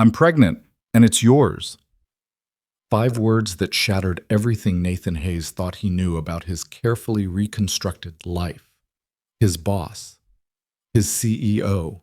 I'm pregnant, and it's yours. 5 words that shattered everything Nathan Hayes thought he knew about his carefully reconstructed life. His boss. His CEO.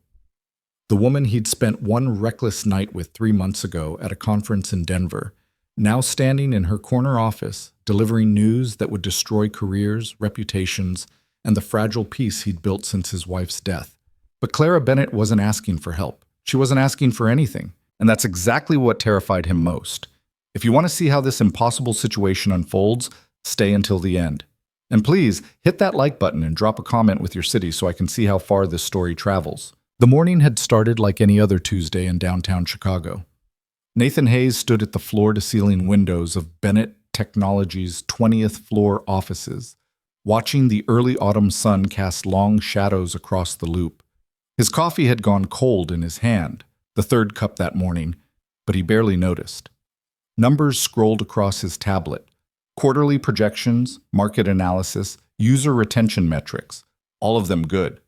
The woman he'd spent one reckless night with 3 months ago at a conference in Denver, now standing in her corner office, delivering news that would destroy careers, reputations, and the fragile peace he'd built since his wife's death. But Clara Bennett wasn't asking for help. She wasn't asking for anything, and that's exactly what terrified him most. If you want to see how this impossible situation unfolds, stay until the end. And please, hit that like button and drop a comment with your city so I can see how far this story travels. The morning had started like any other Tuesday in downtown Chicago. Nathan Hayes stood at the floor-to-ceiling windows of Bennett Technologies' 20th floor offices, watching the early autumn sun cast long shadows across the loop. His coffee had gone cold in his hand, the 3rd cup that morning, but he barely noticed. Numbers scrolled across his tablet. Quarterly projections, market analysis, user retention metrics, all of them good.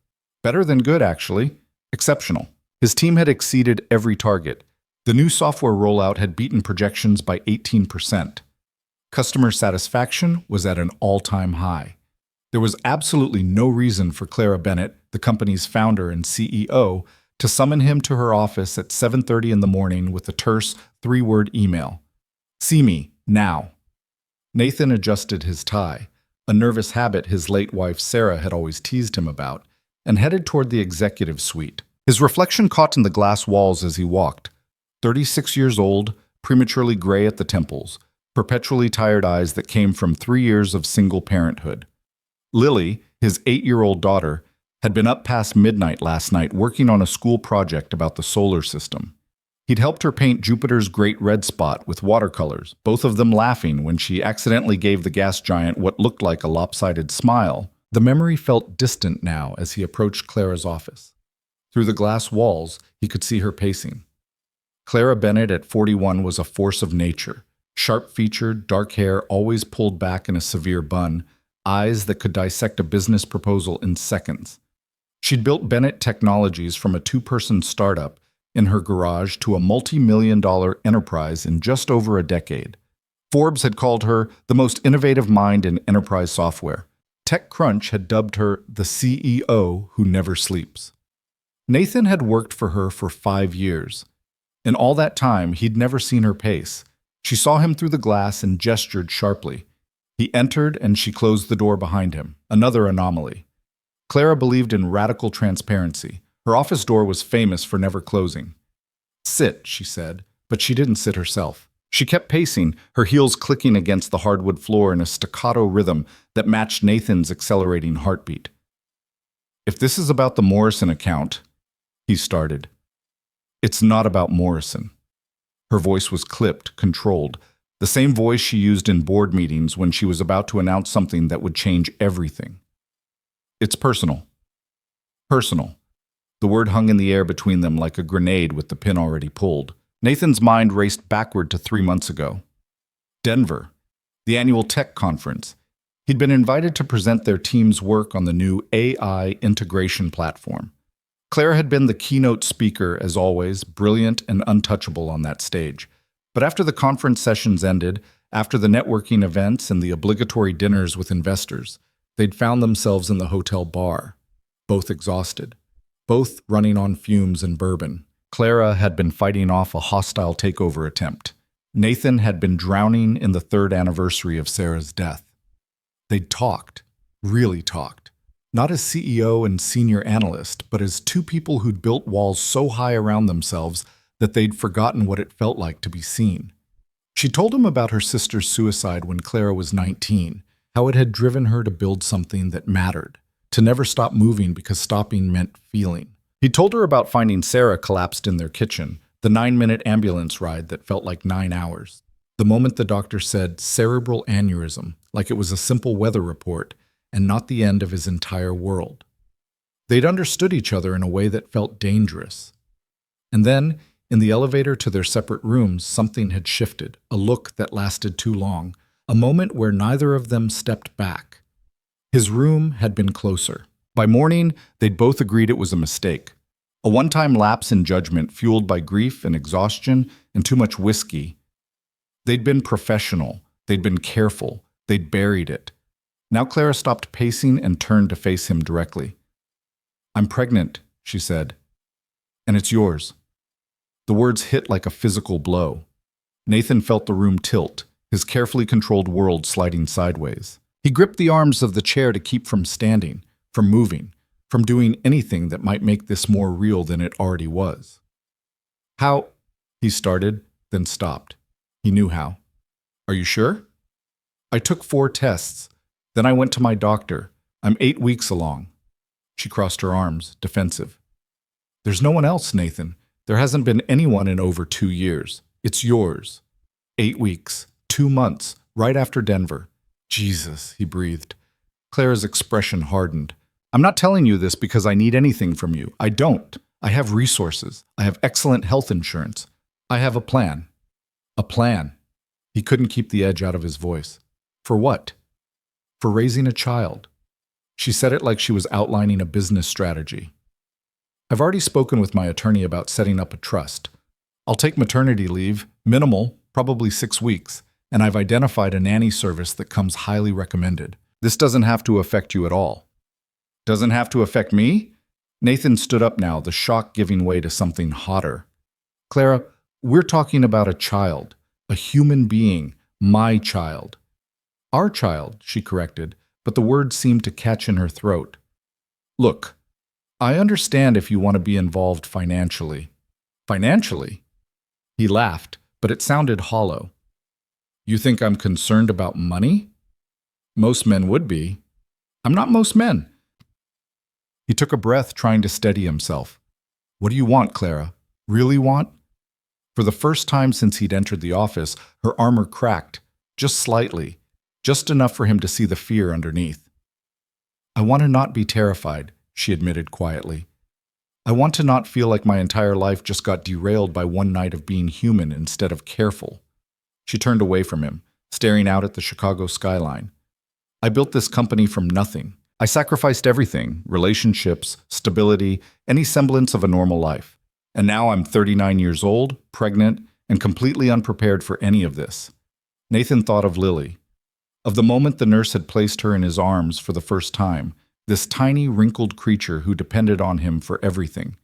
Better than good, actually. Exceptional. His team had exceeded every target. The new software rollout had beaten projections by 18%. Customer satisfaction was at an all-time high. There was absolutely no reason for Clara Bennett, the company's founder and CEO, to summon him to her office at 7:30 in the morning with a terse 3-word email. "See me, now." Nathan adjusted his tie, a nervous habit his late wife Sarah had always teased him about, and headed toward the executive suite. His reflection caught in the glass walls as he walked. 36 years old, prematurely gray at the temples, perpetually tired eyes that came from 3 years of single parenthood. Lily, his 8-year-old daughter, had been up past midnight last night working on a school project about the solar system. He'd helped her paint Jupiter's great red spot with watercolors, both of them laughing when she accidentally gave the gas giant what looked like a lopsided smile. The memory felt distant now as he approached Clara's office. Through the glass walls, he could see her pacing. Clara Bennett at 41 was a force of nature. Sharp-featured, dark hair always pulled back in a severe bun, eyes that could dissect a business proposal in seconds. She'd built Bennett Technologies from a 2-person startup in her garage to a multi-million-dollar enterprise in just over a decade. Forbes had called her the most innovative mind in enterprise software. TechCrunch had dubbed her the CEO who never sleeps. Nathan had worked for her for 5 years. In all that time, he'd never seen her pace. She saw him through the glass and gestured sharply. He entered and she closed the door behind him, another anomaly. Clara believed in radical transparency. Her office door was famous for never closing. "Sit," she said, but she didn't sit herself. She kept pacing, her heels clicking against the hardwood floor in a staccato rhythm that matched Nathan's accelerating heartbeat. "If this is about the Morrison account," he started. "It's not about Morrison." Her voice was clipped, controlled, the same voice she used in board meetings when she was about to announce something that would change everything. "It's personal." Personal. The word hung in the air between them like a grenade with the pin already pulled. Nathan's mind raced backward to 3 months ago. Denver, the annual tech conference. He'd been invited to present their team's work on the new AI integration platform. Clara had been the keynote speaker, as always, brilliant and untouchable on that stage. But after the conference sessions ended, after the networking events and the obligatory dinners with investors, they'd found themselves in the hotel bar, both exhausted, both running on fumes and bourbon. Clara had been fighting off a hostile takeover attempt. Nathan had been drowning in the 3rd anniversary of Sarah's death. They'd talked, really talked. Not as CEO and senior analyst, but as 2 people who'd built walls so high around themselves that they'd forgotten what it felt like to be seen. She told him about her sister's suicide when Clara was 19, how it had driven her to build something that mattered, to never stop moving because stopping meant feeling. He told her about finding Sarah collapsed in their kitchen, the 9-minute ambulance ride that felt like 9 hours. The moment the doctor said cerebral aneurysm, like it was a simple weather report, and not the end of his entire world. They'd understood each other in a way that felt dangerous. And then, in the elevator to their separate rooms, something had shifted, a look that lasted too long, a moment where neither of them stepped back. His room had been closer. By morning, they'd both agreed it was a mistake. A one-time lapse in judgment fueled by grief and exhaustion and too much whiskey. They'd been professional. They'd been careful. They'd buried it. Now Clara stopped pacing and turned to face him directly. "I'm pregnant," she said. "And it's yours." The words hit like a physical blow. Nathan felt the room tilt, his carefully controlled world sliding sideways. He gripped the arms of the chair to keep from standing, from moving, from doing anything that might make this more real than it already was. "How?" he started, then stopped. He knew how. "Are you sure?" "I took 4 tests. Then I went to my doctor. I'm 8 weeks along." She crossed her arms, defensive. "There's no one else, Nathan. There hasn't been anyone in over 2 years. It's yours. 8 weeks, 2 months, right after Denver." "Jesus," he breathed. Clara's expression hardened. "I'm not telling you this because I need anything from you. I don't. I have resources. I have excellent health insurance. I have a plan." A plan. He couldn't keep the edge out of his voice. For what? For raising a child. She said it like she was outlining a business strategy. "I've already spoken with my attorney about setting up a trust. I'll take maternity leave, minimal, probably 6 weeks, and I've identified a nanny service that comes highly recommended. This doesn't have to affect you at all." "Doesn't have to affect me?" Nathan stood up now, the shock giving way to something hotter. "Clara, we're talking about a child, a human being, my child." "Our child," she corrected, but the words seemed to catch in her throat. "Look, I understand if you want to be involved financially." "Financially?" He laughed, but it sounded hollow. "You think I'm concerned about money?" "Most men would be." "I'm not most men." He took a breath, trying to steady himself. "What do you want, Clara? Really want?" For the first time since he'd entered the office, her armor cracked, just slightly, just enough for him to see the fear underneath. "I want to not be terrified," she admitted quietly. "I want to not feel like my entire life just got derailed by one night of being human instead of careful." She turned away from him, staring out at the Chicago skyline. "I built this company from nothing. I sacrificed everything, relationships, stability, any semblance of a normal life. And now I'm 39 years old, pregnant, and completely unprepared for any of this." Nathan thought of Lily, of the moment the nurse had placed her in his arms for the first time, this tiny, wrinkled creature who depended on him for everything.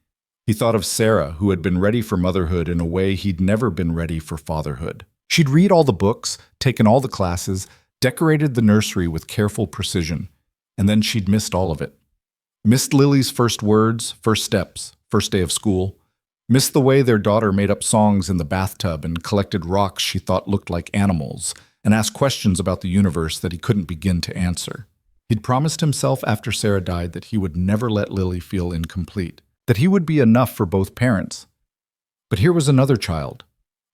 He thought of Sarah, who had been ready for motherhood in a way he'd never been ready for fatherhood. She'd read all the books, taken all the classes, decorated the nursery with careful precision, and then she'd missed all of it. Missed Lily's first words, first steps, first day of school. Missed the way their daughter made up songs in the bathtub and collected rocks she thought looked like animals, and asked questions about the universe that he couldn't begin to answer. He'd promised himself after Sarah died that he would never let Lily feel incomplete, that he would be enough for both parents. But here was another child,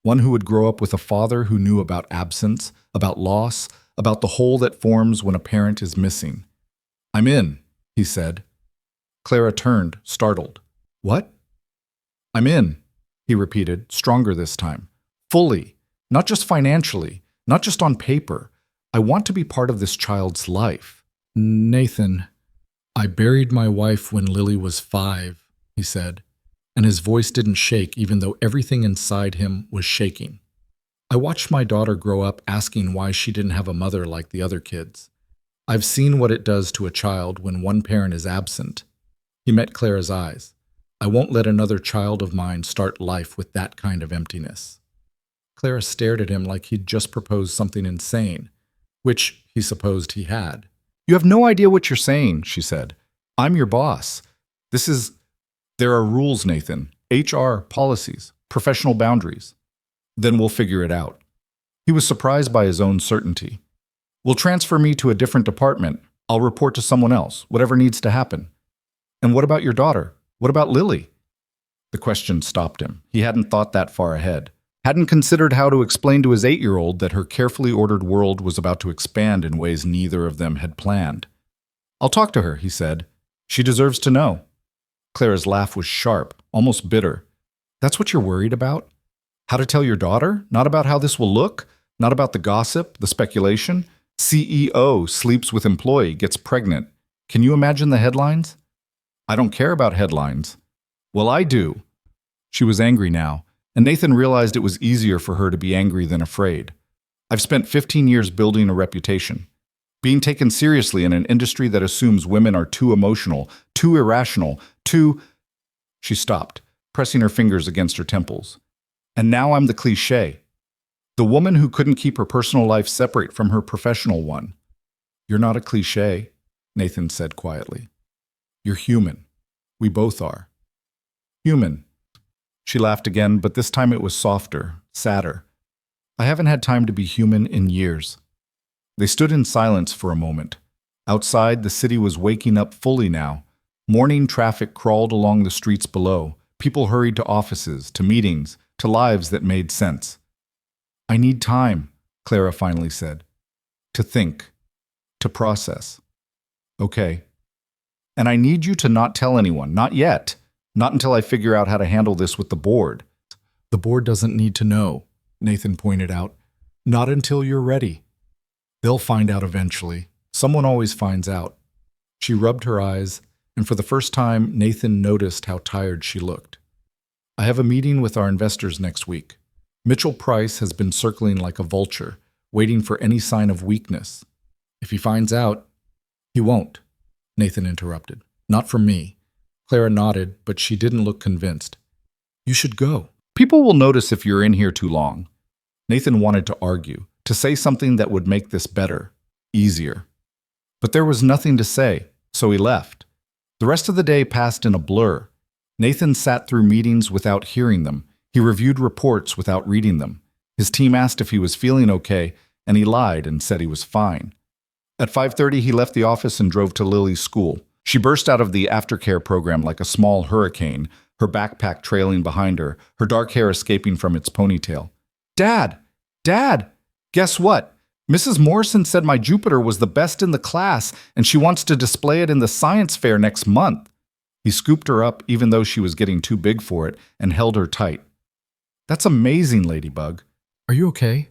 one who would grow up with a father who knew about absence, about loss, about the hole that forms when a parent is missing. "I'm in," he said. Clara turned, startled. "What?" "I'm in," he repeated, stronger this time. "Fully, not just financially, not just on paper. I want to be part of this child's life." "Nathan, I buried my wife when Lily was 5, he said, and his voice didn't shake even though everything inside him was shaking. "I watched my daughter grow up asking why she didn't have a mother like the other kids. I've seen what it does to a child when one parent is absent." He met Clara's eyes. "I won't let another child of mine start life with that kind of emptiness." Clara stared at him like he'd just proposed something insane, which he supposed he had. "You have no idea what you're saying," she said. "I'm your boss. There are rules, Nathan. HR, policies, professional boundaries. Then we'll figure it out." He was surprised by his own certainty. "We'll transfer me to a different department. I'll report to someone else, whatever needs to happen." "And what about your daughter? What about Lily?" The question stopped him. He hadn't thought that far ahead. Hadn't considered how to explain to his 8-year-old that her carefully ordered world was about to expand in ways neither of them had planned. "I'll talk to her," he said. "She deserves to know." Clara's laugh was sharp, almost bitter. "That's what you're worried about? How to tell your daughter? Not about how this will look? Not about the gossip, the speculation? CEO sleeps with employee, gets pregnant. Can you imagine the headlines?" "I don't care about headlines." Well, I do. She was angry now, and Nathan realized it was easier for her to be angry than afraid. I've spent 15 years building a reputation, being taken seriously in an industry that assumes women are too emotional, too irrational, too... She stopped, pressing her fingers against her temples. And now I'm the cliché. The woman who couldn't keep her personal life separate from her professional one. You're not a cliché, Nathan said quietly. You're human. We both are. Human. She laughed again, but this time it was softer, sadder. I haven't had time to be human in years. They stood in silence for a moment. Outside, the city was waking up fully now. Morning traffic crawled along the streets below. People hurried to offices, to meetings, to lives that made sense. I need time, Clara finally said. To think. To process. Okay. And I need you to not tell anyone, not yet. Not until I figure out how to handle this with the board. The board doesn't need to know, Nathan pointed out. Not until you're ready. They'll find out eventually. Someone always finds out. She rubbed her eyes, and for the first time, Nathan noticed how tired she looked. I have a meeting with our investors next week. Mitchell Price has been circling like a vulture, waiting for any sign of weakness. If he finds out, he won't, Nathan interrupted. Not from me. Clara nodded, but she didn't look convinced. You should go. People will notice if you're in here too long. Nathan wanted to argue, to say something that would make this better, easier. But there was nothing to say, so he left. The rest of the day passed in a blur. Nathan sat through meetings without hearing them. He reviewed reports without reading them. His team asked if he was feeling okay, and he lied and said he was fine. At 5:30, he left the office and drove to Lily's school. She burst out of the aftercare program like a small hurricane, her backpack trailing behind her, her dark hair escaping from its ponytail. Dad! Dad! Guess what? Mrs. Morrison said my Jupiter was the best in the class, and she wants to display it in the science fair next month. He scooped her up even though she was getting too big for it and held her tight. That's amazing, Ladybug. Are you okay?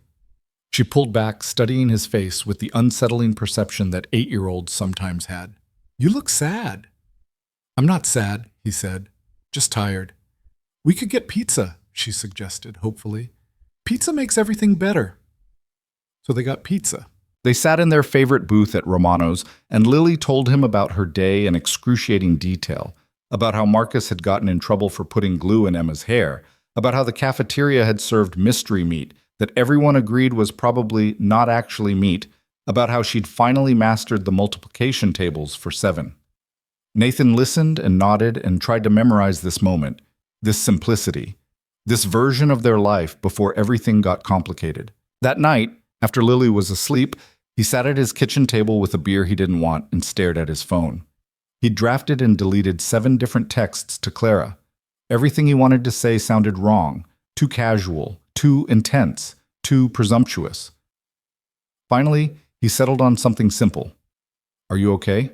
She pulled back, studying his face with the unsettling perception that 8-year-olds sometimes had. You look sad. I'm not sad, he said. Just tired. We could get pizza, she suggested, hopefully. Pizza makes everything better. So they got pizza. They sat in their favorite booth at Romano's, and Lily told him about her day in excruciating detail, about how Marcus had gotten in trouble for putting glue in Emma's hair, about how the cafeteria had served mystery meat that everyone agreed was probably not actually meat, about how she'd finally mastered the multiplication tables for 7. Nathan listened and nodded and tried to memorize this moment, this simplicity, this version of their life before everything got complicated. That night, after Lily was asleep, he sat at his kitchen table with a beer he didn't want and stared at his phone. He'd drafted and deleted 7 different texts to Clara. Everything he wanted to say sounded wrong, too casual, too intense, too presumptuous. Finally, he settled on something simple. Are you okay?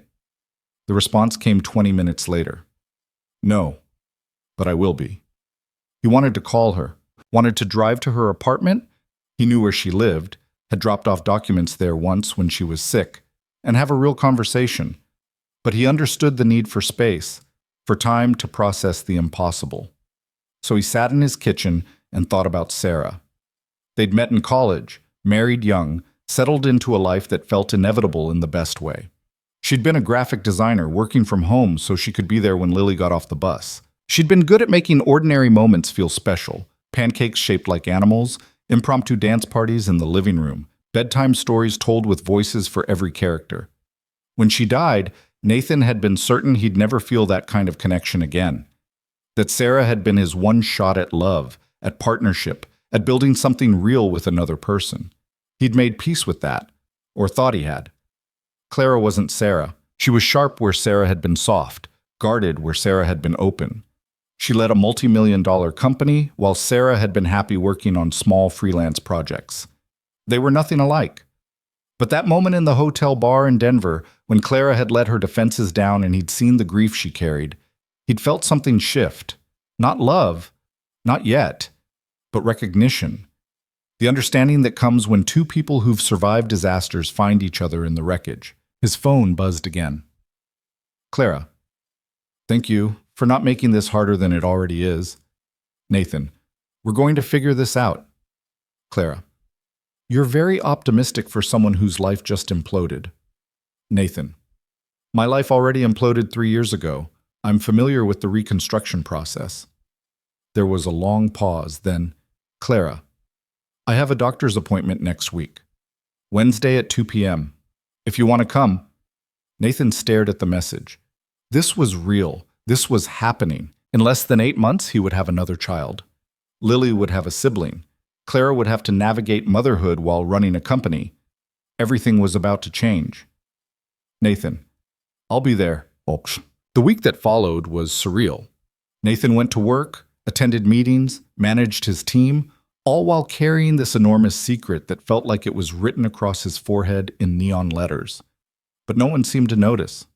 The response came 20 minutes later. No, but I will be. He wanted to call her, wanted to drive to her apartment. He knew where she lived, had dropped off documents there once when she was sick, and have a real conversation. But he understood the need for space, for time to process the impossible. So he sat in his kitchen and thought about Sarah. They'd met in college, married young, settled into a life that felt inevitable in the best way. She'd been a graphic designer working from home so she could be there when Lily got off the bus. She'd been good at making ordinary moments feel special, pancakes shaped like animals, impromptu dance parties in the living room, bedtime stories told with voices for every character. When she died, Nathan had been certain he'd never feel that kind of connection again. That Sarah had been his one shot at love, at partnership, at building something real with another person. He'd made peace with that, or thought he had. Clara wasn't Sarah. She was sharp where Sarah had been soft, guarded where Sarah had been open. She led a multi-million-dollar company, while Sarah had been happy working on small freelance projects. They were nothing alike. But that moment in the hotel bar in Denver, when Clara had let her defenses down and he'd seen the grief she carried, he'd felt something shift. Not love, not yet, but recognition. The understanding that comes when two people who've survived disasters find each other in the wreckage. His phone buzzed again. Clara. Thank you for not making this harder than it already is. Nathan, we're going to figure this out. Clara, you're very optimistic for someone whose life just imploded. Nathan, my life already imploded 3 years ago. I'm familiar with the reconstruction process. There was a long pause, then, Clara, I have a doctor's appointment next week. Wednesday at 2 p.m. If you want to come. Nathan stared at the message. This was real. This was happening. In less than 8 months, he would have another child. Lily would have a sibling. Clara would have to navigate motherhood while running a company. Everything was about to change. Nathan, I'll be there. The week that followed was surreal. Nathan went to work, attended meetings, managed his team, all while carrying this enormous secret that felt like it was written across his forehead in neon letters. But no one seemed to notice.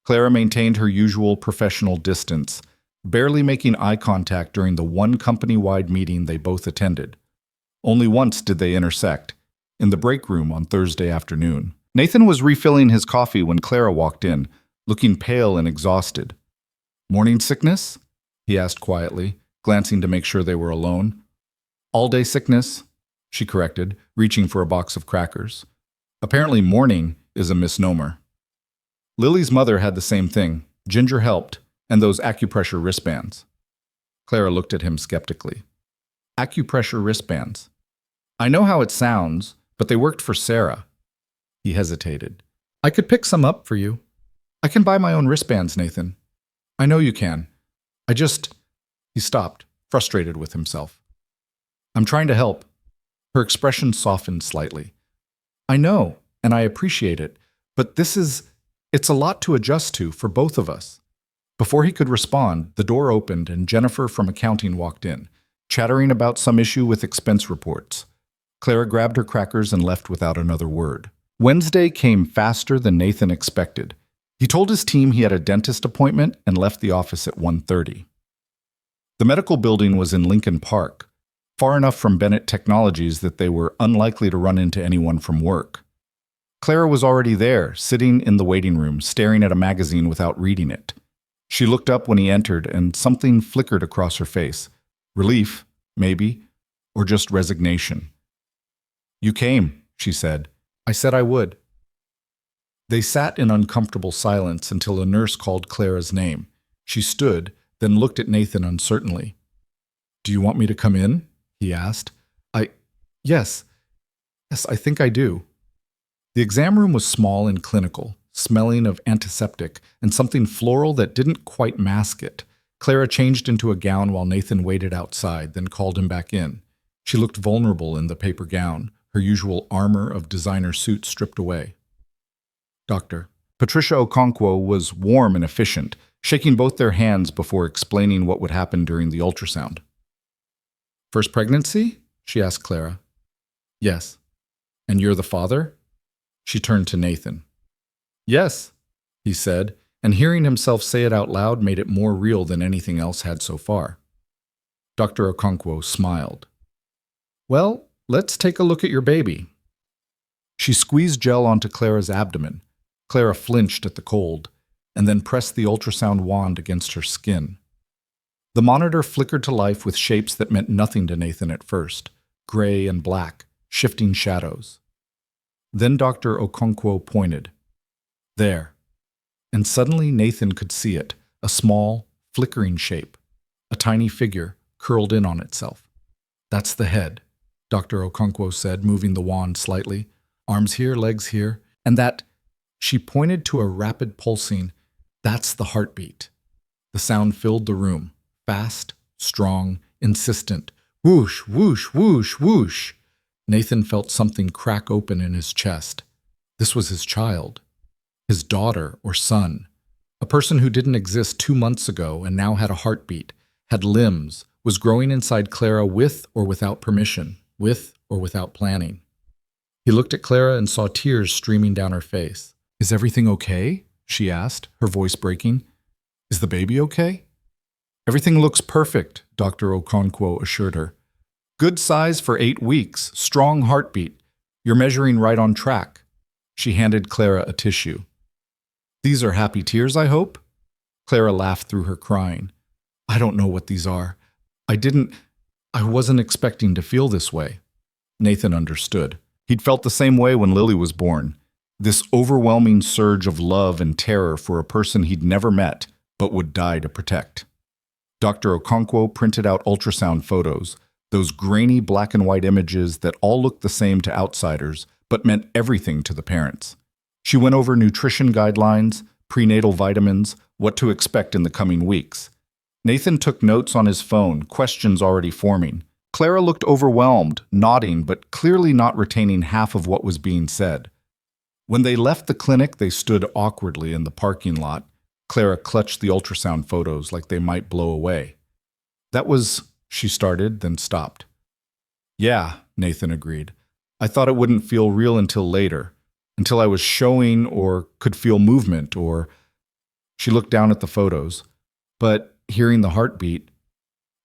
Clara maintained her usual professional distance, barely making eye contact during the one company-wide meeting they both attended. Only once did they intersect, in the break room on Thursday afternoon. Nathan was refilling his coffee when Clara walked in, looking pale and exhausted. Morning sickness? He asked quietly, glancing to make sure they were alone. All-day sickness, she corrected, reaching for a box of crackers. Apparently morning is a misnomer. Lily's mother had the same thing. Ginger helped, and those acupressure wristbands. Clara looked at him skeptically. Acupressure wristbands. I know how it sounds, but they worked for Sarah. He hesitated. I could pick some up for you. I can buy my own wristbands, Nathan. I know you can. He stopped, frustrated with himself. I'm trying to help. Her expression softened slightly. I know, and I appreciate it, but it's a lot to adjust to for both of us. Before he could respond, the door opened and Jennifer from accounting walked in, chattering about some issue with expense reports. Clara grabbed her crackers and left without another word. Wednesday came faster than Nathan expected. He told his team he had a dentist appointment and left the office at 1:30. The medical building was in Lincoln Park, far enough from Bennett Technologies that they were unlikely to run into anyone from work. Clara was already there, sitting in the waiting room, staring at a magazine without reading it. She looked up when he entered, and something flickered across her face. Relief, maybe, or just resignation. You came, she said. I said I would. They sat in uncomfortable silence until a nurse called Clara's name. She stood, then looked at Nathan uncertainly. Do you want me to come in? He asked. Yes, I think I do. The exam room was small and clinical, smelling of antiseptic and something floral that didn't quite mask it. Clara changed into a gown while Nathan waited outside, then called him back in. She looked vulnerable in the paper gown, her usual armor of designer suit stripped away. Doctor. Patricia Okonkwo was warm and efficient, shaking both their hands before explaining what would happen during the ultrasound. First pregnancy? She asked Clara. Yes. And you're the father? She turned to Nathan. Yes, he said, and hearing himself say it out loud made it more real than anything else had so far. Dr. Okonkwo smiled. Well, let's take a look at your baby. She squeezed gel onto Clara's abdomen. Clara flinched at the cold, and then pressed the ultrasound wand against her skin. The monitor flickered to life with shapes that meant nothing to Nathan at first, gray and black, shifting shadows. Then Dr. Okonkwo pointed. There. And suddenly Nathan could see it, a small, flickering shape, a tiny figure curled in on itself. That's the head, Dr. Okonkwo said, moving the wand slightly. Arms here, legs here, and that, she pointed to a rapid pulsing, that's the heartbeat. The sound filled the room, fast, strong, insistent. Whoosh, whoosh, whoosh, whoosh. Nathan felt something crack open in his chest. This was his child, his daughter or son, a person who didn't exist 2 months ago and now had a heartbeat, had limbs, was growing inside Clara with or without permission, with or without planning. He looked at Clara and saw tears streaming down her face. Is everything okay? She asked, her voice breaking. Is the baby okay? Everything looks perfect, Dr. Okonkwo assured her. Good size for 8 weeks, strong heartbeat. You're measuring right on track. She handed Clara a tissue. These are happy tears, I hope? Clara laughed through her crying. I don't know what these are. I wasn't expecting to feel this way. Nathan understood. He'd felt the same way when Lily was born. This overwhelming surge of love and terror for a person he'd never met, but would die to protect. Dr. Okonkwo printed out ultrasound photos, those grainy black and white images that all looked the same to outsiders, but meant everything to the parents. She went over nutrition guidelines, prenatal vitamins, what to expect in the coming weeks. Nathan took notes on his phone, questions already forming. Clara looked overwhelmed, nodding, but clearly not retaining half of what was being said. When they left the clinic, they stood awkwardly in the parking lot. Clara clutched the ultrasound photos like they might blow away. That was, she started, then stopped. Yeah, Nathan agreed. I thought it wouldn't feel real until later, until I was showing or could feel movement or... She looked down at the photos. But hearing the heartbeat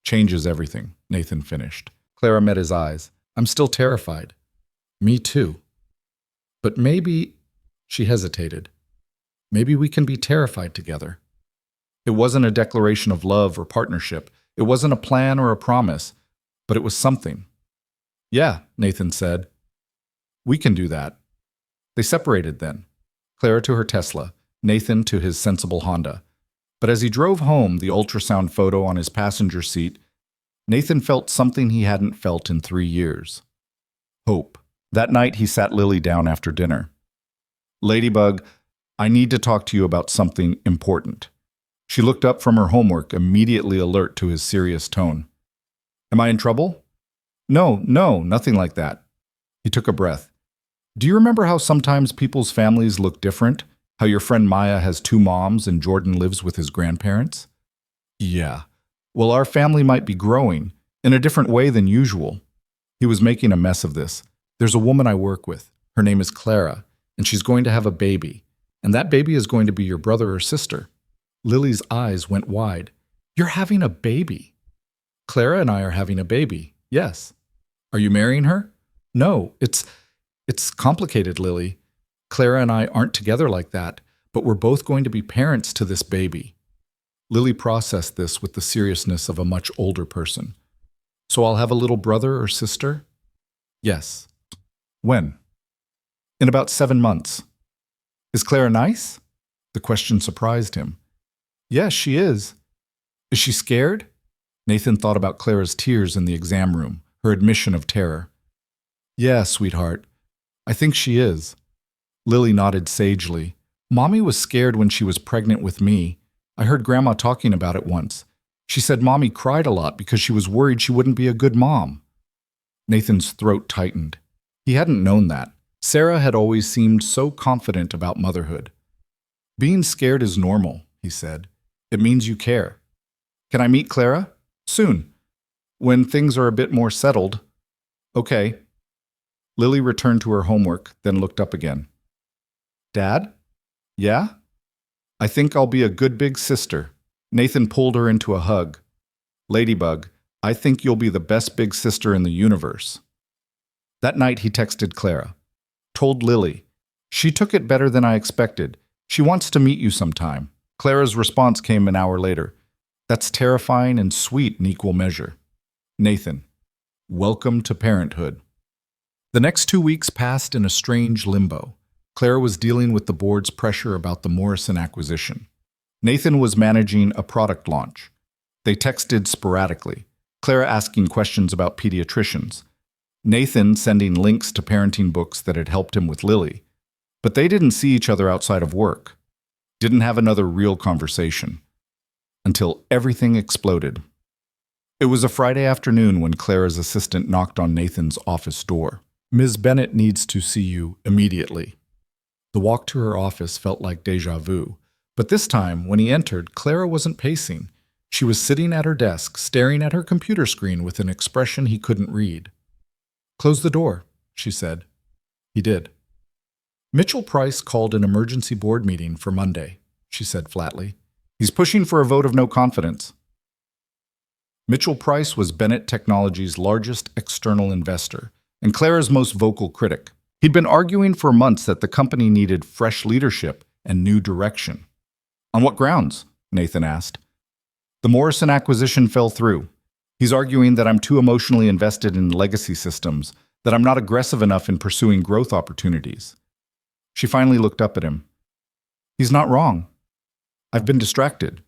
changes everything, Nathan finished. Clara met his eyes. I'm still terrified. Me too. But maybe, she hesitated, maybe we can be terrified together. It wasn't a declaration of love or partnership. It wasn't a plan or a promise, but it was something. Yeah, Nathan said. We can do that. They separated then. Clara to her Tesla, Nathan to his sensible Honda. But as he drove home, the ultrasound photo on his passenger seat, Nathan felt something he hadn't felt in 3 years. Hope. That night, he sat Lily down after dinner. Ladybug, I need to talk to you about something important. She looked up from her homework, immediately alert to his serious tone. Am I in trouble? No, nothing like that. He took a breath. Do you remember how sometimes people's families look different? How your friend Maya has 2 moms and Jordan lives with his grandparents? Yeah. Well, our family might be growing in a different way than usual. He was making a mess of this. There's a woman I work with. Her name is Clara, and she's going to have a baby. And that baby is going to be your brother or sister. Lily's eyes went wide. You're having a baby? Clara and I are having a baby, yes. Are you marrying her? No, it's complicated, Lily. Clara and I aren't together like that, but we're both going to be parents to this baby. Lily processed this with the seriousness of a much older person. So I'll have a little brother or sister? Yes. When? In about 7 months. Is Clara nice? The question surprised him. Yes, she is. Is she scared? Nathan thought about Clara's tears in the exam room, her admission of terror. Yeah, sweetheart. I think she is. Lily nodded sagely. Mommy was scared when she was pregnant with me. I heard Grandma talking about it once. She said Mommy cried a lot because she was worried she wouldn't be a good mom. Nathan's throat tightened. He hadn't known that. Sarah had always seemed so confident about motherhood. Being scared is normal, he said. It means you care. Can I meet Clara? Soon. When things are a bit more settled. Okay. Lily returned to her homework, then looked up again. Dad? Yeah? I think I'll be a good big sister. Nathan pulled her into a hug. Ladybug, I think you'll be the best big sister in the universe. That night he texted Clara. Told Lily. She took it better than I expected. She wants to meet you sometime. Clara's response came an hour later. That's terrifying and sweet in equal measure. Nathan. Welcome to parenthood. The next 2 weeks passed in a strange limbo. Clara was dealing with the board's pressure about the Morrison acquisition. Nathan was managing a product launch. They texted sporadically, Clara asking questions about pediatricians, Nathan sending links to parenting books that had helped him with Lily. But they didn't see each other outside of work, didn't have another real conversation, until everything exploded. It was a Friday afternoon when Clara's assistant knocked on Nathan's office door. Ms. Bennett needs to see you immediately. The walk to her office felt like déjà vu, but this time, when he entered, Clara wasn't pacing. She was sitting at her desk, staring at her computer screen with an expression he couldn't read. Close the door, she said. He did. Mitchell Price called an emergency board meeting for Monday, she said flatly. He's pushing for a vote of no confidence. Mitchell Price was Bennett Technologies' largest external investor and Clara's most vocal critic. He'd been arguing for months that the company needed fresh leadership and new direction. On what grounds? Nathan asked. The Morrison acquisition fell through. He's arguing that I'm too emotionally invested in legacy systems, that I'm not aggressive enough in pursuing growth opportunities. She finally looked up at him. He's not wrong. I've been distracted.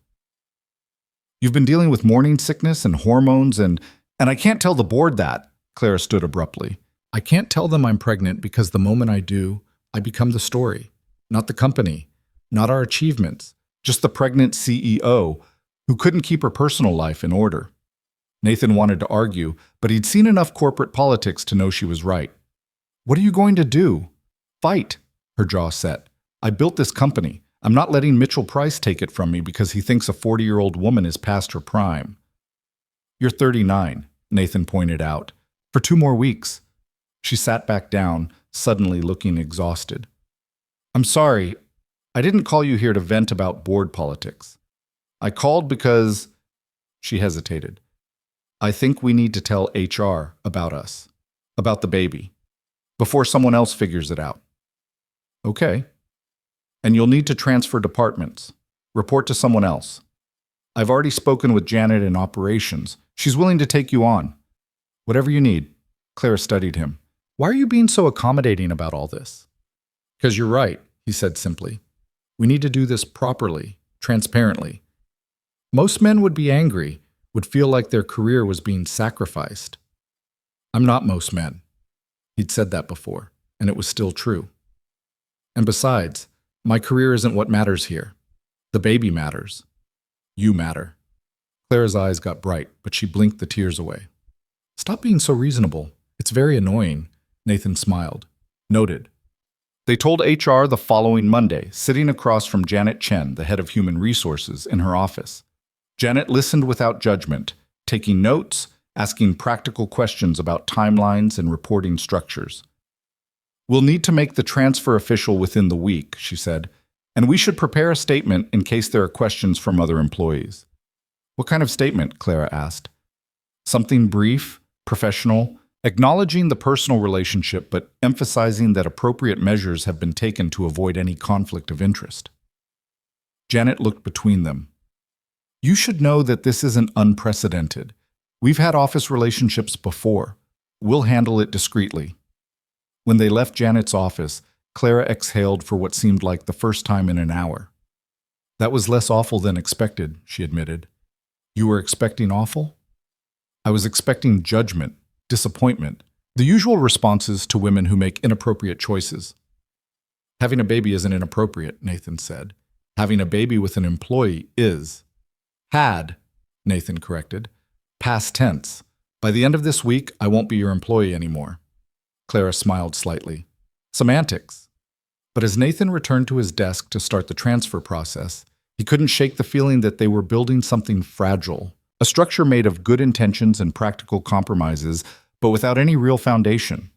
You've been dealing with morning sickness and hormones and I can't tell the board that, Clara stood abruptly. I can't tell them I'm pregnant because the moment I do, I become the story, not the company, not our achievements, just the pregnant CEO who couldn't keep her personal life in order. Nathan wanted to argue, but he'd seen enough corporate politics to know she was right. What are you going to do? Fight, her jaw set. I built this company. I'm not letting Mitchell Price take it from me because he thinks a 40-year-old woman is past her prime. You're 39, Nathan pointed out. For 2 more weeks. She sat back down, suddenly looking exhausted. I'm sorry. I didn't call you here to vent about board politics. I called because… She hesitated. I think we need to tell HR about us, about the baby, before someone else figures it out. Okay. And you'll need to transfer departments. Report to someone else. I've already spoken with Janet in operations. She's willing to take you on. Whatever you need. Clara studied him. Why are you being so accommodating about all this? Because you're right, he said simply. We need to do this properly, transparently. Most men would be angry, would feel like their career was being sacrificed. I'm not most men. He'd said that before, and it was still true. And besides, my career isn't what matters here. The baby matters. You matter. Clara's eyes got bright, but she blinked the tears away. Stop being so reasonable. It's very annoying, Nathan smiled. Noted. They told HR the following Monday, sitting across from Janet Chen, the head of human resources, in her office. Janet listened without judgment, taking notes, asking practical questions about timelines and reporting structures. We'll need to make the transfer official within the week, she said, and we should prepare a statement in case there are questions from other employees. What kind of statement? Clara asked. Something brief, professional, acknowledging the personal relationship but emphasizing that appropriate measures have been taken to avoid any conflict of interest. Janet looked between them. You should know that this isn't unprecedented. We've had office relationships before. We'll handle it discreetly. When they left Janet's office, Clara exhaled for what seemed like the first time in an hour. That was less awful than expected, she admitted. You were expecting awful? I was expecting judgment, disappointment, the usual responses to women who make inappropriate choices. Having a baby isn't inappropriate, Nathan said. Having a baby with an employee is. Had, Nathan corrected. Past tense. By the end of this week, I won't be your employee anymore. Clara smiled slightly. Semantics. But as Nathan returned to his desk to start the transfer process, he couldn't shake the feeling that they were building something fragile, a structure made of good intentions and practical compromises, but without any real foundation.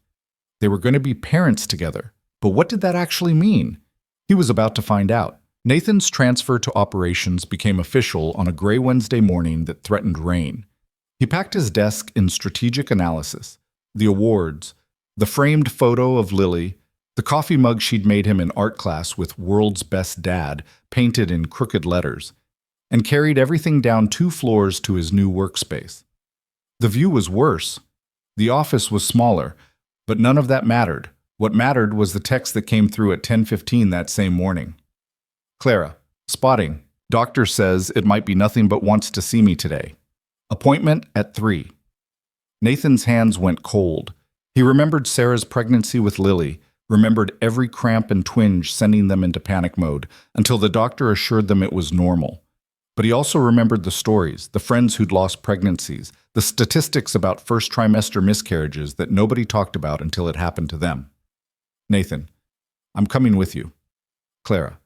They were going to be parents together, but what did that actually mean? He was about to find out. Nathan's transfer to operations became official on a gray Wednesday morning that threatened rain. He packed his desk in strategic analysis, the awards, the framed photo of Lily, the coffee mug she'd made him in art class with "World's Best Dad" painted in crooked letters, and carried everything down 2 floors to his new workspace. The view was worse. The office was smaller, but none of that mattered. What mattered was the text that came through at 10:15 that same morning. Clara, spotting. Doctor says it might be nothing but wants to see me today. Appointment at 3. Nathan's hands went cold. He remembered Sarah's pregnancy with Lily, remembered every cramp and twinge sending them into panic mode, until the doctor assured them it was normal. But he also remembered the stories, the friends who'd lost pregnancies, the statistics about first trimester miscarriages that nobody talked about until it happened to them. Nathan, I'm coming with you. Clara,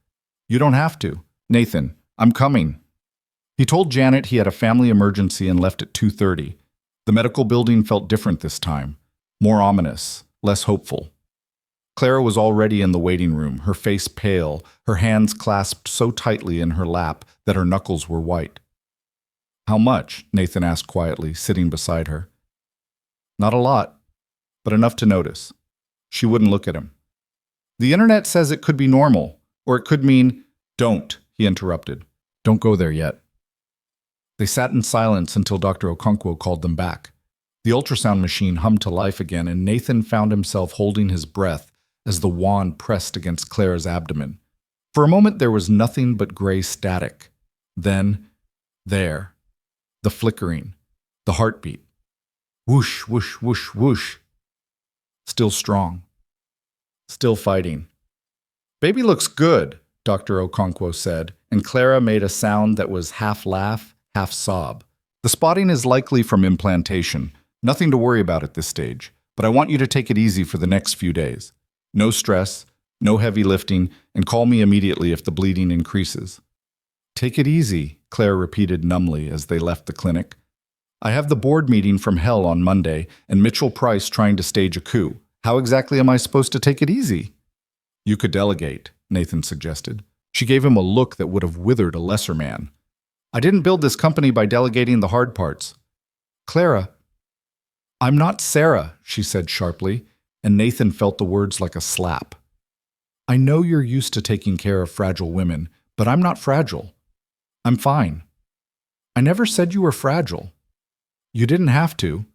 you don't have to. Nathan, I'm coming. He told Janet he had a family emergency and left at 2:30. The medical building felt different this time, more ominous, less hopeful. Clara was already in the waiting room, her face pale, her hands clasped so tightly in her lap that her knuckles were white. How much? Nathan asked quietly, sitting beside her. Not a lot, but enough to notice. She wouldn't look at him. The internet says it could be normal, or it could mean, don't, he interrupted. Don't go there yet. They sat in silence until Dr. Okonkwo called them back. The ultrasound machine hummed to life again, and Nathan found himself holding his breath as the wand pressed against Clara's abdomen. For a moment there was nothing but gray static. Then, there, the flickering, the heartbeat. Whoosh, whoosh, whoosh, whoosh. Still strong. Still fighting. "Baby looks good," Dr. Okonkwo said, and Clara made a sound that was half laugh, half sob. "The spotting is likely from implantation. Nothing to worry about at this stage, but I want you to take it easy for the next few days. No stress, no heavy lifting, and call me immediately if the bleeding increases." "Take it easy," Claire repeated numbly as they left the clinic. "I have the board meeting from hell on Monday, and Mitchell Price trying to stage a coup. How exactly am I supposed to take it easy?" "You could delegate," Nathan suggested. She gave him a look that would have withered a lesser man. "I didn't build this company by delegating the hard parts." "Clara." "I'm not Sarah," she said sharply, and Nathan felt the words like a slap. "I know you're used to taking care of fragile women, but I'm not fragile. I'm fine." "I never said you were fragile." "You didn't have to."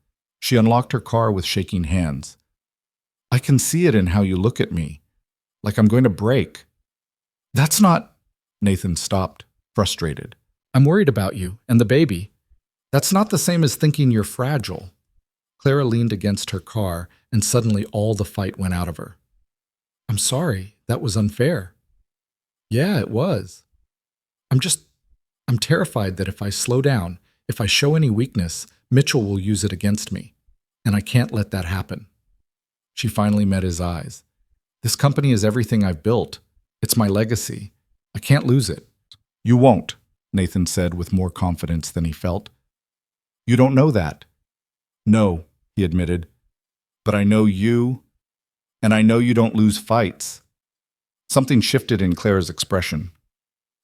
She unlocked her car with shaking hands. "I can see it in how you look at me, like I'm going to break." "That's not—" Nathan stopped, frustrated. "I'm worried about you and the baby. That's not the same as thinking you're fragile." Clara leaned against her car, and suddenly all the fight went out of her. "I'm sorry, that was unfair." "Yeah, it was. I'm terrified that if I slow down, if I show any weakness, Mitchell will use it against me, and I can't let that happen." She finally met his eyes. "This company is everything I've built. It's my legacy. I can't lose it." "You won't," Nathan said with more confidence than he felt. "You don't know that." "No," he admitted. "But I know you, and I know you don't lose fights." Something shifted in Clara's expression.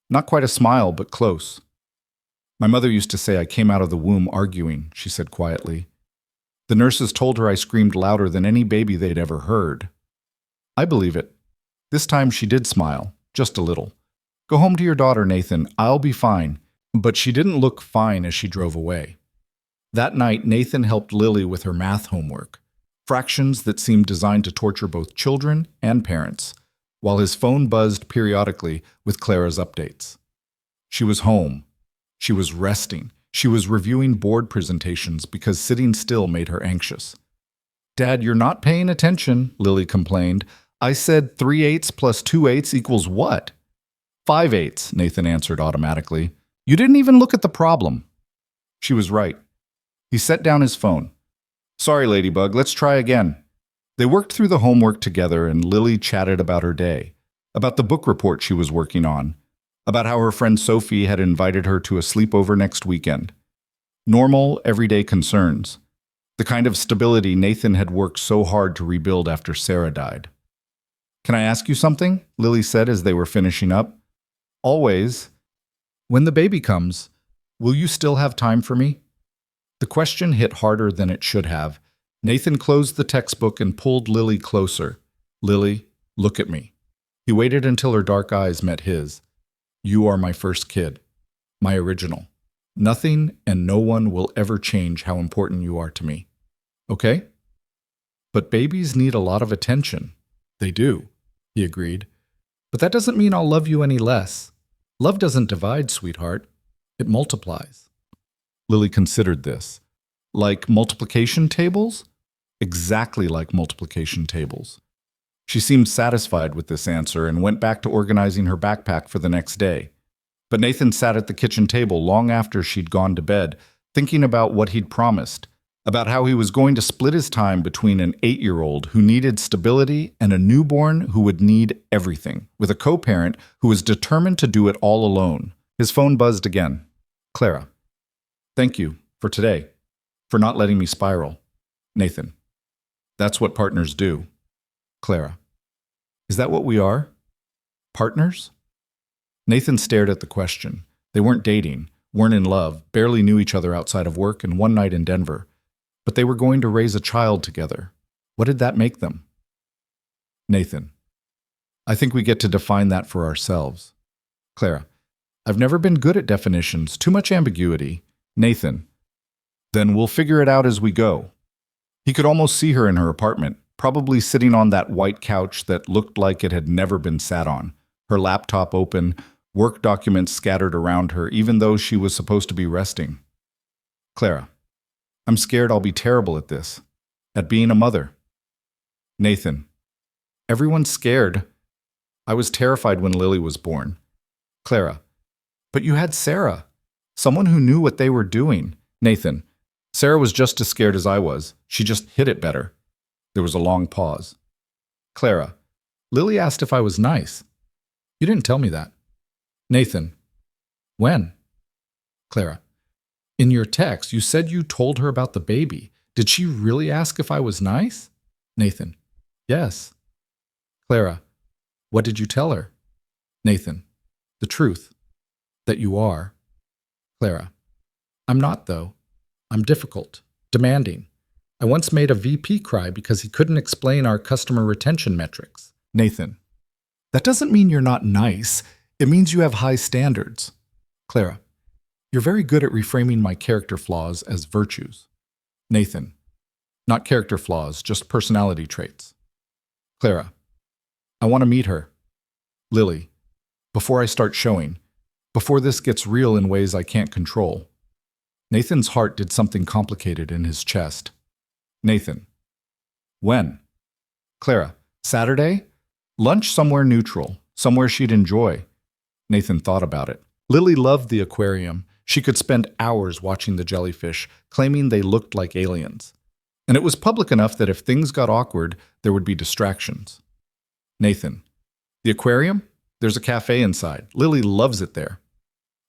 Not quite a smile, but close. "My mother used to say I came out of the womb arguing," she said quietly. "The nurses told her I screamed louder than any baby they'd ever heard." "I believe it." This time she did smile, just a little. "Go home to your daughter, Nathan. I'll be fine." But she didn't look fine as she drove away. That night, Nathan helped Lily with her math homework, fractions that seemed designed to torture both children and parents, while his phone buzzed periodically with Clara's updates. She was home. She was resting. She was reviewing board presentations because sitting still made her anxious. "Dad, you're not paying attention," Lily complained. "I said 3/8 plus 2/8 equals what?" 5/8, Nathan answered automatically. "You didn't even look at the problem." She was right. He set down his phone. "Sorry, Ladybug, let's try again." They worked through the homework together, and Lily chatted about her day, about the book report she was working on, about how her friend Sophie had invited her to a sleepover next weekend. Normal, everyday concerns. The kind of stability Nathan had worked so hard to rebuild after Sarah died. "Can I ask you something?" Lily said as they were finishing up. "Always. When the baby comes, will you still have time for me?" The question hit harder than it should have. Nathan closed the textbook and pulled Lily closer. "Lily, look at me." He waited until her dark eyes met his. "You are my first kid. My original. Nothing and no one will ever change how important you are to me. Okay? But babies need a lot of attention." "They do," he agreed. "But that doesn't mean I'll love you any less. Love doesn't divide, sweetheart. It multiplies." Lily considered this. "Like multiplication tables?" "Exactly like multiplication tables." She seemed satisfied with this answer and went back to organizing her backpack for the next day. But Nathan sat at the kitchen table long after she'd gone to bed, thinking about what he'd promised, about how he was going to split his time between an 8-year-old who needed stability and a newborn who would need everything, with a co-parent who was determined to do it all alone. His phone buzzed again. "Clara. Thank you for today, for not letting me spiral." "Nathan. That's what partners do." "Clara. Is that what we are? Partners?" Nathan stared at the question. They weren't dating, weren't in love, barely knew each other outside of work and one night in Denver. But they were going to raise a child together. What did that make them? "Nathan. I think we get to define that for ourselves." "Clara. I've never been good at definitions. Too much ambiguity. Nathan. Then we'll figure it out as we go. He could almost see her in her apartment, probably sitting on that white couch that looked like it had never been sat on, her laptop open, work documents scattered around her, even though she was supposed to be resting. Clara. I'm scared I'll be terrible at this. At being a mother. Nathan. Everyone's scared. I was terrified when Lily was born. Clara. But you had Sarah. Someone who knew what they were doing. Nathan. Sarah was just as scared as I was. She just hid it better. There was a long pause. Clara. Lily asked if I was nice. You didn't tell me that. Nathan. When? Clara. In your text, you said you told her about the baby. Did she really ask if I was nice? Nathan. Yes. Clara. What did you tell her? Nathan. The truth. That you are. Clara. I'm not, though. I'm difficult, demanding. I once made a VP cry because he couldn't explain our customer retention metrics. Nathan. That doesn't mean you're not nice. It means you have high standards. Clara. You're very good at reframing my character flaws as virtues. Nathan. Not character flaws, just personality traits. Clara. I want to meet her. Lily. Before I start showing. Before this gets real in ways I can't control. Nathan's heart did something complicated in his chest. Nathan. When? Clara. Saturday? Lunch somewhere neutral, somewhere she'd enjoy. Nathan thought about it. Lily loved the aquarium. She could spend hours watching the jellyfish, claiming they looked like aliens. And it was public enough that if things got awkward, there would be distractions. Nathan. The aquarium? There's a cafe inside. Lily loves it there.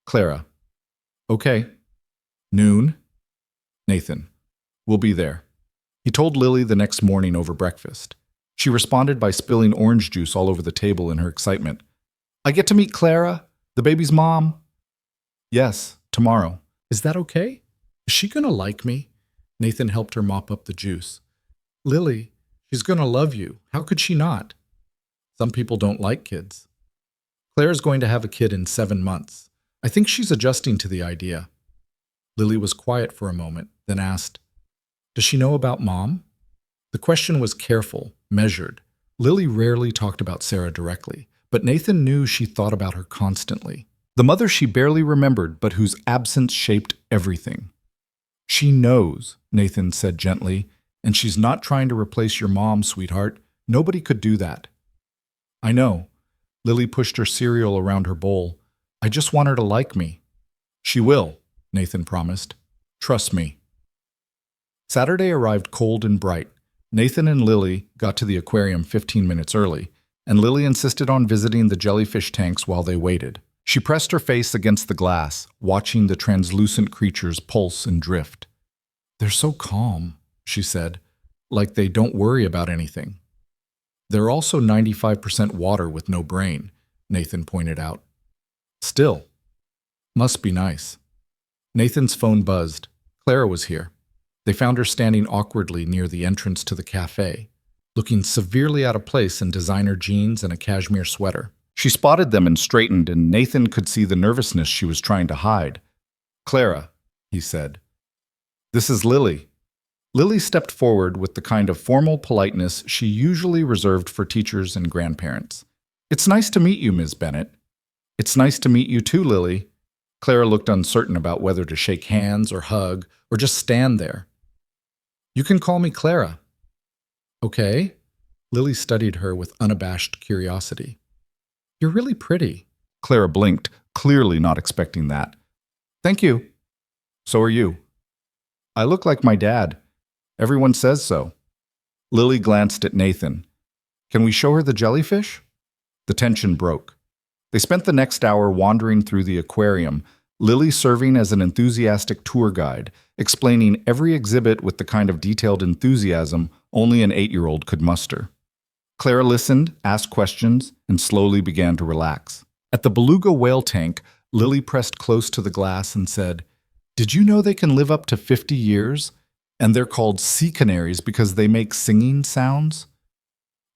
Clara. Okay. Noon? Nathan. We'll be there. He told Lily the next morning over breakfast. She responded by spilling orange juice all over the table in her excitement. I get to meet Clara, the baby's mom. Yes, tomorrow. Is that okay? Is she gonna like me? Nathan helped her mop up the juice. Lily, she's gonna love you. How could she not? Some people don't like kids. Claire's going to have a kid in 7 months. I think she's adjusting to the idea. Lily was quiet for a moment, then asked, Does she know about Mom? The question was careful, measured. Lily rarely talked about Sarah directly, but Nathan knew she thought about her constantly. The mother she barely remembered, but whose absence shaped everything. She knows, Nathan said gently, and she's not trying to replace your mom, sweetheart. Nobody could do that. I know. Lily pushed her cereal around her bowl. I just want her to like me. She will, Nathan promised. Trust me. Saturday arrived cold and bright. Nathan and Lily got to the aquarium 15 minutes early, and Lily insisted on visiting the jellyfish tanks while they waited. She pressed her face against the glass, watching the translucent creatures pulse and drift. They're so calm, she said, like they don't worry about anything. They're also 95% water with no brain, Nathan pointed out. Still, must be nice. Nathan's phone buzzed. Clara was here. They found her standing awkwardly near the entrance to the cafe, looking severely out of place in designer jeans and a cashmere sweater. She spotted them and straightened, and Nathan could see the nervousness she was trying to hide. Clara, he said. This is Lily. Lily stepped forward with the kind of formal politeness she usually reserved for teachers and grandparents. It's nice to meet you, Ms. Bennett. It's nice to meet you too, Lily. Clara looked uncertain about whether to shake hands or hug or just stand there. You can call me Clara. Okay. Lily studied her with unabashed curiosity. You're really pretty. Clara blinked, clearly not expecting that. Thank you. So are you. I look like my dad. Everyone says so. Lily glanced at Nathan. Can we show her the jellyfish? The tension broke. They spent the next hour wandering through the aquarium, Lily serving as an enthusiastic tour guide, explaining every exhibit with the kind of detailed enthusiasm only an 8-year-old could muster. Clara listened, asked questions, and slowly began to relax. At the beluga whale tank, Lily pressed close to the glass and said, Did you know they can live up to 50 years? And they're called sea canaries because they make singing sounds?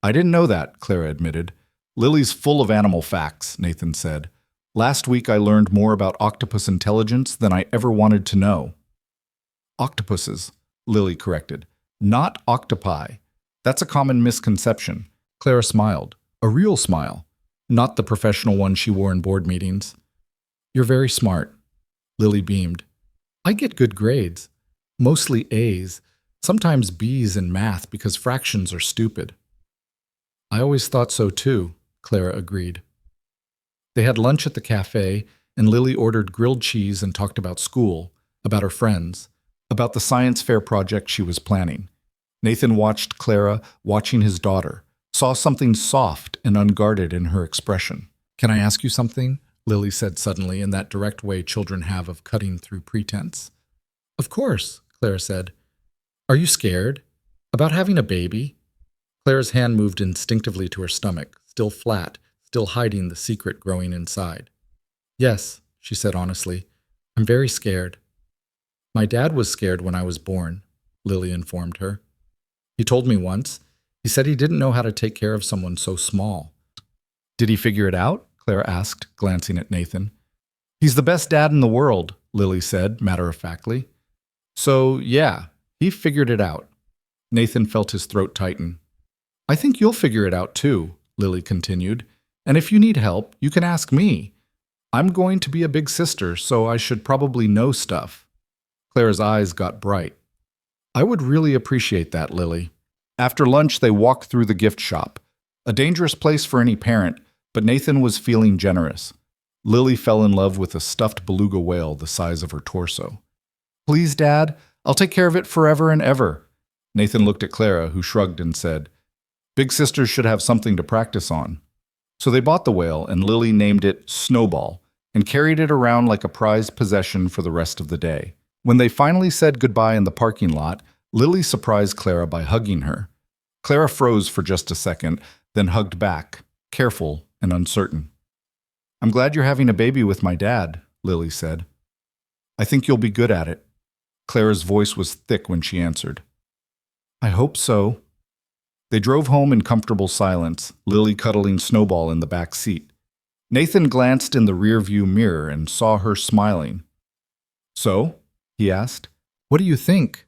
I didn't know that, Clara admitted. Lily's full of animal facts, Nathan said. Last week I learned more about octopus intelligence than I ever wanted to know. Octopuses, Lily corrected. Not octopi. That's a common misconception. Clara smiled. A real smile. Not the professional one she wore in board meetings. You're very smart. Lily beamed. I get good grades. Mostly A's. Sometimes B's in math because fractions are stupid. I always thought so too, Clara agreed. They had lunch at the cafe, and Lily ordered grilled cheese and talked about school, about her friends, about the science fair project she was planning. Nathan watched Clara watching his daughter, saw something soft and unguarded in her expression. Can I ask you something? Lily said suddenly in that direct way children have of cutting through pretense. Of course, Clara said. Are you scared? About having a baby? Clara's hand moved instinctively to her stomach, still flat, still hiding the secret growing inside. Yes, she said honestly. I'm very scared. My dad was scared when I was born, Lily informed her. He told me once. He said he didn't know how to take care of someone so small. Did he figure it out? Clara asked, glancing at Nathan. He's the best dad in the world, Lily said, matter-of-factly. So, yeah, he figured it out. Nathan felt his throat tighten. I think you'll figure it out too, Lily continued. And if you need help, you can ask me. I'm going to be a big sister, so I should probably know stuff. Clara's eyes got bright. I would really appreciate that, Lily. After lunch, they walked through the gift shop. A dangerous place for any parent, but Nathan was feeling generous. Lily fell in love with a stuffed beluga whale the size of her torso. Please, Dad, I'll take care of it forever and ever. Nathan looked at Clara, who shrugged and said, Big sisters should have something to practice on. So they bought the whale, and Lily named it Snowball, and carried it around like a prized possession for the rest of the day. When they finally said goodbye in the parking lot, Lily surprised Clara by hugging her. Clara froze for just a second, then hugged back, careful and uncertain. I'm glad you're having a baby with my dad, Lily said. I think you'll be good at it. Clara's voice was thick when she answered. I hope so. They drove home in comfortable silence, Lily cuddling Snowball in the back seat. Nathan glanced in the rearview mirror and saw her smiling. So? He asked. What do you think?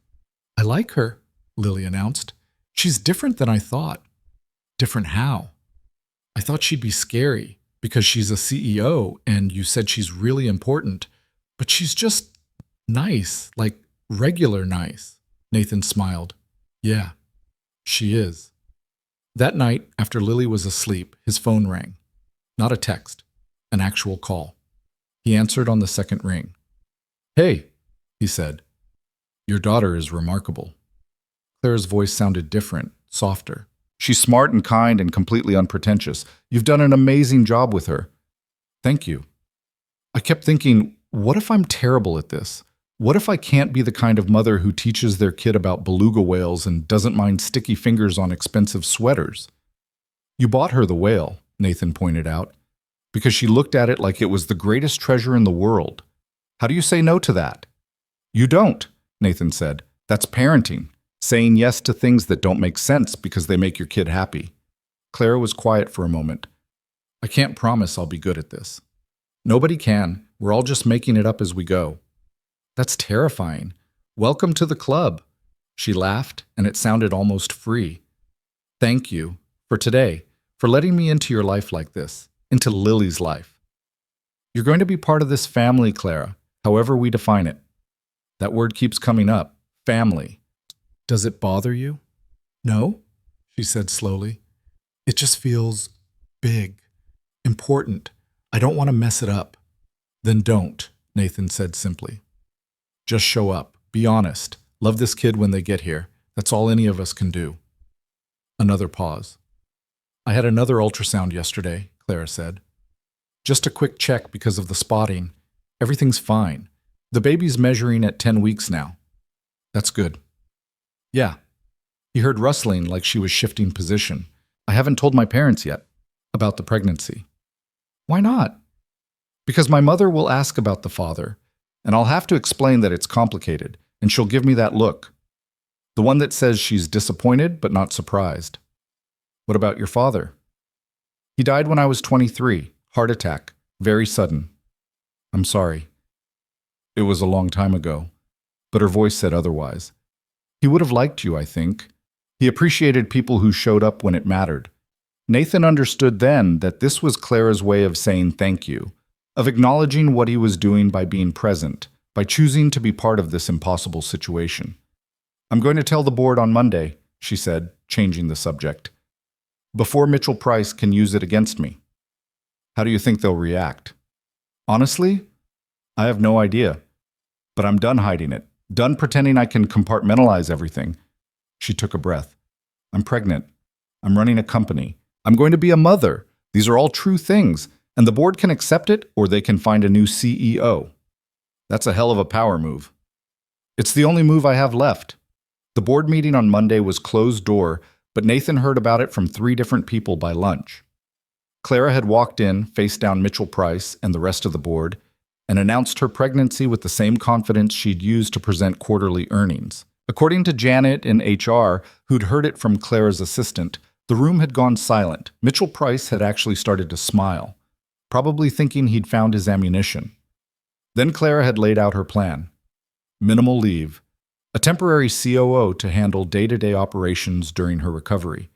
I like her, Lily announced. She's different than I thought. Different how? I thought she'd be scary because she's a CEO and you said she's really important, but she's just nice, like regular nice. Nathan smiled. Yeah, she is. That night, after Lily was asleep, his phone rang. Not a text, an actual call. He answered on the second ring. Hey, he said. Your daughter is remarkable. Clara's voice sounded different, softer. She's smart and kind and completely unpretentious. You've done an amazing job with her. Thank you. I kept thinking, what if I'm terrible at this? What if I can't be the kind of mother who teaches their kid about beluga whales and doesn't mind sticky fingers on expensive sweaters? You bought her the whale, Nathan pointed out, because she looked at it like it was the greatest treasure in the world. How do you say no to that? You don't, Nathan said. That's parenting, saying yes to things that don't make sense because they make your kid happy. Clara was quiet for a moment. I can't promise I'll be good at this. Nobody can. We're all just making it up as we go. That's terrifying. Welcome to the club. She laughed, and it sounded almost free. Thank you for today, for letting me into your life like this, into Lily's life. You're going to be part of this family, Clara, however we define it. That word keeps coming up, family. Does it bother you? No, she said slowly. It just feels big, important. I don't want to mess it up. Then don't, Nathan said simply. Just show up. Be honest. Love this kid when they get here. That's all any of us can do. Another pause. I had another ultrasound yesterday, Clara said. Just a quick check because of the spotting. Everything's fine. The baby's measuring at 10 weeks now. That's good. Yeah. He heard rustling like she was shifting position. I haven't told my parents yet about the pregnancy. Why not? Because my mother will ask about the father, and I'll have to explain that it's complicated, and she'll give me that look. The one that says she's disappointed but not surprised. What about your father? He died when I was 23, heart attack, Very sudden. I'm sorry. It was a long time ago. But her voice said otherwise. He would have liked you, I think. He appreciated people who showed up when it mattered. Nathan understood then that this was Clara's way of saying thank you, of acknowledging what he was doing by being present, by choosing to be part of this impossible situation. I'm going to tell the board on Monday, she said, changing the subject, before Mitchell Price can use it against me. How do you think they'll react? Honestly, I have no idea. But I'm done hiding it, done pretending I can compartmentalize everything. She took a breath. I'm pregnant. I'm running a company. I'm going to be a mother. These are all true things, and the board can accept it or they can find a new CEO. That's a hell of a power move. It's the only move I have left. The board meeting on Monday was closed door, but Nathan heard about it from 3 different people by lunch. Clara had walked in, face down Mitchell Price and the rest of the board, and announced her pregnancy with the same confidence she'd used to present quarterly earnings. According to Janet in HR, who'd heard it from Clara's assistant, the room had gone silent. Mitchell Price had actually started to smile, probably thinking he'd found his ammunition. Then Clara had laid out her plan. Minimal leave, a temporary COO to handle day-to-day operations during her recovery,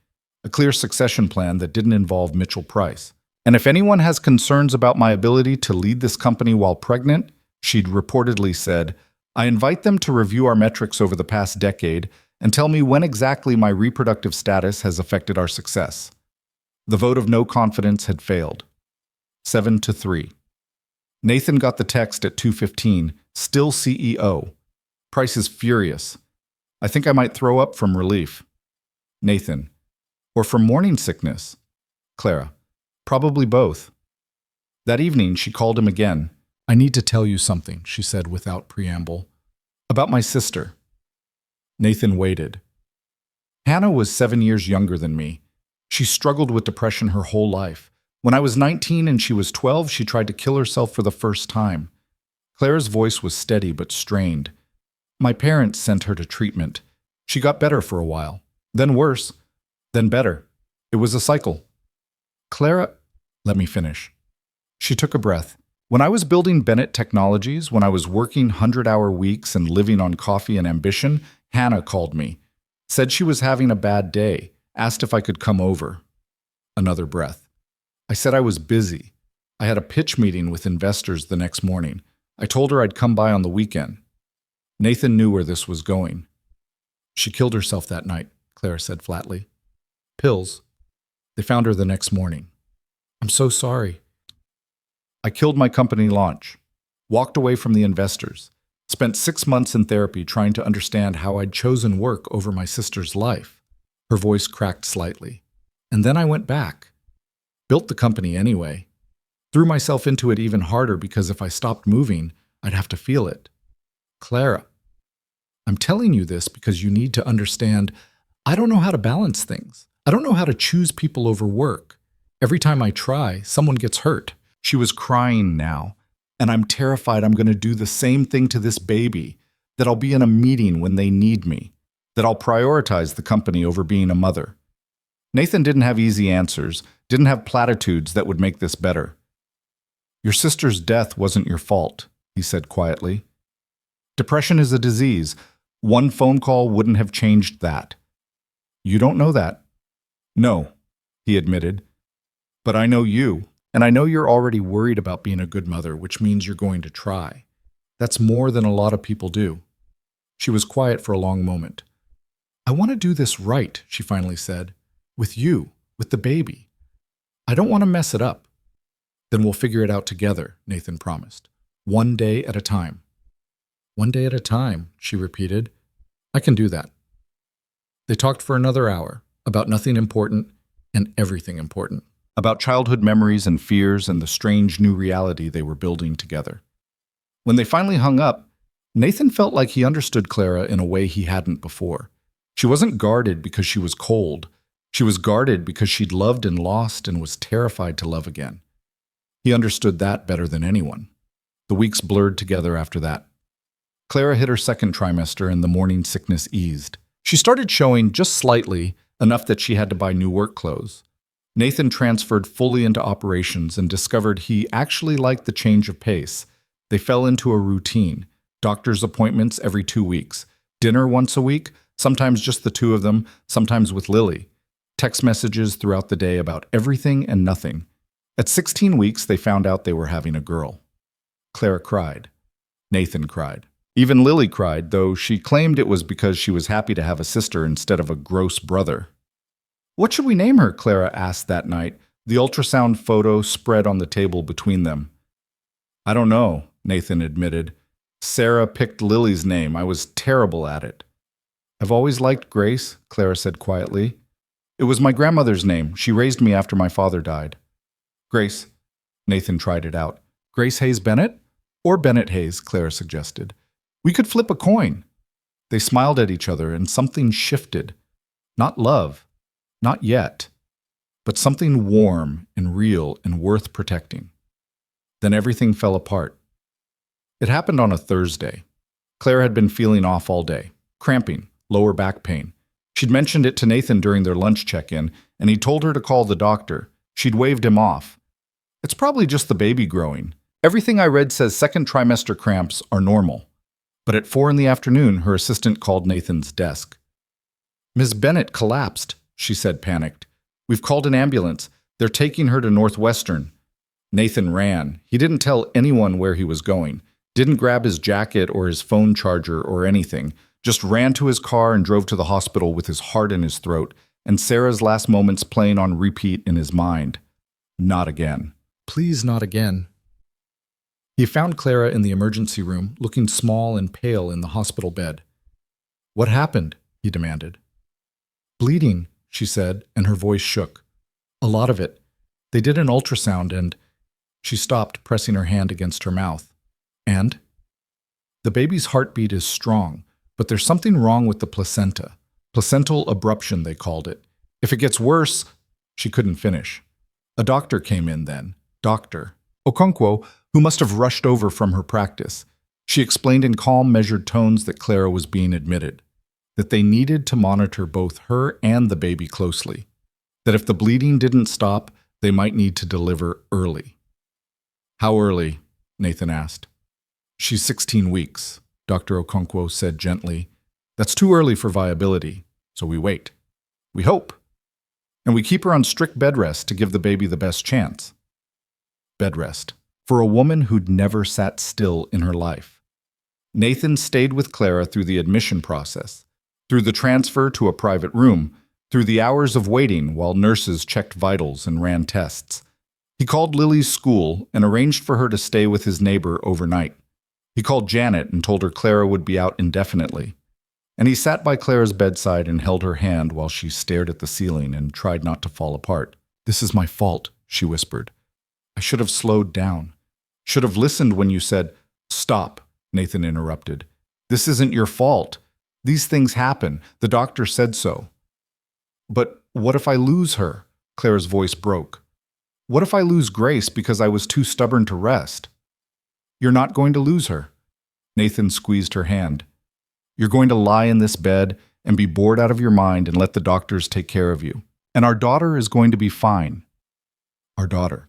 a clear succession plan that didn't involve Mitchell Price. And if anyone has concerns about my ability to lead this company while pregnant, she'd reportedly said, I invite them to review our metrics over the past decade and tell me when exactly my reproductive status has affected our success. The vote of no confidence had failed. 7-3. Nathan got the text at 2:15, still CEO. Price is furious. I think I might throw up from relief. Nathan. Or from morning sickness. Clara. Probably both. That evening, she called him again. I need to tell you something, she said without preamble. About my sister. Nathan waited. Hannah was 7 years younger than me. She struggled with depression her whole life. When I was 19 and she was 12, she tried to kill herself for the first time. Clara's voice was steady but strained. My parents sent her to treatment. She got better for a while, then worse, then better. It was a cycle. Clara, let me finish. She took a breath. When I was building Bennett Technologies, when I was working 100-hour weeks and living on coffee and ambition, Hannah called me, said she was having a bad day, asked if I could come over. Another breath. I said I was busy. I had a pitch meeting with investors the next morning. I told her I'd come by on the weekend. Nathan knew where this was going. She killed herself that night, Clara said flatly. Pills. They found her the next morning. I'm so sorry. I killed my company launch, walked away from the investors, spent 6 months in therapy trying to understand how I'd chosen work over my sister's life. Her voice cracked slightly. And then I went back. Built the company anyway. Threw myself into it even harder because if I stopped moving, I'd have to feel it. Clara, I'm telling you this because you need to understand I don't know how to balance things. I don't know how to choose people over work. Every time I try, someone gets hurt. She was crying now, and I'm terrified I'm going to do the same thing to this baby, that I'll be in a meeting when they need me, that I'll prioritize the company over being a mother. Nathan didn't have easy answers, didn't have platitudes that would make this better. Your sister's death wasn't your fault, he said quietly. Depression is a disease. One phone call wouldn't have changed that. You don't know that. No, he admitted. But I know you, and I know you're already worried about being a good mother, which means you're going to try. That's more than a lot of people do. She was quiet for a long moment. I want to do this right, she finally said. With you, with the baby. I don't want to mess it up. Then we'll figure it out together, Nathan promised. One day at a time. One day at a time, she repeated. I can do that. They talked for another hour about nothing important and everything important. About childhood memories and fears and the strange new reality they were building together. When they finally hung up, Nathan felt like he understood Clara in a way he hadn't before. She wasn't guarded because she was cold. She was guarded because she'd loved and lost and was terrified to love again. He understood that better than anyone. The weeks blurred together after that. Clara hit her second trimester and the morning sickness eased. She started showing just slightly, enough that she had to buy new work clothes. Nathan transferred fully into operations and discovered he actually liked the change of pace. They fell into a routine. Doctor's appointments every 2 weeks. Dinner once a week, sometimes just the two of them, sometimes with Lily. Text messages throughout the day about everything and nothing. At 16 weeks, they found out they were having a girl. Clara cried. Nathan cried. Even Lily cried, though she claimed it was because she was happy to have a sister instead of a gross brother. "What should we name her?" Clara asked that night, the ultrasound photo spread on the table between them. "I don't know," Nathan admitted. "Sarah picked Lily's name. I was terrible at it." "I've always liked Grace," Clara said quietly. "It was my grandmother's name. She raised me after my father died." "Grace." Nathan tried it out. "Grace Hayes Bennett?" "Or Bennett Hayes," Clara suggested. "We could flip a coin." They smiled at each other, and something shifted. Not love. Not yet. But something warm and real and worth protecting. Then everything fell apart. It happened on a Thursday. Claire had been feeling off all day. Cramping, lower back pain. She'd mentioned it to Nathan during their lunch check-in, and he told her to call the doctor. She'd waved him off. "It's probably just the baby growing. Everything I read says second trimester cramps are normal." But at 4 in the afternoon, her assistant called Nathan's desk. "Ms. Bennett collapsed," she said, panicked. "We've called an ambulance. They're taking her to Northwestern." Nathan ran. He didn't tell anyone where he was going. Didn't grab his jacket or his phone charger or anything. Just ran to his car and drove to the hospital with his heart in his throat and Sarah's last moments playing on repeat in his mind. Not again. Please, not again. He found Clara in the emergency room, looking small and pale in the hospital bed. "What happened?" he demanded. "Bleeding," she said, and her voice shook. "A lot of it. They did an ultrasound and—" She stopped, pressing her hand against her mouth. "And?" "The baby's heartbeat is strong, but there's something wrong with the placenta. Placental abruption, they called it. If it gets worse—" She couldn't finish. A doctor came in then. Dr. Okonkwo, who must have rushed over from her practice. She explained in calm, measured tones that Clara was being admitted, that they needed to monitor both her and the baby closely, that if the bleeding didn't stop, they might need to deliver early. "How early?" Nathan asked. "She's 16 weeks, Dr. Okonkwo said gently. "That's too early for viability, so we wait. We hope. And we keep her on strict bed rest to give the baby the best chance." Bed rest. For a woman who'd never sat still in her life. Nathan stayed with Clara through the admission process, through the transfer to a private room, through the hours of waiting while nurses checked vitals and ran tests. He called Lily's school and arranged for her to stay with his neighbor overnight. He called Janet and told her Clara would be out indefinitely. And he sat by Clara's bedside and held her hand while she stared at the ceiling and tried not to fall apart. "This is my fault," she whispered. "I should have slowed down. Should have listened when you said—" "Stop," Nathan interrupted. "This isn't your fault. These things happen. The doctor said so." "But what if I lose her?" Clara's voice broke. "What if I lose Grace because I was too stubborn to rest?" "You're not going to lose her." Nathan squeezed her hand. "You're going to lie in this bed and be bored out of your mind and let the doctors take care of you. And our daughter is going to be fine." Our daughter.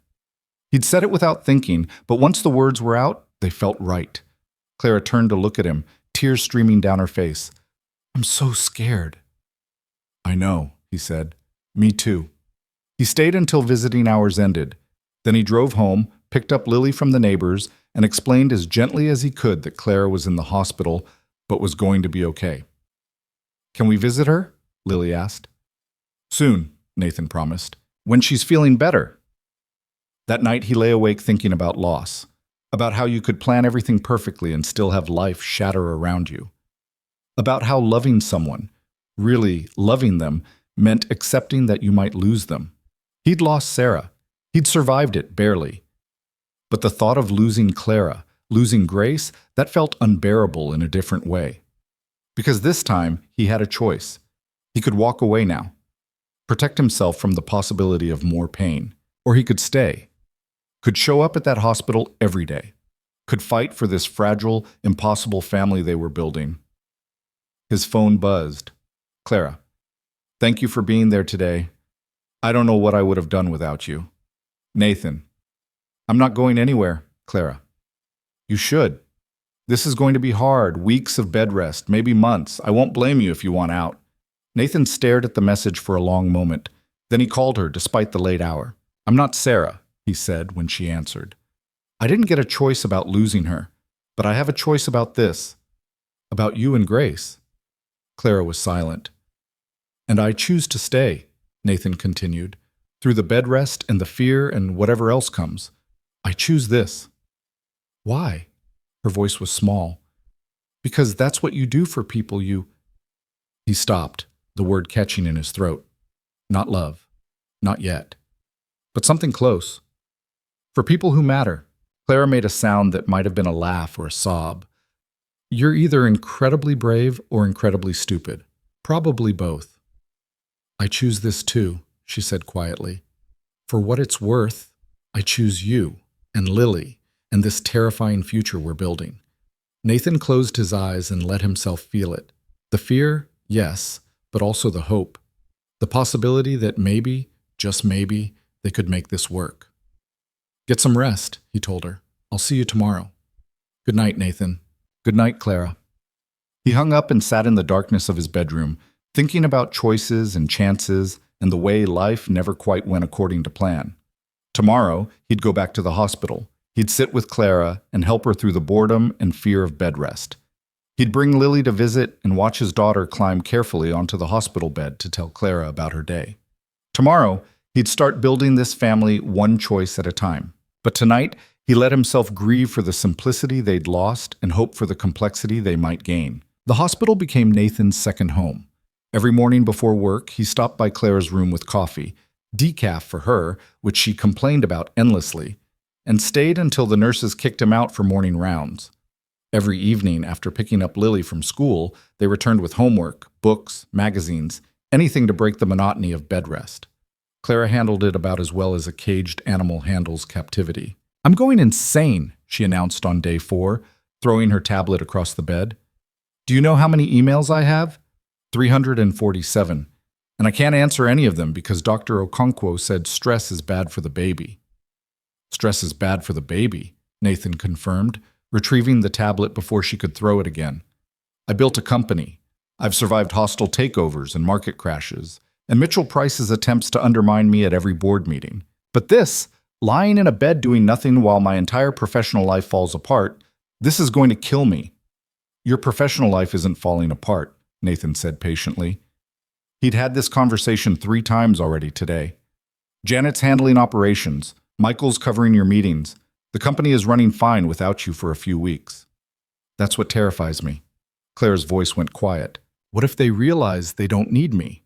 He'd said it without thinking, but once the words were out, they felt right. Clara turned to look at him, tears streaming down her face. "I'm so scared." "I know," he said. "Me too." He stayed until visiting hours ended. Then he drove home, picked up Lily from the neighbors, and explained as gently as he could that Clara was in the hospital, but was going to be okay. "Can we visit her?" Lily asked. "Soon," Nathan promised. "When she's feeling better." That night he lay awake thinking about loss, about how you could plan everything perfectly and still have life shatter around you, about how loving someone, really loving them, meant accepting that you might lose them. He'd lost Sarah. He'd survived it, barely. But the thought of losing Clara, losing Grace, that felt unbearable in a different way. Because this time, he had a choice. He could walk away now, protect himself from the possibility of more pain, or he could stay, could show up at that hospital every day, could fight for this fragile, impossible family they were building. His phone buzzed. "Clara, thank you for being there today. I don't know what I would have done without you. Nathan. I'm not going anywhere, Clara. You should. This is going to be hard, weeks of bed rest, maybe months. I won't blame you if you want out. Nathan stared at the message for a long moment. Then he called her, despite the late hour. I'm not Sarah, he said when she answered. I didn't get a choice about losing her, but I have a choice about this. About you and Grace. Clara was silent. And I choose to stay, Nathan continued, through the bed rest and the fear and whatever else comes. I choose this. Why? Her voice was small. Because that's what you do for people you... He stopped, the word catching in his throat. Not love. Not yet. But something close. For people who matter. Clara made a sound that might have been a laugh or a sob. You're either incredibly brave or incredibly stupid. Probably both. I choose this too, she said quietly. For what it's worth, I choose you and Lily and this terrifying future we're building. Nathan closed his eyes and let himself feel it. The fear, yes, but also the hope. The possibility that maybe, just maybe, they could make this work. Get some rest, he told her. I'll see you tomorrow. Good night, Nathan. Good night, Clara. He hung up and sat in the darkness of his bedroom, thinking about choices and chances and the way life never quite went according to plan. Tomorrow, he'd go back to the hospital. He'd sit with Clara and help her through the boredom and fear of bed rest. He'd bring Lily to visit and watch his daughter climb carefully onto the hospital bed to tell Clara about her day. Tomorrow, he'd start building this family one choice at a time. But tonight, he let himself grieve for the simplicity they'd lost and hope for the complexity they might gain. The hospital became Nathan's second home. Every morning before work, he stopped by Clara's room with coffee, decaf for her, which she complained about endlessly, and stayed until the nurses kicked him out for morning rounds. Every evening, after picking up Lily from school, they returned with homework, books, magazines, anything to break the monotony of bed rest. Clara handled it about as well as a caged animal handles captivity. I'm going insane, she announced on day 4, throwing her tablet across the bed. Do you know how many emails I have? 347. And I can't answer any of them because Dr. Okonkwo said stress is bad for the baby. Stress is bad for the baby, Nathan confirmed, retrieving the tablet before she could throw it again. I built a company. I've survived hostile takeovers and market crashes, and Mitchell Price's attempts to undermine me at every board meeting. But this, lying in a bed doing nothing while my entire professional life falls apart, this is going to kill me. Your professional life isn't falling apart, Nathan said patiently. He'd had this conversation 3 times already today. Janet's handling operations. Michael's covering your meetings. The company is running fine without you for a few weeks. That's what terrifies me. Claire's voice went quiet. What if they realize they don't need me?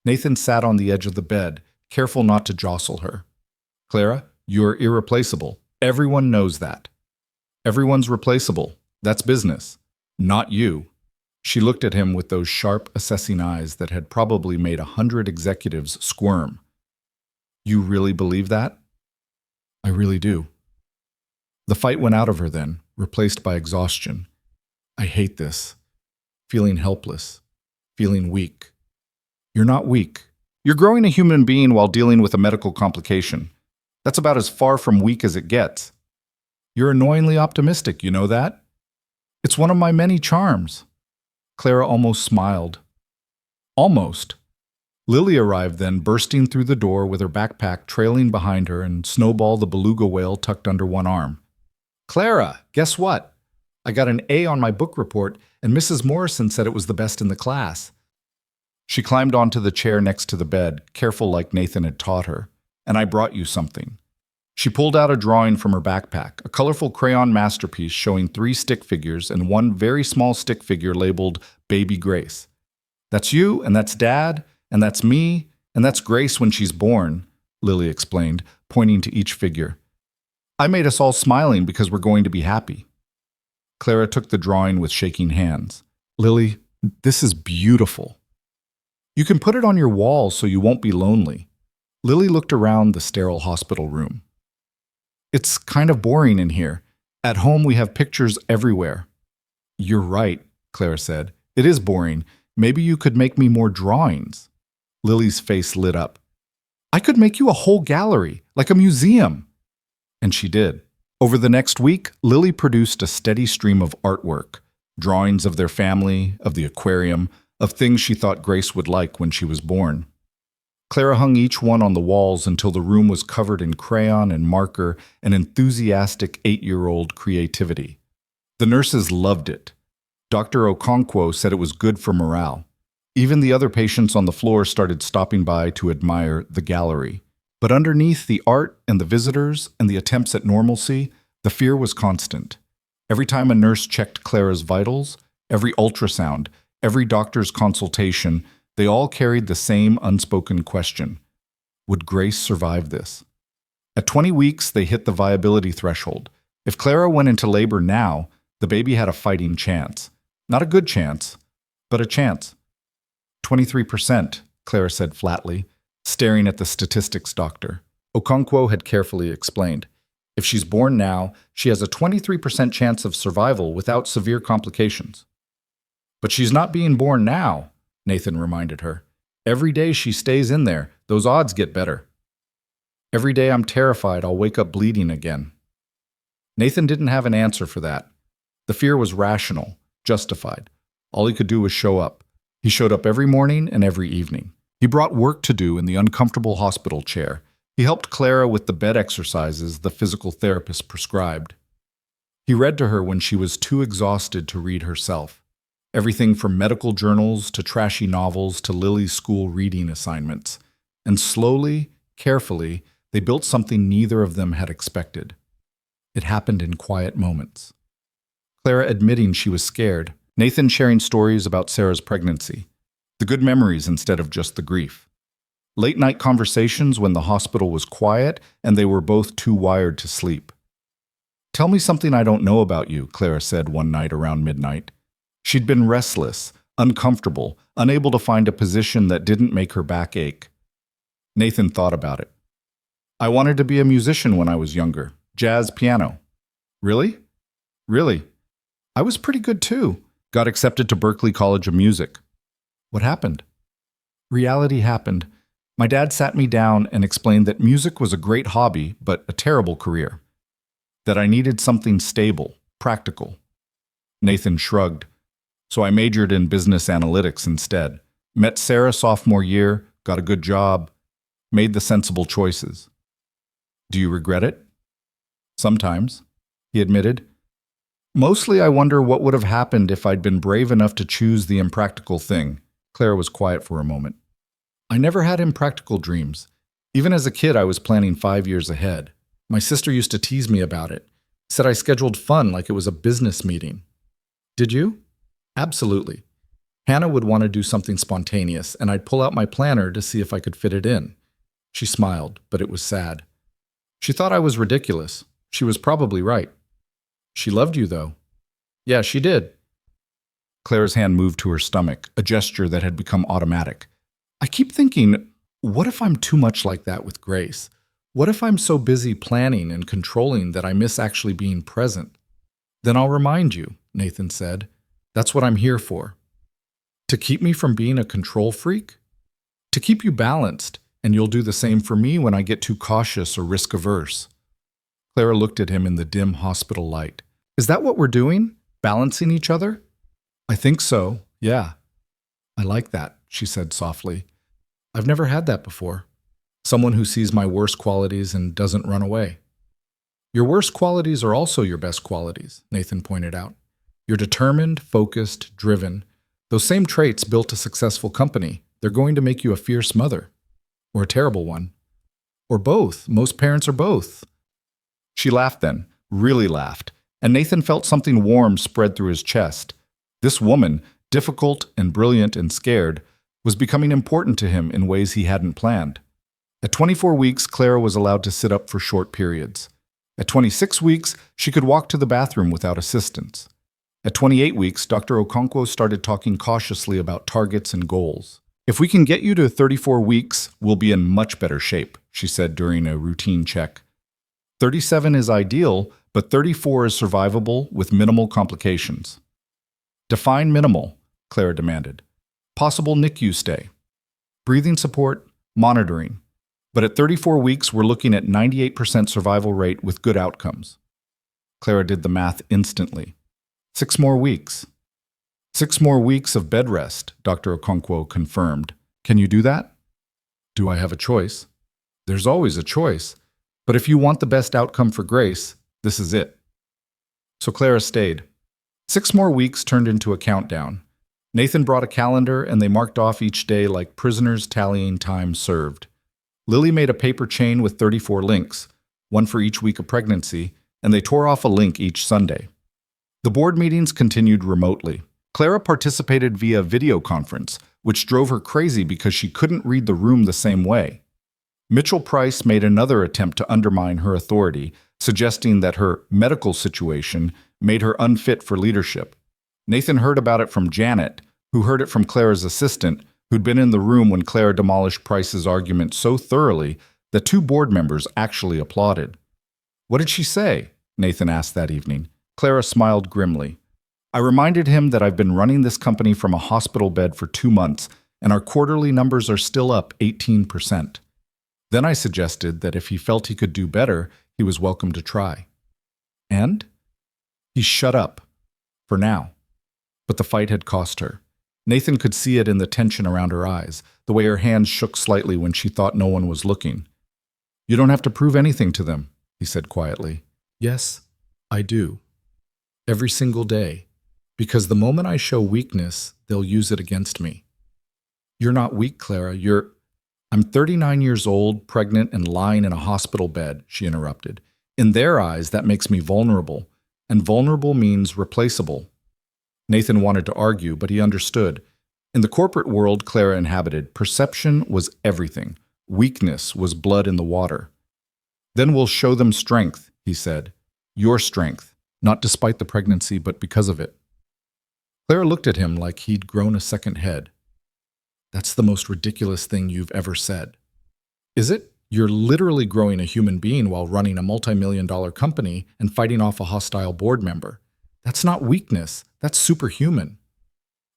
Nathan sat on the edge of the bed, careful not to jostle her. Clara, you're irreplaceable. Everyone knows that. Everyone's replaceable. That's business. Not you. She looked at him with those sharp, assessing eyes that had probably made 100 executives squirm. You really believe that? I really do. The fight went out of her then, replaced by exhaustion. I hate this. Feeling helpless. Feeling weak. You're not weak. You're growing a human being while dealing with a medical complication. That's about as far from weak as it gets. You're annoyingly optimistic, you know that? It's one of my many charms. Clara almost smiled. Almost. Lily arrived then, bursting through the door with her backpack trailing behind her and Snowball the beluga whale tucked under one arm. Clara, guess what? I got an A on my book report, and Mrs. Morrison said it was the best in the class. She climbed onto the chair next to the bed, careful like Nathan had taught her. And I brought you something. She pulled out a drawing from her backpack, a colorful crayon masterpiece showing 3 stick figures and 1 very small stick figure labeled Baby Grace. That's you, and that's Dad, and that's me, and that's Grace when she's born, Lily explained, pointing to each figure. I made us all smiling because we're going to be happy. Clara took the drawing with shaking hands. Lily, this is beautiful. You can put it on your wall so you won't be lonely. Lily looked around the sterile hospital room. It's kind of boring in here. At home we have pictures everywhere. You're right, Clara said. It is boring. Maybe you could make me more drawings. Lily's face lit up. I could make you a whole gallery, like a museum. And she did. Over the next week, Lily produced a steady stream of artwork, drawings of their family, of the aquarium, of things she thought Grace would like when she was born. Clara hung each one on the walls until the room was covered in crayon and marker and enthusiastic 8-year-old creativity. The nurses loved it. Dr. Okonkwo said it was good for morale. Even the other patients on the floor started stopping by to admire the gallery. But underneath the art and the visitors and the attempts at normalcy, the fear was constant. Every time a nurse checked Clara's vitals, every ultrasound, every doctor's consultation, they all carried the same unspoken question. Would Grace survive this? At 20 weeks, they hit the viability threshold. If Clara went into labor now, the baby had a fighting chance. Not a good chance, but a chance. 23%, Clara said flatly, staring at the statistics doctor. Okonkwo had carefully explained. If she's born now, she has a 23% chance of survival without severe complications. But she's not being born now, Nathan reminded her. Every day she stays in there, those odds get better. Every day I'm terrified I'll wake up bleeding again. Nathan didn't have an answer for that. The fear was rational, justified. All he could do was show up. He showed up every morning and every evening. He brought work to do in the uncomfortable hospital chair. He helped Clara with the bed exercises the physical therapist prescribed. He read to her when she was too exhausted to read herself. Everything from medical journals to trashy novels to Lily's school reading assignments. And slowly, carefully, they built something neither of them had expected. It happened in quiet moments. Clara admitting she was scared, Nathan sharing stories about Sarah's pregnancy, the good memories instead of just the grief. Late-night conversations when the hospital was quiet and they were both too wired to sleep. Tell me something I don't know about you, Clara said one night around midnight. She'd been restless, uncomfortable, unable to find a position that didn't make her back ache. Nathan thought about it. I wanted to be a musician when I was younger, jazz piano. Really? Really. I was pretty good too. Got accepted to Berklee College of Music. What happened? Reality happened. My dad sat me down and explained that music was a great hobby, but a terrible career. That I needed something stable, practical. Nathan shrugged. So I majored in business analytics instead. Met Sarah sophomore year, got a good job, made the sensible choices. Do you regret it? Sometimes, he admitted. Mostly I wonder what would have happened if I'd been brave enough to choose the impractical thing. Clara was quiet for a moment. I never had impractical dreams. Even as a kid, I was planning 5 years ahead. My sister used to tease me about it. Said I scheduled fun like it was a business meeting. Did you? Absolutely. Hannah would want to do something spontaneous, and I'd pull out my planner to see if I could fit it in. She smiled, but it was sad. She thought I was ridiculous. She was probably right. She loved you, though. Yeah, she did. Clara's hand moved to her stomach, a gesture that had become automatic. I keep thinking, what if I'm too much like that with Grace? What if I'm so busy planning and controlling that I miss actually being present? Then I'll remind you, Nathan said. That's what I'm here for. To keep me from being a control freak? To keep you balanced, and you'll do the same for me when I get too cautious or risk-averse. Clara looked at him in the dim hospital light. Is that what we're doing? Balancing each other? I think so, yeah. I like that, she said softly. I've never had that before. Someone who sees my worst qualities and doesn't run away. Your worst qualities are also your best qualities, Nathan pointed out. You're determined, focused, driven. Those same traits built a successful company. They're going to make you a fierce mother. Or a terrible one. Or both. Most parents are both. She laughed then, really laughed, and Nathan felt something warm spread through his chest. This woman, difficult and brilliant and scared, was becoming important to him in ways he hadn't planned. At 24 weeks, Clara was allowed to sit up for short periods. At 26 weeks, she could walk to the bathroom without assistance. At 28 weeks, Dr. Okonkwo started talking cautiously about targets and goals. If we can get you to 34 weeks, we'll be in much better shape, she said during a routine check. 37 is ideal, but 34 is survivable with minimal complications. Define minimal, Clara demanded. Possible NICU stay. Breathing support, monitoring. But at 34 weeks, we're looking at 98% survival rate with good outcomes. Clara did the math instantly. 6 more weeks. 6 more weeks of bed rest, Dr. Okonkwo confirmed. Can you do that? Do I have a choice? There's always a choice. But if you want the best outcome for Grace, this is it. So Clara stayed. 6 more weeks turned into a countdown. Nathan brought a calendar and they marked off each day like prisoners tallying time served. Lily made a paper chain with 34 links, one for each week of pregnancy, and they tore off a link each Sunday. The board meetings continued remotely. Clara participated via video conference, which drove her crazy because she couldn't read the room the same way. Mitchell Price made another attempt to undermine her authority, suggesting that her medical situation made her unfit for leadership. Nathan heard about it from Janet, who heard it from Clara's assistant, who'd been in the room when Clara demolished Price's argument so thoroughly that 2 board members actually applauded. What did she say? Nathan asked that evening. Clara smiled grimly. I reminded him that I've been running this company from a hospital bed for 2 months, and our quarterly numbers are still up 18%. Then I suggested that if he felt he could do better, he was welcome to try. And? He shut up. For now. But the fight had cost her. Nathan could see it in the tension around her eyes, the way her hands shook slightly when she thought no one was looking. You don't have to prove anything to them, he said quietly. Yes, I do. Every single day. Because the moment I show weakness, they'll use it against me. You're not weak, Clara. I'm 39 years old, pregnant, and lying in a hospital bed, she interrupted. In their eyes, that makes me vulnerable. And vulnerable means replaceable. Nathan wanted to argue, but he understood. In the corporate world Clara inhabited, perception was everything. Weakness was blood in the water. Then we'll show them strength, he said. Your strength, not despite the pregnancy, but because of it. Clara looked at him like he'd grown a second head. That's the most ridiculous thing you've ever said. Is it? You're literally growing a human being while running a multi-million-dollar company and fighting off a hostile board member. That's not weakness. That's superhuman.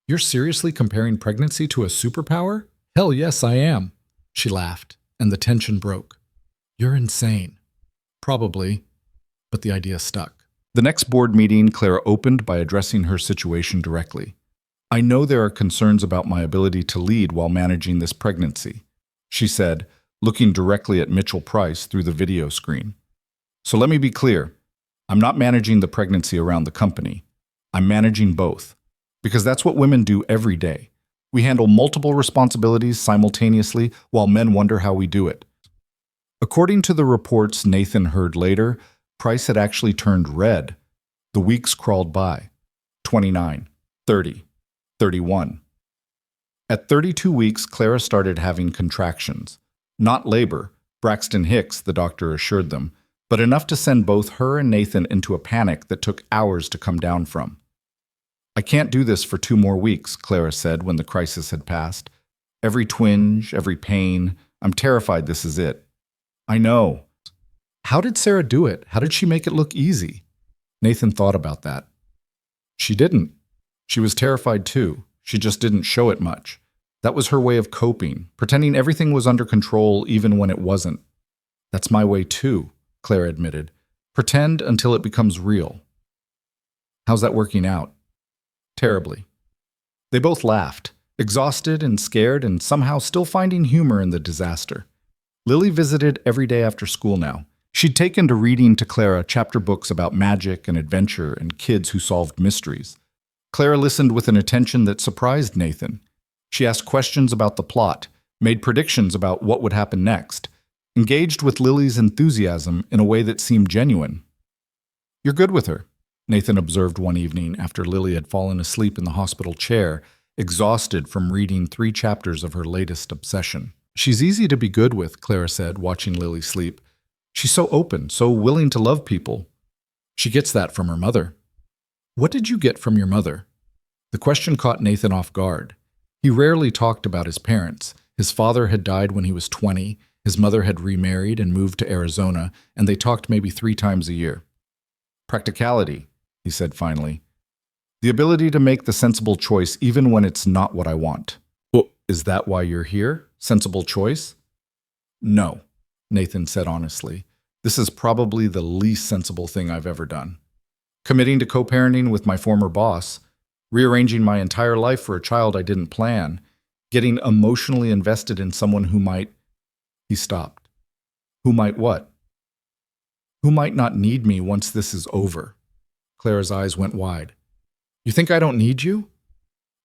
You're seriously comparing pregnancy to a superpower? Hell yes, I am. She laughed, and the tension broke. You're insane. Probably, but the idea stuck. The next board meeting, Clara opened by addressing her situation directly. I know there are concerns about my ability to lead while managing this pregnancy, she said, looking directly at Mitchell Price through the video screen. So let me be clear. I'm not managing the pregnancy around the company. I'm managing both, because that's what women do every day. We handle multiple responsibilities simultaneously while men wonder how we do it. According to the reports Nathan heard later, Price had actually turned red. The weeks crawled by. 29, 30, 31. At 32 weeks, Clara started having contractions. Not labor, Braxton Hicks, the doctor assured them, but enough to send both her and Nathan into a panic that took hours to come down from. I can't do this for 2 more weeks, Clara said when the crisis had passed. Every twinge, every pain, I'm terrified this is it. I know. How did Sarah do it? How did she make it look easy? Nathan thought about that. She didn't. She was terrified too. She just didn't show it much. That was her way of coping, pretending everything was under control even when it wasn't. That's my way too, Clara admitted. Pretend until it becomes real. How's that working out? Terribly. They both laughed, exhausted and scared and somehow still finding humor in the disaster. Lily visited every day after school now. She'd taken to reading to Clara chapter books about magic and adventure and kids who solved mysteries. Clara listened with an attention that surprised Nathan. She asked questions about the plot, made predictions about what would happen next, engaged with Lily's enthusiasm in a way that seemed genuine. You're good with her, Nathan observed one evening after Lily had fallen asleep in the hospital chair, exhausted from reading 3 chapters of her latest obsession. She's easy to be good with, Clara said, watching Lily sleep. She's so open, so willing to love people. She gets that from her mother. What did you get from your mother? The question caught Nathan off guard. He rarely talked about his parents. His father had died when he was 20, his mother had remarried and moved to Arizona, and they talked maybe 3 times a year. Practicality, he said finally. The ability to make the sensible choice even when it's not what I want. Well, is that why you're here? Sensible choice? No. Nathan said honestly. This is probably the least sensible thing I've ever done. Committing to co-parenting with my former boss, rearranging my entire life for a child I didn't plan, getting emotionally invested in someone who might... He stopped. Who might what? Who might not need me once this is over? Clara's eyes went wide. You think I don't need you?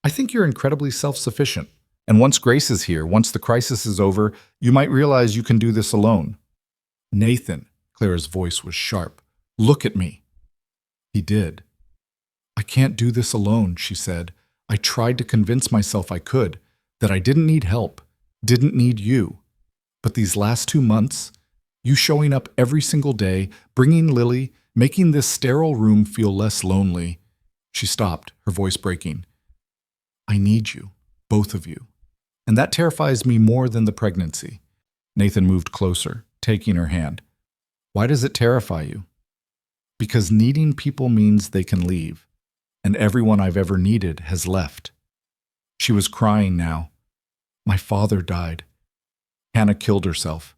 I think you're incredibly self-sufficient. And once Grace is here, once the crisis is over, you might realize you can do this alone. Nathan, Clara's voice was sharp. Look at me. He did. I can't do this alone, she said. I tried to convince myself I could, that I didn't need help, didn't need you. But these last 2 months, you showing up every single day, bringing Lily, making this sterile room feel less lonely. She stopped, her voice breaking. I need you, both of you. And that terrifies me more than the pregnancy. Nathan moved closer, taking her hand. Why does it terrify you? Because needing people means they can leave, and everyone I've ever needed has left. She was crying now. My father died. Hannah killed herself.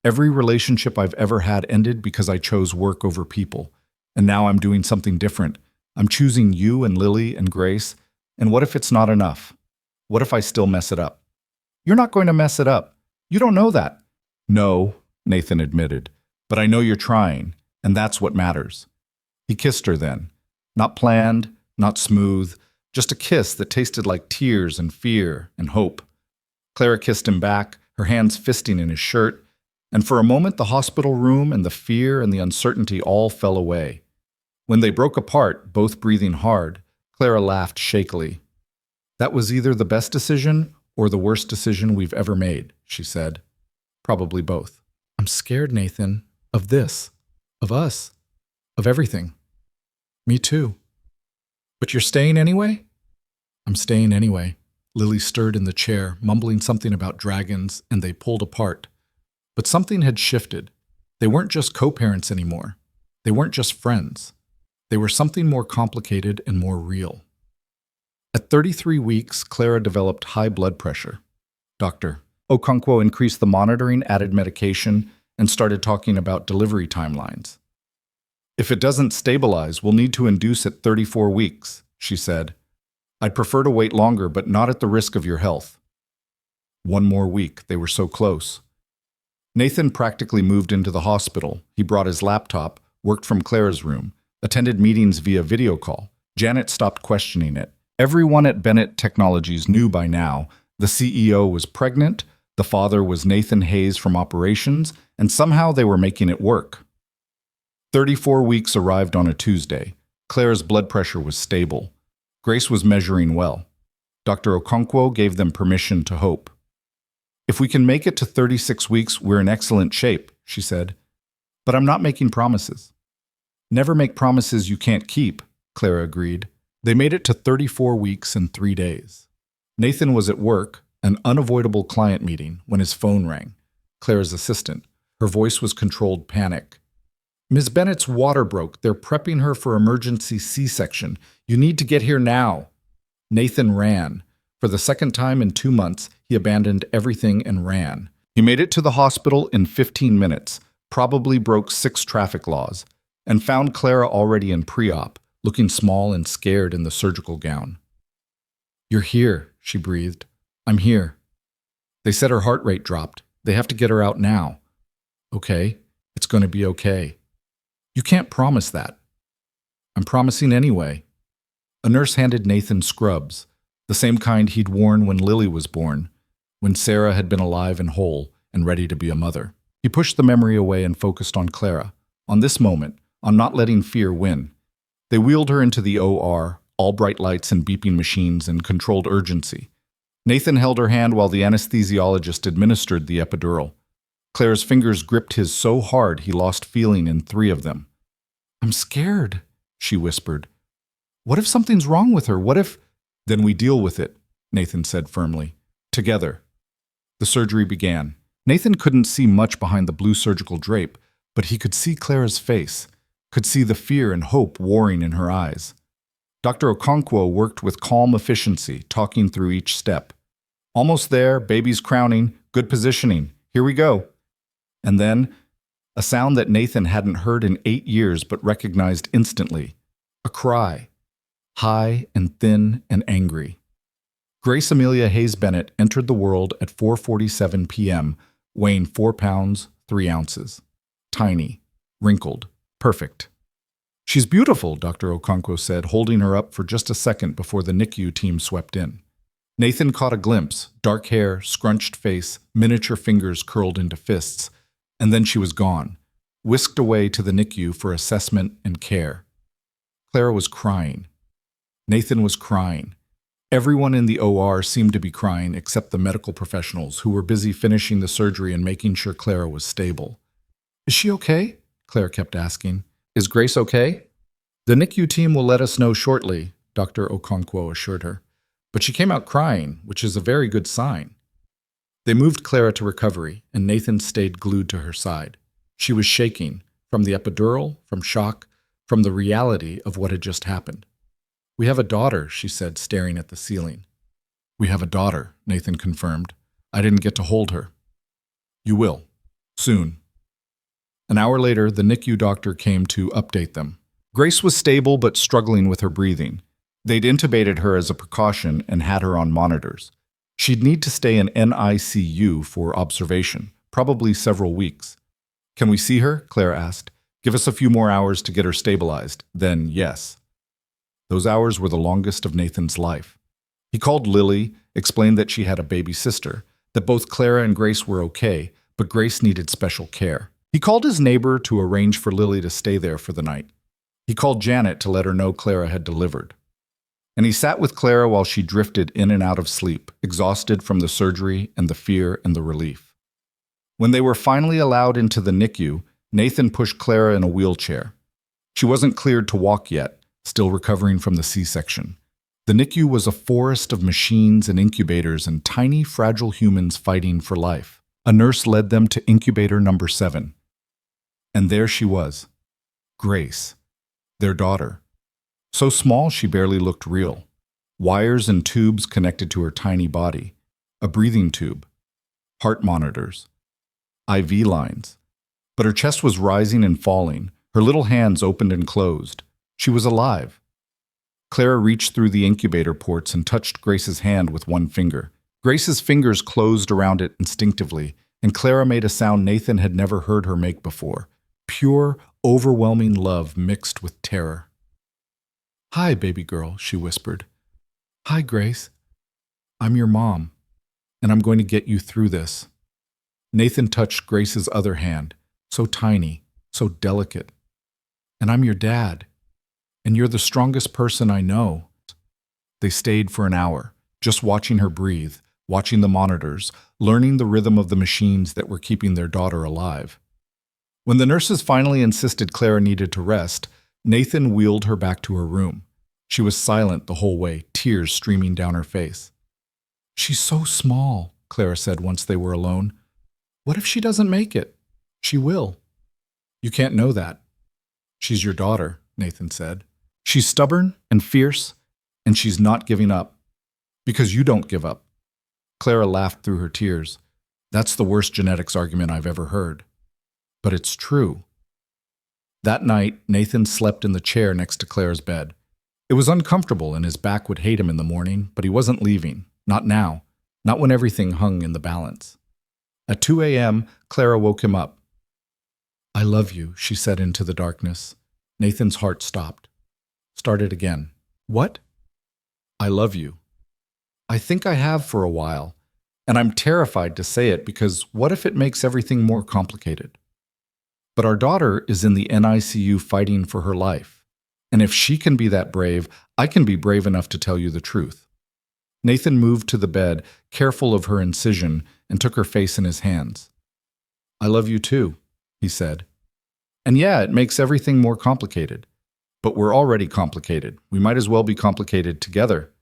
Every relationship I've ever had ended because I chose work over people, and now I'm doing something different. I'm choosing you and Lily and Grace, and what if it's not enough? What if I still mess it up? You're not going to mess it up. You don't know that. No, Nathan admitted, but I know you're trying, and that's what matters. He kissed her then. Not planned, not smooth, just a kiss that tasted like tears and fear and hope. Clara kissed him back, her hands fisting in his shirt, and for a moment the hospital room and the fear and the uncertainty all fell away. When they broke apart, both breathing hard, Clara laughed shakily. That was either the best decision or the worst decision we've ever made, she said. Probably both. I'm scared, Nathan, of this, of us, of everything. Me too. But you're staying anyway? I'm staying anyway. Lily stirred in the chair, mumbling something about dragons, and they pulled apart. But something had shifted. They weren't just co-parents anymore. They weren't just friends. They were something more complicated and more real. At 33 weeks, Clara developed high blood pressure. Dr. Okonkwo increased the monitoring, added medication, and started talking about delivery timelines. If it doesn't stabilize, we'll need to induce at 34 weeks, she said. I'd prefer to wait longer, but not at the risk of your health. 1 more week, they were so close. Nathan practically moved into the hospital. He brought his laptop, worked from Clara's room, attended meetings via video call. Janet stopped questioning it. Everyone at Bennett Technologies knew by now the CEO was pregnant, the father was Nathan Hayes from operations, and somehow they were making it work. 34 weeks arrived on a Tuesday. Clara's blood pressure was stable. Grace was measuring well. Dr. Okonkwo gave them permission to hope. If we can make it to 36 weeks, we're in excellent shape, she said. But I'm not making promises. Never make promises you can't keep, Clara agreed. They made it to 34 weeks and 3 days. Nathan was at work, an unavoidable client meeting, when his phone rang. Clara's assistant. Her voice was controlled panic. Ms. Bennett's water broke. They're prepping her for emergency C-section. You need to get here now. Nathan ran. For the second time in 2 months, he abandoned everything and ran. He made it to the hospital in 15 minutes, probably broke 6 traffic laws, and found Clara already in pre-op, looking small and scared in the surgical gown. You're here, she breathed. I'm here. They said her heart rate dropped. They have to get her out now. Okay, it's going to be okay. You can't promise that. I'm promising anyway. A nurse handed Nathan scrubs, the same kind he'd worn when Lily was born, when Sarah had been alive and whole and ready to be a mother. He pushed the memory away and focused on Clara, on this moment, on not letting fear win. They wheeled her into the OR, all bright lights and beeping machines and controlled urgency. Nathan held her hand while the anesthesiologist administered the epidural. Clara's fingers gripped his so hard he lost feeling in 3 of them. I'm scared, she whispered. What if something's wrong with her? What if... Then we deal with it, Nathan said firmly. Together. The surgery began. Nathan couldn't see much behind the blue surgical drape, but he could see Clara's face, could see the fear and hope warring in her eyes. Dr. Okonkwo worked with calm efficiency, talking through each step. Almost there, baby's crowning, good positioning. Here we go. And then, a sound that Nathan hadn't heard in 8 years but recognized instantly. A cry, high and thin and angry. Grace Amelia Hayes Bennett entered the world at 4:47 p.m., weighing 4 pounds, 3 ounces. Tiny, wrinkled, perfect. "She's beautiful," Dr. Okonkwo said, holding her up for just a second before the NICU team swept in. Nathan caught a glimpse, dark hair, scrunched face, miniature fingers curled into fists, and then she was gone, whisked away to the NICU for assessment and care. Clara was crying. Nathan was crying. Everyone in the OR seemed to be crying except the medical professionals who were busy finishing the surgery and making sure Clara was stable. "Is she okay?" Claire kept asking. "Is Grace okay?" "The NICU team will let us know shortly," Dr. Okonkwo assured her. "But she came out crying, which is a very good sign." They moved Clara to recovery, and Nathan stayed glued to her side. She was shaking, from the epidural, from shock, from the reality of what had just happened. "We have a daughter," she said, staring at the ceiling. "We have a daughter," Nathan confirmed. "I didn't get to hold her." "You will. Soon." An hour later, the NICU doctor came to update them. Grace was stable but struggling with her breathing. They'd intubated her as a precaution and had her on monitors. She'd need to stay in NICU for observation, probably several weeks. "Can we see her?" Claire asked. "Give us a few more hours to get her stabilized. Then, yes." Those hours were the longest of Nathan's life. He called Lily, explained that she had a baby sister, that both Clara and Grace were okay, but Grace needed special care. He called his neighbor to arrange for Lily to stay there for the night. He called Janet to let her know Clara had delivered. And he sat with Clara while she drifted in and out of sleep, exhausted from the surgery and the fear and the relief. When they were finally allowed into the NICU, Nathan pushed Clara in a wheelchair. She wasn't cleared to walk yet, still recovering from the C-section. The NICU was a forest of machines and incubators and tiny, fragile humans fighting for life. A nurse led them to incubator number 7. And there she was, Grace, their daughter. So small she barely looked real. Wires and tubes connected to her tiny body. A breathing tube. Heart monitors. IV lines. But her chest was rising and falling. Her little hands opened and closed. She was alive. Clara reached through the incubator ports and touched Grace's hand with one finger. Grace's fingers closed around it instinctively, and Clara made a sound Nathan had never heard her make before. Pure, overwhelming love mixed with terror. "Hi, baby girl," she whispered. "Hi, Grace. I'm your mom, and I'm going to get you through this." Nathan touched Grace's other hand, so tiny, so delicate. "And I'm your dad, and you're the strongest person I know." They stayed for an hour, just watching her breathe, watching the monitors, learning the rhythm of the machines that were keeping their daughter alive. When the nurses finally insisted Clara needed to rest, Nathan wheeled her back to her room. She was silent the whole way, tears streaming down her face. "She's so small," Clara said once they were alone. "What if she doesn't make it?" "She will." "You can't know that." "She's your daughter," Nathan said. "She's stubborn and fierce, and she's not giving up. Because you don't give up." Clara laughed through her tears. "That's the worst genetics argument I've ever heard." "But it's true." That night, Nathan slept in the chair next to Clara's bed. It was uncomfortable and his back would hate him in the morning, but he wasn't leaving. Not now. Not when everything hung in the balance. At 2 a.m., Clara woke him up. "I love you," she said into the darkness. Nathan's heart stopped. Started again. "What?" "I love you." "I think I have for a while, and I'm terrified to say it because what if it makes everything more complicated? But our daughter is in the NICU fighting for her life. And if she can be that brave, I can be brave enough to tell you the truth." Nathan moved to the bed, careful of her incision, and took her face in his hands. "I love you too," he said. "And yeah, it makes everything more complicated. But we're already complicated. We might as well be complicated together."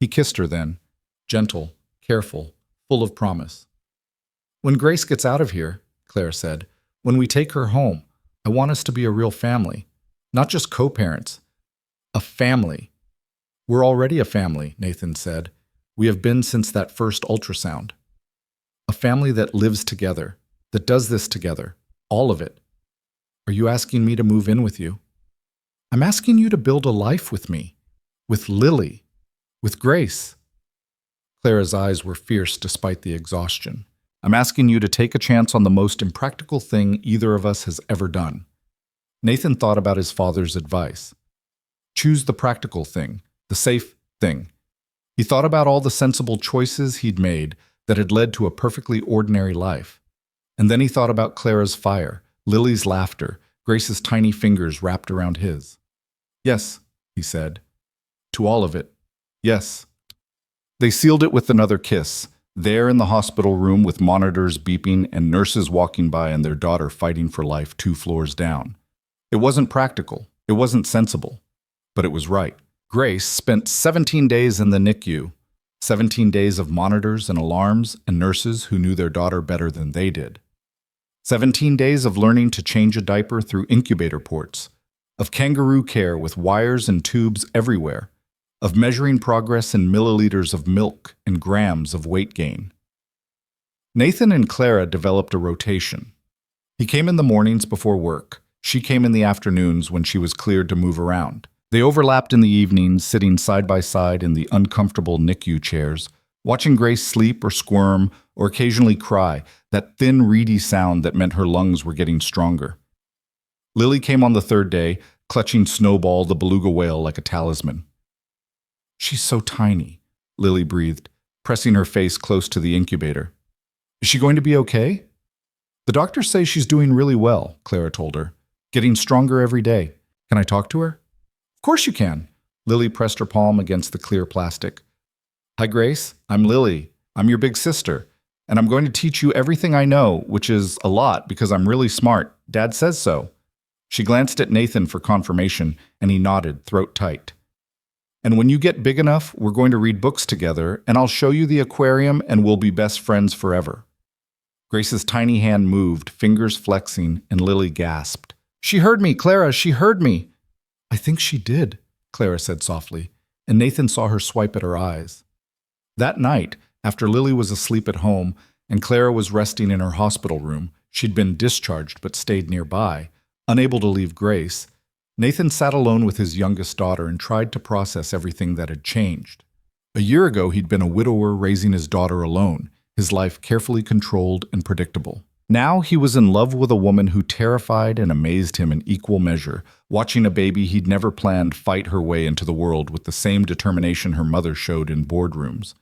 He kissed her then, gentle, careful, full of promise. "When Grace gets out of here," Claire said, "when we take her home, I want us to be a real family. Not just co-parents. A family." "We're already a family," Nathan said. "We have been since that first ultrasound. A family that lives together. that does this together. All of it. Are you asking me to move in with you? I'm asking you to build a life with me. With Lily. With Grace. Clara's eyes were fierce despite the exhaustion. I'm asking you to take a chance on the most impractical thing either of us has ever done. Nathan thought about his father's advice. Choose the practical thing, the safe thing. He thought about all the sensible choices he'd made that had led to a perfectly ordinary life. And then he thought about Clara's fire, Lily's laughter, Grace's tiny fingers wrapped around his. Yes, he said. To all of it. Yes. They sealed it with another kiss, there in the hospital room with monitors beeping and nurses walking by and their daughter fighting for life 2 floors down. It wasn't practical. It wasn't sensible. But it was right. Grace spent 17 days in the NICU, 17 days of monitors and alarms and nurses who knew their daughter better than they did. 17 days of learning to change a diaper through incubator ports, of kangaroo care with wires and tubes everywhere, of measuring progress in milliliters of milk and grams of weight gain. Nathan and Clara developed a rotation. He came in the mornings before work. She came in the afternoons when she was cleared to move around. They overlapped in the evenings, sitting side by side in the uncomfortable NICU chairs, watching Grace sleep or squirm or occasionally cry, that thin, reedy sound that meant her lungs were getting stronger. Lily came on the 3rd day, clutching Snowball the beluga whale like a talisman. She's so tiny, Lily breathed, pressing her face close to the incubator. Is she going to be okay? The doctors say she's doing really well, Clara told her, getting stronger every day. Can I talk to her? Of course you can. Lily pressed her palm against the clear plastic. Hi, Grace. I'm Lily. I'm your big sister. And I'm going to teach you everything I know, which is a lot because I'm really smart. Dad says so. She glanced at Nathan for confirmation, and he nodded, throat tight. And when you get big enough, we're going to read books together, and I'll show you the aquarium, and we'll be best friends forever. Grace's tiny hand moved, fingers flexing, and Lily gasped. She heard me, Clara, she heard me. I think she did, Clara said softly, and Nathan saw her swipe at her eyes. That night, after Lily was asleep at home and Clara was resting in her hospital room, she'd been discharged but stayed nearby, unable to leave Grace, Nathan sat alone with his youngest daughter and tried to process everything that had changed. A year ago, he'd been a widower raising his daughter alone, his life carefully controlled and predictable. Now he was in love with a woman who terrified and amazed him in equal measure, watching a baby he'd never planned fight her way into the world with the same determination her mother showed in boardrooms.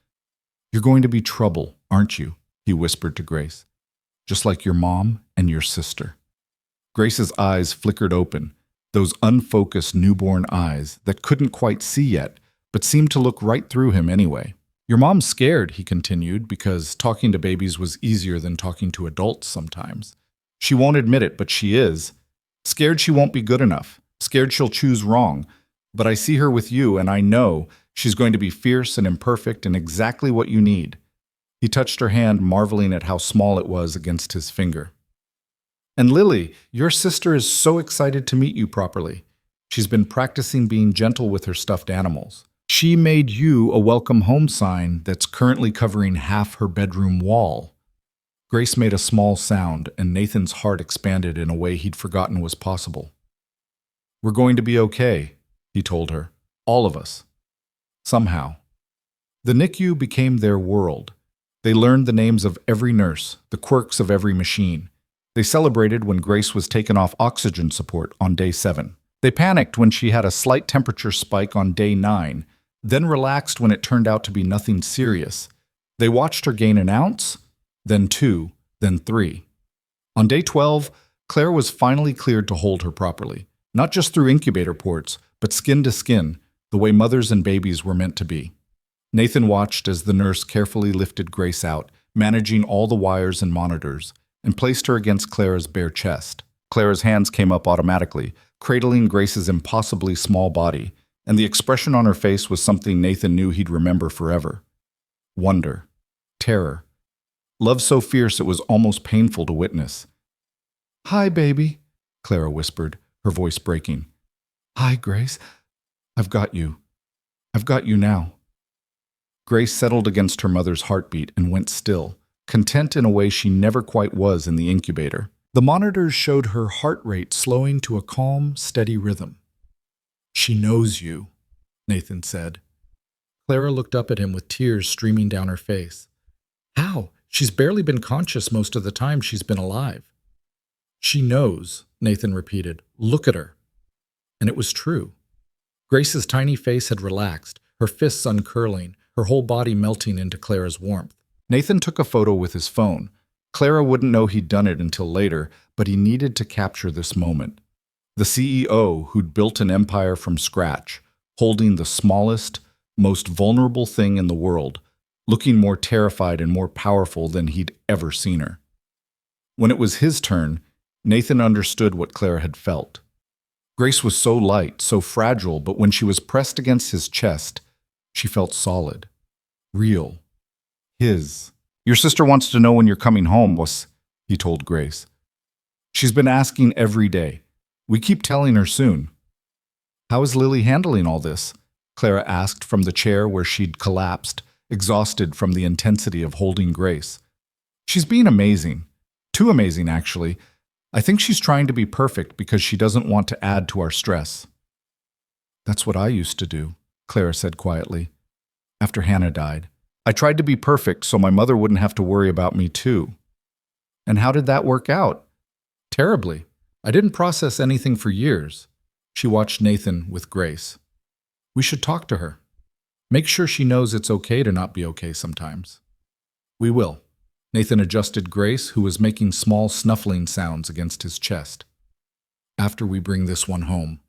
You're going to be trouble, aren't you? He whispered to Grace. Just like your mom and your sister. Grace's eyes flickered open, those unfocused newborn eyes that couldn't quite see yet, but seemed to look right through him anyway. Your mom's scared, he continued, because talking to babies was easier than talking to adults sometimes. She won't admit it, but she is. Scared she won't be good enough. Scared she'll choose wrong. But I see her with you, and I know she's going to be fierce and imperfect and exactly what you need. He touched her hand, marveling at how small it was against his finger. And Lily, your sister is so excited to meet you properly. She's been practicing being gentle with her stuffed animals. She made you a welcome home sign that's currently covering half her bedroom wall. Grace made a small sound, and Nathan's heart expanded in a way he'd forgotten was possible. We're going to be okay, he told her. All of us. Somehow. The NICU became their world. They learned the names of every nurse, the quirks of every machine. They celebrated when Grace was taken off oxygen support on day 7. They panicked when she had a slight temperature spike on day 9, then relaxed when it turned out to be nothing serious. They watched her gain an ounce, then 2, then 3. On day 12, Claire was finally cleared to hold her properly, not just through incubator ports, but skin to skin, the way mothers and babies were meant to be. Nathan watched as the nurse carefully lifted Grace out, managing all the wires and monitors, and placed her against Clara's bare chest. Clara's hands came up automatically, cradling Grace's impossibly small body, and the expression on her face was something Nathan knew he'd remember forever. Wonder. Terror. Love so fierce it was almost painful to witness. Hi, baby, Clara whispered, her voice breaking. Hi, Grace. I've got you. I've got you now. Grace settled against her mother's heartbeat and went still, content in a way she never quite was in the incubator. The monitors showed her heart rate slowing to a calm, steady rhythm. "She knows you," Nathan said. Clara looked up at him with tears streaming down her face. "How? She's barely been conscious most of the time she's been alive." "She knows," Nathan repeated. "Look at her." And it was true. Grace's tiny face had relaxed, her fists uncurling, her whole body melting into Clara's warmth. Nathan took a photo with his phone. Clara wouldn't know he'd done it until later, but he needed to capture this moment. The CEO who'd built an empire from scratch, holding the smallest, most vulnerable thing in the world, looking more terrified and more powerful than he'd ever seen her. When it was his turn, Nathan understood what Clara had felt. Grace was so light, so fragile, but when she was pressed against his chest, she felt solid, real, his. "Your sister wants to know when you're coming home," he told Grace. "She's been asking every day. We keep telling her soon." "How is Lily handling all this?" Clara asked from the chair where she'd collapsed, exhausted from the intensity of holding Grace. "She's being amazing. Too amazing, actually. I think she's trying to be perfect because she doesn't want to add to our stress." "That's what I used to do," Clara said quietly. "After Hannah died, I tried to be perfect so my mother wouldn't have to worry about me too." "And how did that work out?" "Terribly. I didn't process anything for years." She watched Nathan with Grace. "We should talk to her. Make sure she knows it's okay to not be okay sometimes." "We will." Nathan adjusted Grace, who was making small snuffling sounds against his chest. "After we bring this one home."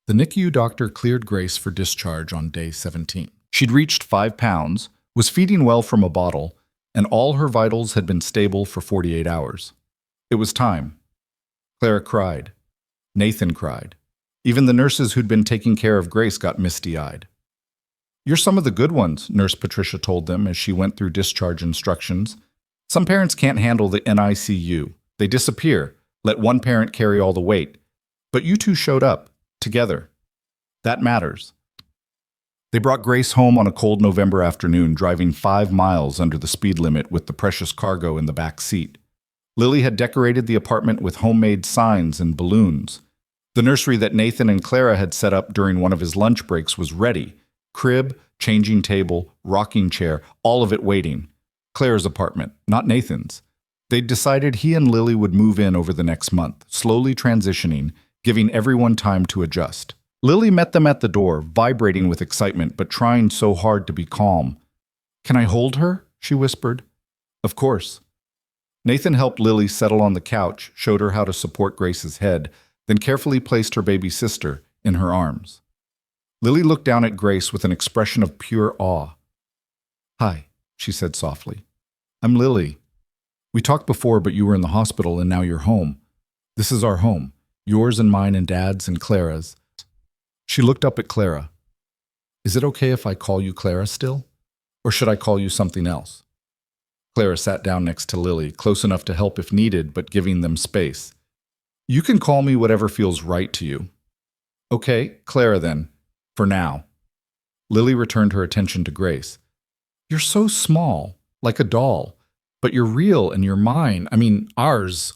The NICU doctor cleared Grace for discharge on day 17. She'd reached 5 pounds, was feeding well from a bottle, and all her vitals had been stable for 48 hours. It was time. Clara cried. Nathan cried. Even the nurses who'd been taking care of Grace got misty-eyed. "You're some of the good ones," Nurse Patricia told them as she went through discharge instructions. "Some parents can't handle the NICU. They disappear, let one parent carry all the weight. But you two showed up, together. That matters." They brought Grace home on a cold November afternoon, driving 5 miles under the speed limit with the precious cargo in the back seat. Lily had decorated the apartment with homemade signs and balloons. The nursery that Nathan and Clara had set up during one of his lunch breaks was ready. Crib, changing table, rocking chair, all of it waiting. Clara's apartment, not Nathan's. They'd decided he and Lily would move in over the next month, slowly transitioning, giving everyone time to adjust. Lily met them at the door, vibrating with excitement, but trying so hard to be calm. "Can I hold her?" she whispered. "Of course." Nathan helped Lily settle on the couch, showed her how to support Grace's head, then carefully placed her baby sister in her arms. Lily looked down at Grace with an expression of pure awe. "Hi," she said softly. "I'm Lily. We talked before, but you were in the hospital and now you're home. This is our home, yours and mine and Dad's and Clara's." She looked up at Clara. "Is it okay if I call you Clara still? Or should I call you something else?" Clara sat down next to Lily, close enough to help if needed, but giving them space. "You can call me whatever feels right to you." "Okay, Clara then, for now." Lily returned her attention to Grace. "You're so small, like a doll, but you're real and you're mine. Ours.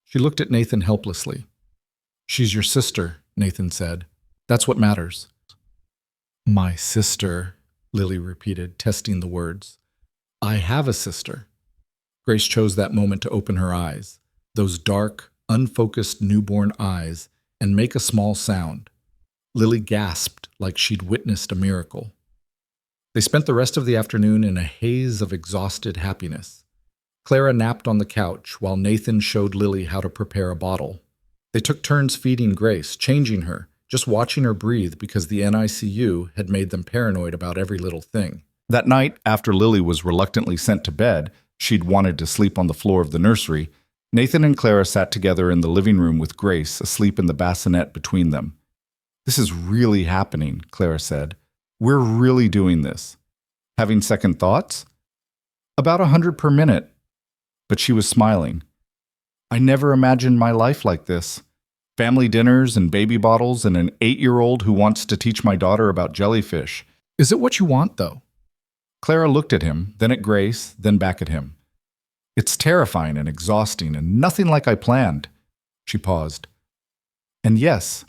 She looked at Nathan helplessly. "She's your sister," Nathan said. "That's what matters." "My sister," Lily repeated, testing the words. "I have a sister." Grace chose that moment to open her eyes, those dark, unfocused newborn eyes, and make a small sound. Lily gasped like she'd witnessed a miracle. They spent the rest of the afternoon in a haze of exhausted happiness. Clara napped on the couch while Nathan showed Lily how to prepare a bottle. They took turns feeding Grace, changing her, just watching her breathe because the NICU had made them paranoid about every little thing. That night, after Lily was reluctantly sent to bed, she'd wanted to sleep on the floor of the nursery, Nathan and Clara sat together in the living room with Grace asleep in the bassinet between them. "This is really happening," Clara said. "We're really doing this." "Having second thoughts?" "About 100 per minute." But she was smiling. "I never imagined my life like this. Family dinners and baby bottles and an 8-year-old who wants to teach my daughter about jellyfish. Is it what you want, though?" Clara looked at him, then at Grace, then back at him. It's terrifying and exhausting and nothing like I planned. She paused. And yes,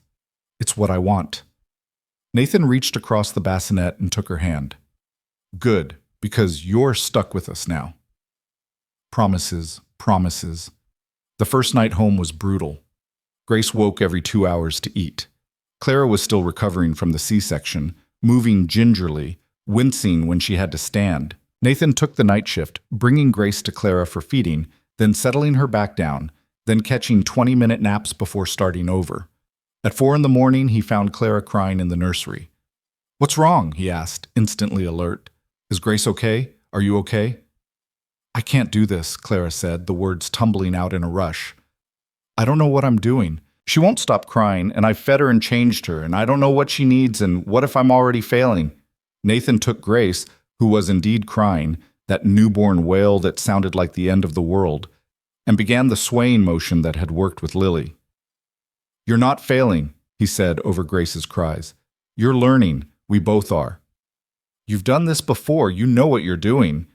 it's what I want. Nathan reached across the bassinet and took her hand. Good, because you're stuck with us now. Promises, promises. The first night home was brutal. Grace woke every 2 hours to eat. Clara was still recovering from the C-section, moving gingerly, wincing when she had to stand. Nathan took the night shift, bringing Grace to Clara for feeding, then settling her back down, then catching 20-minute naps before starting over. At 4 in the morning, he found Clara crying in the nursery. What's wrong? He asked, instantly alert. Is Grace okay? Are you okay? I can't do this, Clara said, the words tumbling out in a rush. I don't know what I'm doing. She won't stop crying, and I fed her and changed her, and I don't know what she needs, and what if I'm already failing? Nathan took Grace, who was indeed crying, that newborn wail that sounded like the end of the world, and began the swaying motion that had worked with Lily. You're not failing, he said over Grace's cries. You're learning. We both are. You've done this before. You know what you're doing.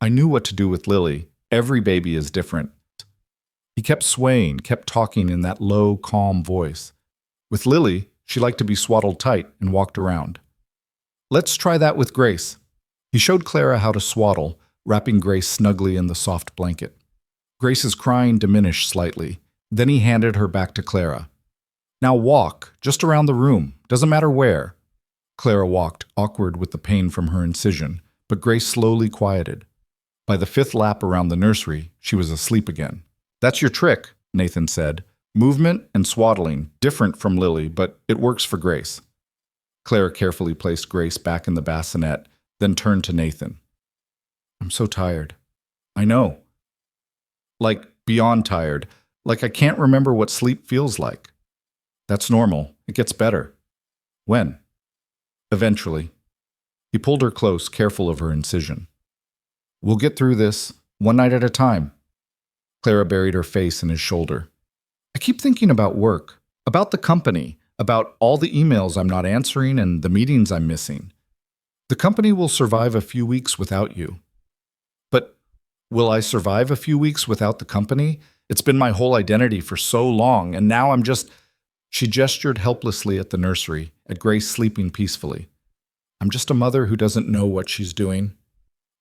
I knew what to do with Lily. Every baby is different. He kept swaying, kept talking in that low, calm voice. With Lily, she liked to be swaddled tight and walked around. Let's try that with Grace. He showed Clara how to swaddle, wrapping Grace snugly in the soft blanket. Grace's crying diminished slightly. Then he handed her back to Clara. Now walk, just around the room. Doesn't matter where. Clara walked, awkward with the pain from her incision, but Grace slowly quieted. By the 5th lap around the nursery, she was asleep again. That's your trick, Nathan said. Movement and swaddling, different from Lily, but it works for Grace. Clara carefully placed Grace back in the bassinet, then turned to Nathan. I'm so tired. I know. Like, beyond tired. Like I can't remember what sleep feels like. That's normal. It gets better. When? Eventually. He pulled her close, careful of her incision. We'll get through this, one night at a time. Clara buried her face in his shoulder. I keep thinking about work, about the company, about all the emails I'm not answering and the meetings I'm missing. The company will survive a few weeks without you. But will I survive a few weeks without the company? It's been my whole identity for so long, and now I'm just... She gestured helplessly at the nursery, at Grace sleeping peacefully. I'm just a mother who doesn't know what she's doing.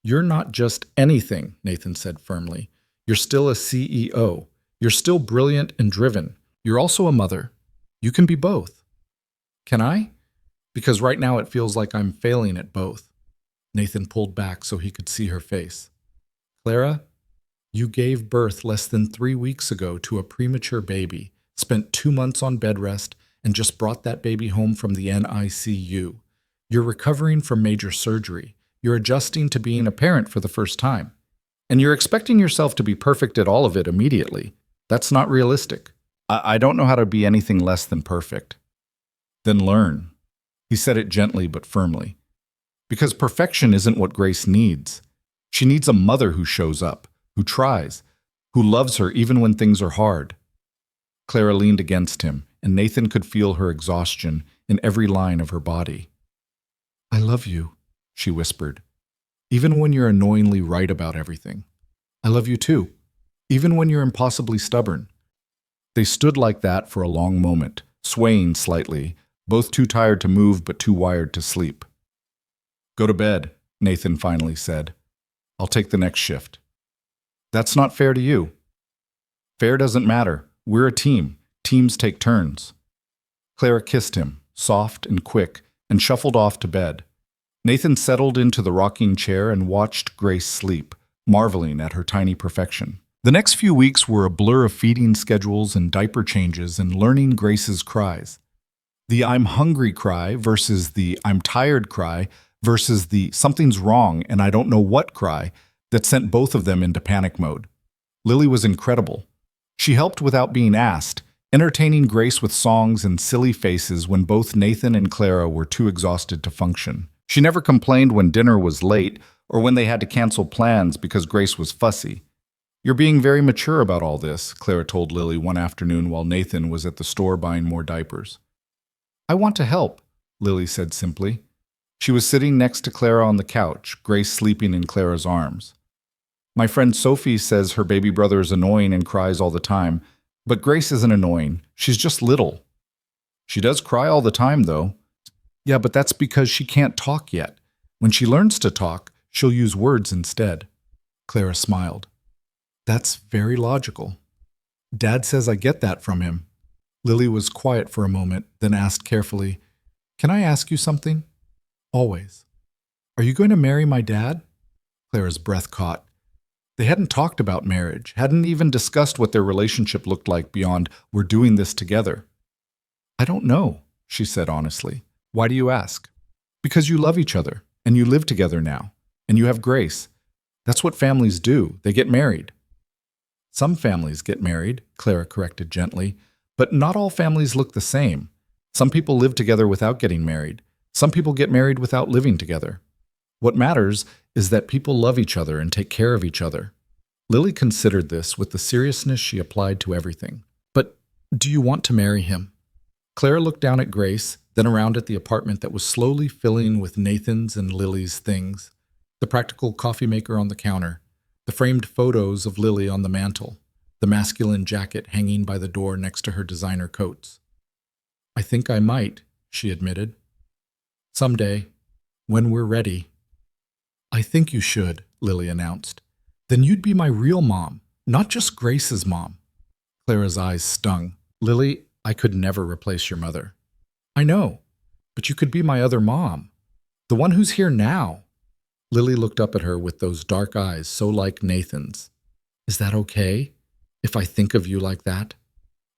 You're not just anything, Nathan said firmly. You're still a CEO. You're still brilliant and driven. You're also a mother. You can be both. Can I? Because right now it feels like I'm failing at both. Nathan pulled back so he could see her face. Clara, you gave birth less than 3 weeks ago to a premature baby, spent 2 months on bed rest, and just brought that baby home from the NICU. You're recovering from major surgery. You're adjusting to being a parent for the first time. And you're expecting yourself to be perfect at all of it immediately. That's not realistic. I don't know how to be anything less than perfect. Then learn. He said it gently but firmly. Because perfection isn't what Grace needs. She needs a mother who shows up, who tries, who loves her even when things are hard. Clara leaned against him, and Nathan could feel her exhaustion in every line of her body. I love you, she whispered. Even when you're annoyingly right about everything. I love you too, even when you're impossibly stubborn. They stood like that for a long moment, swaying slightly, both too tired to move but too wired to sleep. Go to bed, Nathan finally said. I'll take the next shift. That's not fair to you. Fair doesn't matter. We're a team. Teams take turns. Clara kissed him, soft and quick, and shuffled off to bed. Nathan settled into the rocking chair and watched Grace sleep, marveling at her tiny perfection. The next few weeks were a blur of feeding schedules and diaper changes and learning Grace's cries. The I'm hungry cry versus the I'm tired cry versus the something's wrong and I don't know what cry that sent both of them into panic mode. Lily was incredible. She helped without being asked, entertaining Grace with songs and silly faces when both Nathan and Clara were too exhausted to function. She never complained when dinner was late or when they had to cancel plans because Grace was fussy. You're being very mature about all this, Clara told Lily one afternoon while Nathan was at the store buying more diapers. I want to help, Lily said simply. She was sitting next to Clara on the couch, Grace sleeping in Clara's arms. My friend Sophie says her baby brother is annoying and cries all the time, but Grace isn't annoying. She's just little. She does cry all the time, though. Yeah, but that's because she can't talk yet. When she learns to talk, she'll use words instead. Clara smiled. That's very logical. Dad says I get that from him. Lily was quiet for a moment, then asked carefully, Can I ask you something? Always. Are you going to marry my dad? Clara's breath caught. They hadn't talked about marriage, hadn't even discussed what their relationship looked like beyond we're doing this together. I don't know, she said honestly. Why do you ask? Because you love each other, and you live together now, and you have Grace. That's what families do. They get married. Some families get married, Clara corrected gently, but not all families look the same. Some people live together without getting married. Some people get married without living together. What matters is that people love each other and take care of each other. Lily considered this with the seriousness she applied to everything. But do you want to marry him? Clara looked down at Grace, then around at the apartment that was slowly filling with Nathan's and Lily's things. The practical coffee maker on the counter, the framed photos of Lily on the mantel, the masculine jacket hanging by the door next to her designer coats. I think I might, she admitted. Someday, when we're ready. I think you should, Lily announced. Then you'd be my real mom, not just Grace's mom. Clara's eyes stung. Lily, I could never replace your mother. I know, but you could be my other mom, the one who's here now. Lily looked up at her with those dark eyes so like Nathan's. Is that okay, if I think of you like that?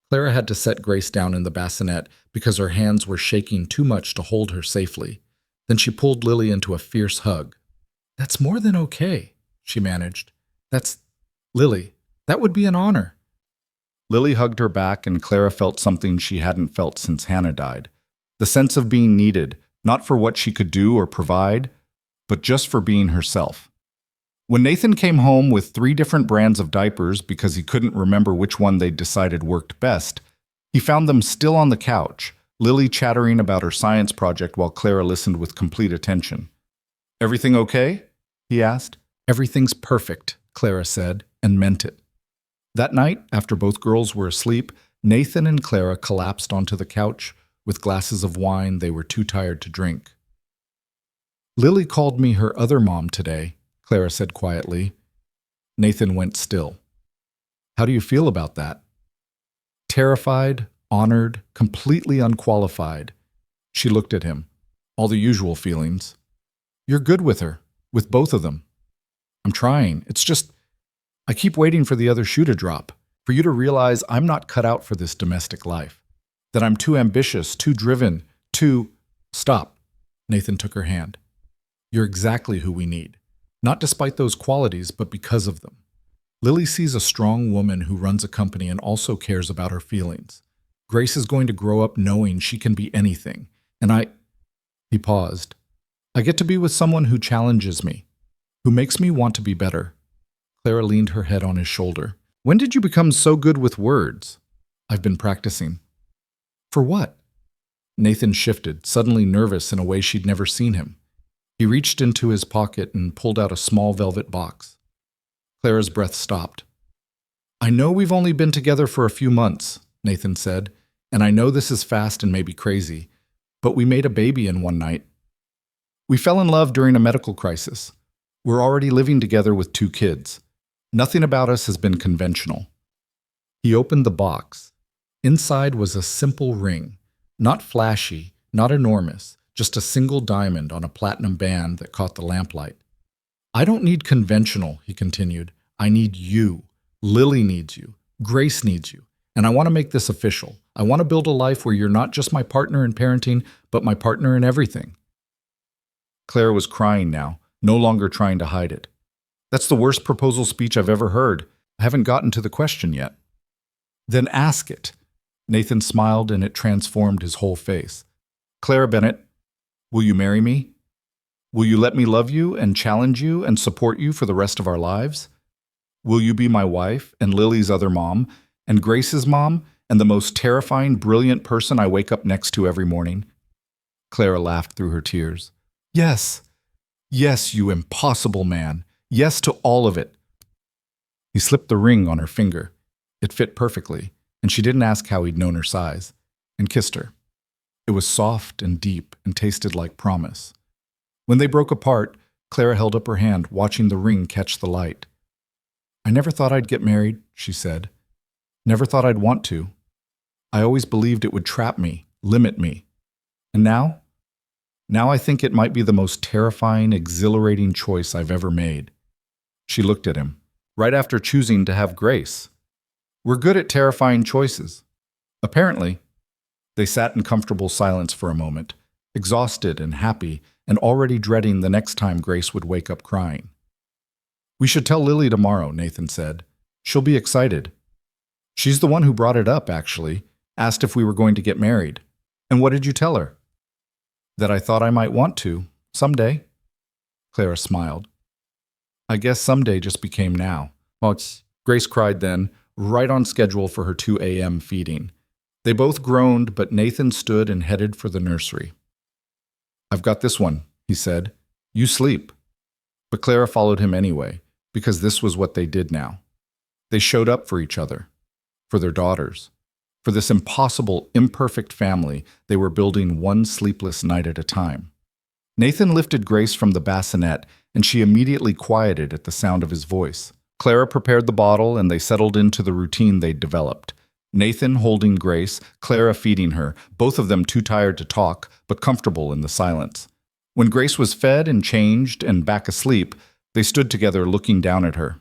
Clara had to set Grace down in the bassinet because her hands were shaking too much to hold her safely. Then she pulled Lily into a fierce hug. That's more than okay, she managed. Lily, that would be an honor. Lily hugged her back, and Clara felt something she hadn't felt since Hannah died. The sense of being needed, not for what she could do or provide, but just for being herself. When Nathan came home with 3 different brands of diapers because he couldn't remember which one they'd decided worked best, he found them still on the couch, Lily chattering about her science project while Clara listened with complete attention. Everything okay? He asked. Everything's perfect, Clara said, and meant it. That night, after both girls were asleep, Nathan and Clara collapsed onto the couch with glasses of wine they were too tired to drink. Lily called me her other mom today, Clara said quietly. Nathan went still. How do you feel about that? Terrified, honored, completely unqualified. She looked at him. All the usual feelings. You're good with her, with both of them. I'm trying. It's just, I keep waiting for the other shoe to drop, for you to realize I'm not cut out for this domestic life, that I'm too ambitious, too driven, too... Stop. Nathan took her hand. You're exactly who we need, not despite those qualities, but because of them. Lily sees a strong woman who runs a company and also cares about her feelings. Grace is going to grow up knowing she can be anything, and He paused. I get to be with someone who challenges me, who makes me want to be better. Clara leaned her head on his shoulder. When did you become so good with words? I've been practicing. For what? Nathan shifted, suddenly nervous in a way she'd never seen him. He reached into his pocket and pulled out a small velvet box. Clara's breath stopped. I know we've only been together for a few months, Nathan said, and I know this is fast and maybe crazy, but we made a baby in one night. We fell in love during a medical crisis. We're already living together with 2 kids. Nothing about us has been conventional. He opened the box. Inside was a simple ring, not flashy, not enormous, just a single diamond on a platinum band that caught the lamplight. I don't need conventional, he continued. I need you. Lily needs you. Grace needs you. And I want to make this official. I want to build a life where you're not just my partner in parenting, but my partner in everything. Clara was crying now, no longer trying to hide it. That's the worst proposal speech I've ever heard. I haven't gotten to the question yet. Then ask it. Nathan smiled and it transformed his whole face. Clara Bennett, will you marry me? Will you let me love you and challenge you and support you for the rest of our lives? Will you be my wife and Lily's other mom and Grace's mom and the most terrifying, brilliant person I wake up next to every morning? Clara laughed through her tears. Yes, yes, you impossible man. Yes to all of it. He slipped the ring on her finger. It fit perfectly, and she didn't ask how he'd known her size, and kissed her. It was soft and deep and tasted like promise. When they broke apart, Clara held up her hand, watching the ring catch the light. I never thought I'd get married, she said. Never thought I'd want to. I always believed it would trap me, limit me. And now? Now I think it might be the most terrifying, exhilarating choice I've ever made. She looked at him, right after choosing to have Grace. We're good at terrifying choices. Apparently. They sat in comfortable silence for a moment, exhausted and happy, and already dreading the next time Grace would wake up crying. We should tell Lily tomorrow, Nathan said. She'll be excited. She's the one who brought it up, actually, asked if we were going to get married. And what did you tell her? That I thought I might want to, someday. Clara smiled. I guess someday just became now. Well, Grace cried then, right on schedule for her 2 a.m. feeding. They both groaned, but Nathan stood and headed for the nursery. I've got this one, he said. You sleep. But Clara followed him anyway, because this was what they did now. They showed up for each other, for their daughters, for this impossible, imperfect family they were building one sleepless night at a time. Nathan lifted Grace from the bassinet, and she immediately quieted at the sound of his voice. Clara prepared the bottle, and they settled into the routine they'd developed. Nathan holding Grace, Clara feeding her, both of them too tired to talk, but comfortable in the silence. When Grace was fed and changed and back asleep, they stood together looking down at her.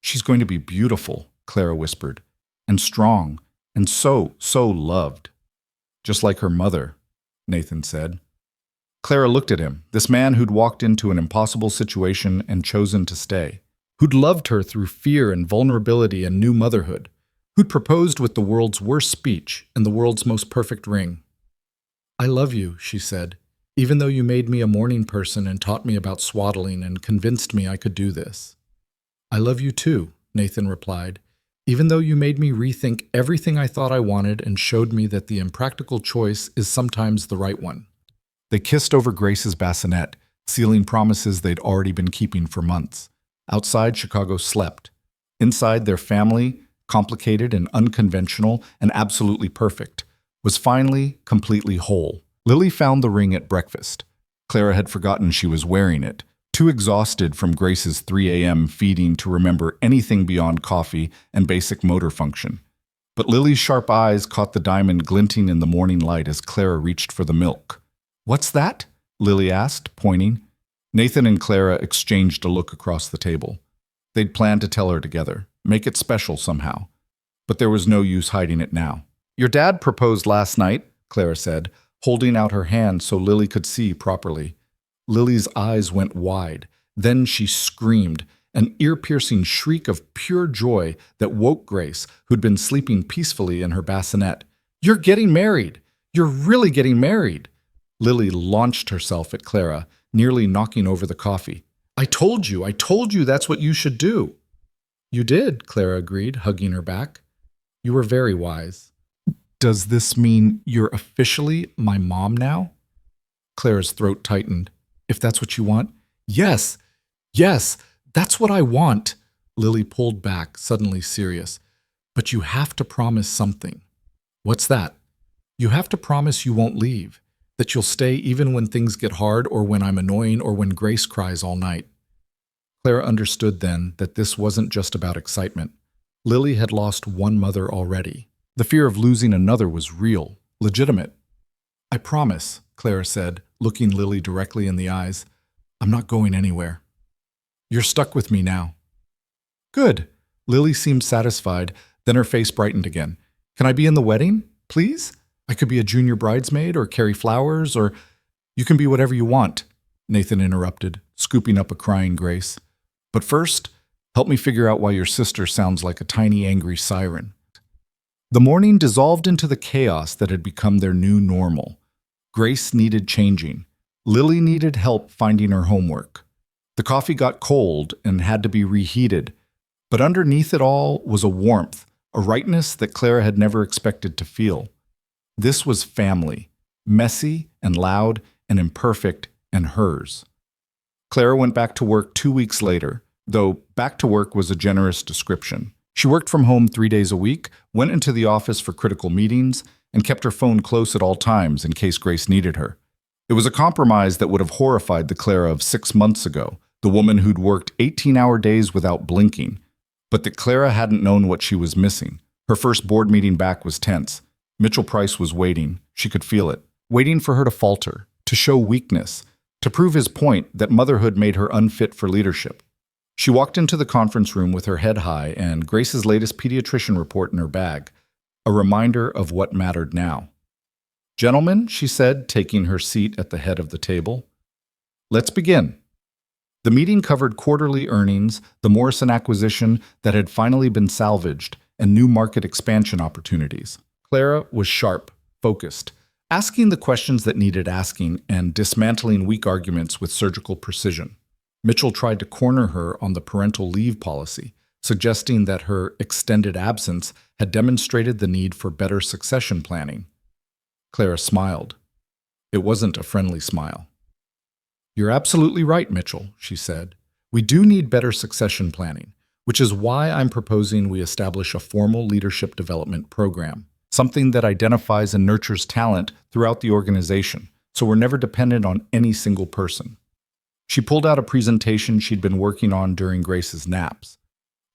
She's going to be beautiful, Clara whispered, and strong, and so loved. Just like her mother, Nathan said. Clara looked at him, this man who'd walked into an impossible situation and chosen to stay, who'd loved her through fear and vulnerability and new motherhood, who'd proposed with the world's worst speech and the world's most perfect ring. I love you, she said, even though you made me a morning person and taught me about swaddling and convinced me I could do this. I love you too, Nathan replied, even though you made me rethink everything I thought I wanted and showed me that the impractical choice is sometimes the right one. They kissed over Grace's bassinet, sealing promises they'd already been keeping for months. Outside, Chicago slept. Inside, their family, complicated and unconventional and absolutely perfect, was finally completely whole. Lily found the ring at breakfast. Clara had forgotten she was wearing it, too exhausted from Grace's 3 a.m. feeding to remember anything beyond coffee and basic motor function. But Lily's sharp eyes caught the diamond glinting in the morning light as Clara reached for the milk. What's that? Lily asked, pointing. Nathan and Clara exchanged a look across the table. They'd planned to tell her together, make it special somehow. But there was no use hiding it now. Your dad proposed last night, Clara said, holding out her hand so Lily could see properly. Lily's eyes went wide. Then she screamed, an ear-piercing shriek of pure joy that woke Grace, who'd been sleeping peacefully in her bassinet. You're getting married! You're really getting married! Lily launched herself at Clara, nearly knocking over the coffee. I told you that's what you should do. You did, Clara agreed, hugging her back. You were very wise. Does this mean you're officially my mom now? Clara's throat tightened. If that's what you want? Yes, that's what I want. Lily pulled back, suddenly serious. But you have to promise something. What's that? You have to promise you won't leave, that you'll stay even when things get hard or when I'm annoying or when Grace cries all night. Clara understood then that this wasn't just about excitement. Lily had lost one mother already. The fear of losing another was real, legitimate. I promise, Clara said, looking Lily directly in the eyes. I'm not going anywhere. You're stuck with me now. Good. Lily seemed satisfied, then her face brightened again. Can I be in the wedding, please? I could be a junior bridesmaid or carry flowers or... You can be whatever you want, Nathan interrupted, scooping up a crying Grace. But first, help me figure out why your sister sounds like a tiny angry siren. The morning dissolved into the chaos that had become their new normal. Grace needed changing. Lily needed help finding her homework. The coffee got cold and had to be reheated, but underneath it all was a warmth, a rightness that Clara had never expected to feel. This was family, messy and loud and imperfect and hers. Clara went back to work 2 weeks later, though back to work was a generous description. She worked from home 3 days a week, went into the office for critical meetings, and kept her phone close at all times in case Grace needed her. It was a compromise that would have horrified the Clara of 6 months ago, the woman who'd worked 18-hour days without blinking. But that Clara hadn't known what she was missing. Her first board meeting back was tense. Mitchell Price was waiting. She could feel it. Waiting for her to falter, to show weakness, to prove his point that motherhood made her unfit for leadership. She walked into the conference room with her head high and Grace's latest pediatrician report in her bag, a reminder of what mattered now. "Gentlemen," she said, taking her seat at the head of the table, "let's begin." The meeting covered quarterly earnings, the Morrison acquisition that had finally been salvaged, and new market expansion opportunities. Clara was sharp, focused, asking the questions that needed asking and dismantling weak arguments with surgical precision. Mitchell tried to corner her on the parental leave policy, suggesting that her extended absence had demonstrated the need for better succession planning. Clara smiled. It wasn't a friendly smile. "You're absolutely right, Mitchell," she said. "We do need better succession planning, which is why I'm proposing we establish a formal leadership development program, something that identifies and nurtures talent throughout the organization, so we're never dependent on any single person." She pulled out a presentation she'd been working on during Grace's naps,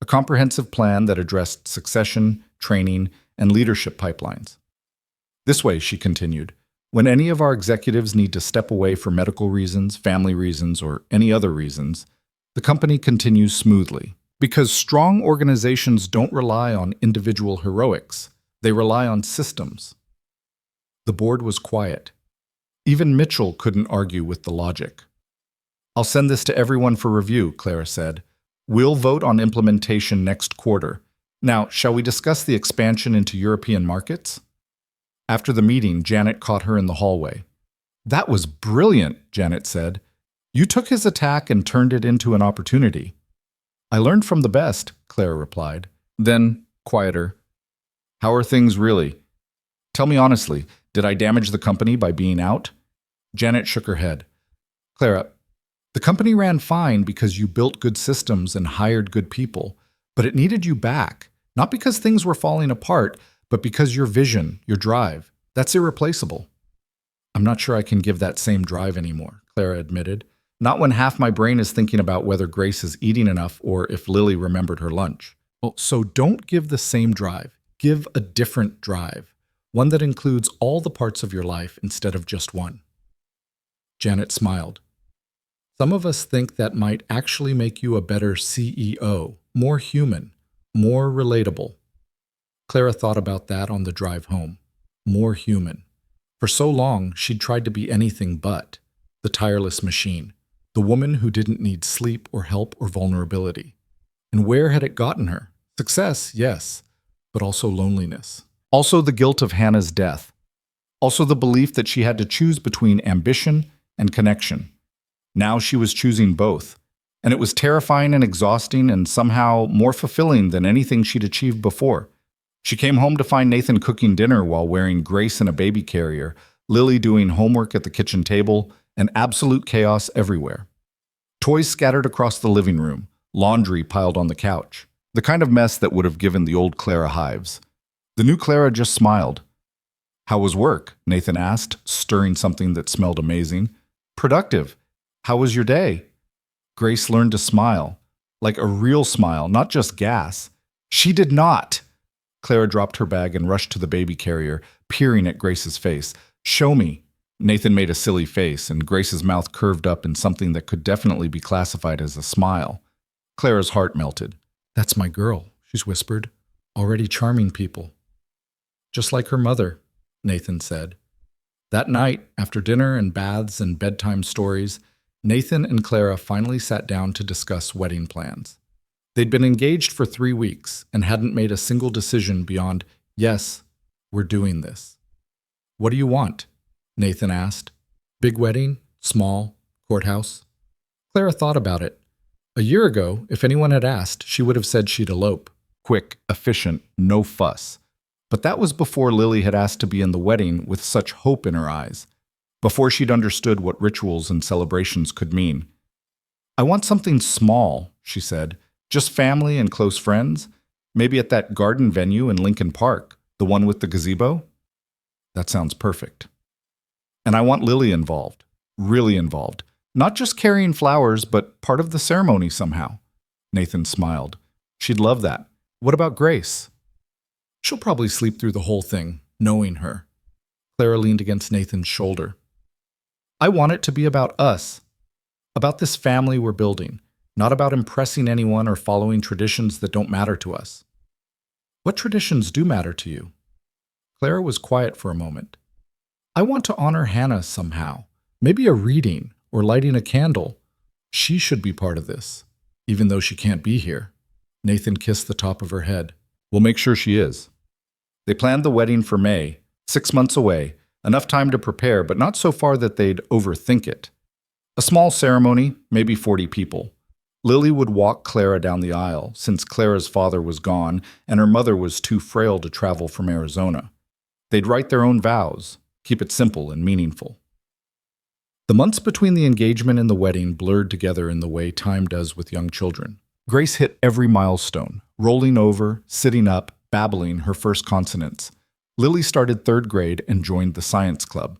a comprehensive plan that addressed succession, training, and leadership pipelines. "This way," she continued, "when any of our executives need to step away for medical reasons, family reasons, or any other reasons, the company continues smoothly. Because strong organizations don't rely on individual heroics, they rely on systems." The board was quiet. Even Mitchell couldn't argue with the logic. "I'll send this to everyone for review," Clara said. "We'll vote on implementation next quarter. Now, shall we discuss the expansion into European markets?" After the meeting, Janet caught her in the hallway. "That was brilliant," Janet said. "You took his attack and turned it into an opportunity." "I learned from the best," Clara replied. Then, quieter, "How are things really? Tell me honestly, did I damage the company by being out?" Janet shook her head. "Clara, the company ran fine because you built good systems and hired good people, but it needed you back, not because things were falling apart, but because your vision, your drive, that's irreplaceable." "I'm not sure I can give that same drive anymore," Clara admitted. "Not when half my brain is thinking about whether Grace is eating enough or if Lily remembered her lunch." "Well, so don't give the same drive. Give a different drive, one that includes all the parts of your life instead of just one." Janet smiled. "Some of us think that might actually make you a better CEO, more human, more relatable." Clara thought about that on the drive home. More human. For so long, she'd tried to be anything but the tireless machine, the woman who didn't need sleep or help or vulnerability. And where had it gotten her? Success, yes, but also loneliness. Also the guilt of Hannah's death. Also the belief that she had to choose between ambition and connection. Now she was choosing both, and it was terrifying and exhausting and somehow more fulfilling than anything she'd achieved before. She came home to find Nathan cooking dinner while wearing Grace in a baby carrier, Lily doing homework at the kitchen table, and absolute chaos everywhere. Toys scattered across the living room, laundry piled on the couch, the kind of mess that would have given the old Clara hives. The new Clara just smiled. "How was work?" Nathan asked, stirring something that smelled amazing. "Productive. How was your day?" Grace learned to smile, like a real smile, not just gas. She did not. Clara dropped her bag and rushed to the baby carrier, peering at Grace's face. "Show me." Nathan made a silly face, and Grace's mouth curved up in something that could definitely be classified as a smile. Clara's heart melted. "That's my girl," she whispered. "Already charming people." "Just like her mother," Nathan said. That night, after dinner and baths and bedtime stories, Nathan and Clara finally sat down to discuss wedding plans. They'd been engaged for 3 weeks and hadn't made a single decision beyond, "Yes, we're doing this." "What do you want?" Nathan asked. "Big wedding? Small? Courthouse?" Clara thought about it. A year ago, if anyone had asked, she would have said she'd elope. Quick, efficient, no fuss. But that was before Lily had asked to be in the wedding with such hope in her eyes. before she'd understood what rituals and celebrations could mean. I want something small, she said, just family and close friends, maybe at that garden venue in Lincoln Park, the one with the gazebo. That sounds perfect. And I want Lily involved, really involved, not just carrying flowers, but part of the ceremony somehow. Nathan smiled. She'd love that. What about Grace? She'll probably sleep through the whole thing, knowing her. Clara leaned against Nathan's shoulder. I want it to be about us, about this family we're building, not about impressing anyone or following traditions that don't matter to us. What traditions do matter to you? Clara was quiet for a moment. I want to honor Hannah somehow, maybe a reading or lighting a candle. She should be part of this, even though she can't be here. Nathan kissed the top of her head. We'll make sure she is. They planned the wedding for May, 6 months away, enough time to prepare, but not so far that they'd overthink it. A small ceremony, maybe 40 people. Lily would walk Clara down the aisle, since Clara's father was gone and her mother was too frail to travel from Arizona. They'd write their own vows, keep it simple and meaningful. The months between the engagement and the wedding blurred together in the way time does with young children. Grace hit every milestone, rolling over, sitting up, babbling her first consonants. Lily started 3rd grade and joined the science club.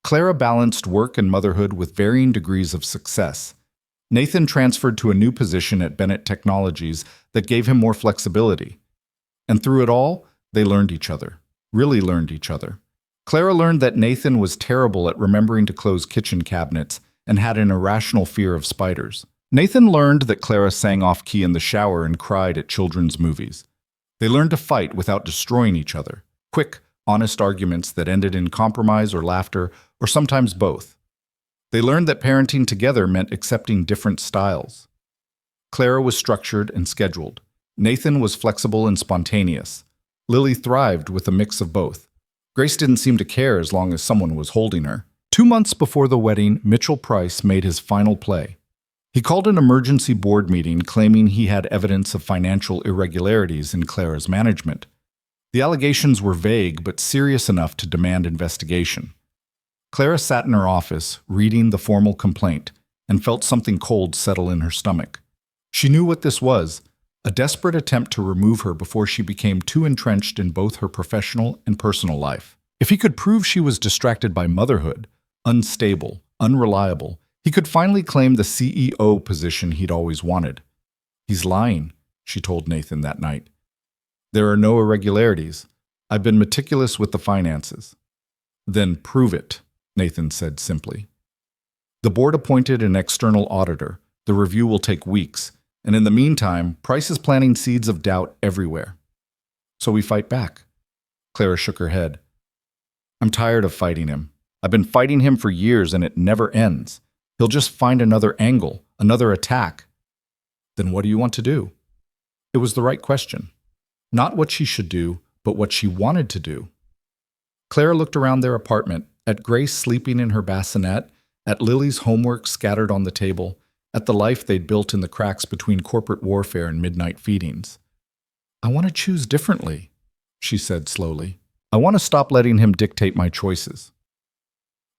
Clara balanced work and motherhood with varying degrees of success. Nathan transferred to a new position at Bennett Technologies that gave him more flexibility. And through it all, they learned each other, really learned each other. Clara learned that Nathan was terrible at remembering to close kitchen cabinets and had an irrational fear of spiders. Nathan learned that Clara sang off-key in the shower and cried at children's movies. They learned to fight without destroying each other. Quick, honest arguments that ended in compromise or laughter, or sometimes both. They learned that parenting together meant accepting different styles. Clara was structured and scheduled. Nathan was flexible and spontaneous. Lily thrived with a mix of both. Grace didn't seem to care as long as someone was holding her. 2 months before the wedding, Mitchell Price made his final play. He called an emergency board meeting claiming he had evidence of financial irregularities in Clara's management. The allegations were vague but serious enough to demand investigation. Clara sat in her office, reading the formal complaint, and felt something cold settle in her stomach. She knew what this was, a desperate attempt to remove her before she became too entrenched in both her professional and personal life. If he could prove she was distracted by motherhood, unstable, unreliable, he could finally claim the CEO position he'd always wanted. He's lying, she told Nathan that night. There are no irregularities. I've been meticulous with the finances. Then prove it, Nathan said simply. The board appointed an external auditor. The review will take weeks, and in the meantime, Price is planting seeds of doubt everywhere. So we fight back. Clara shook her head. I'm tired of fighting him. I've been fighting him for years and it never ends. He'll just find another angle, another attack. Then what do you want to do? It was the right question. Not what she should do, but what she wanted to do. Clara looked around their apartment, at Grace sleeping in her bassinet, at Lily's homework scattered on the table, at the life they'd built in the cracks between corporate warfare and midnight feedings. I want to choose differently, she said slowly. I want to stop letting him dictate my choices.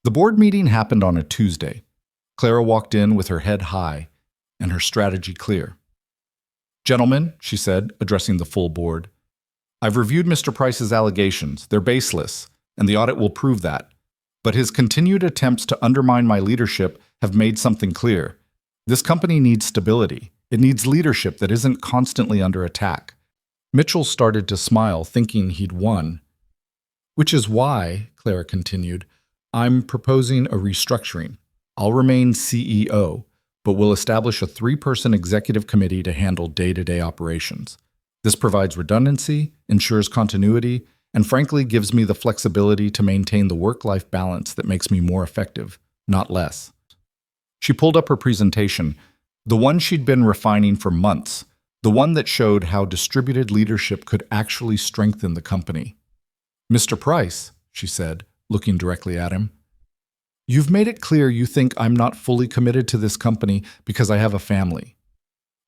The board meeting happened on a Tuesday. Clara walked in with her head high and her strategy clear. Gentlemen, she said, addressing the full board, I've reviewed Mr. Price's allegations. They're baseless, and the audit will prove that. But his continued attempts to undermine my leadership have made something clear. This company needs stability. It needs leadership that isn't constantly under attack. Mitchell started to smile, thinking he'd won. Which is why, Clara continued, I'm proposing a restructuring. I'll remain CEO, but we'll establish a 3-person executive committee to handle day-to-day operations. This provides redundancy, ensures continuity, and frankly gives me the flexibility to maintain the work-life balance that makes me more effective, not less. She pulled up her presentation, the one she'd been refining for months, the one that showed how distributed leadership could actually strengthen the company. Mr. Price, she said, looking directly at him, you've made it clear you think I'm not fully committed to this company because I have a family.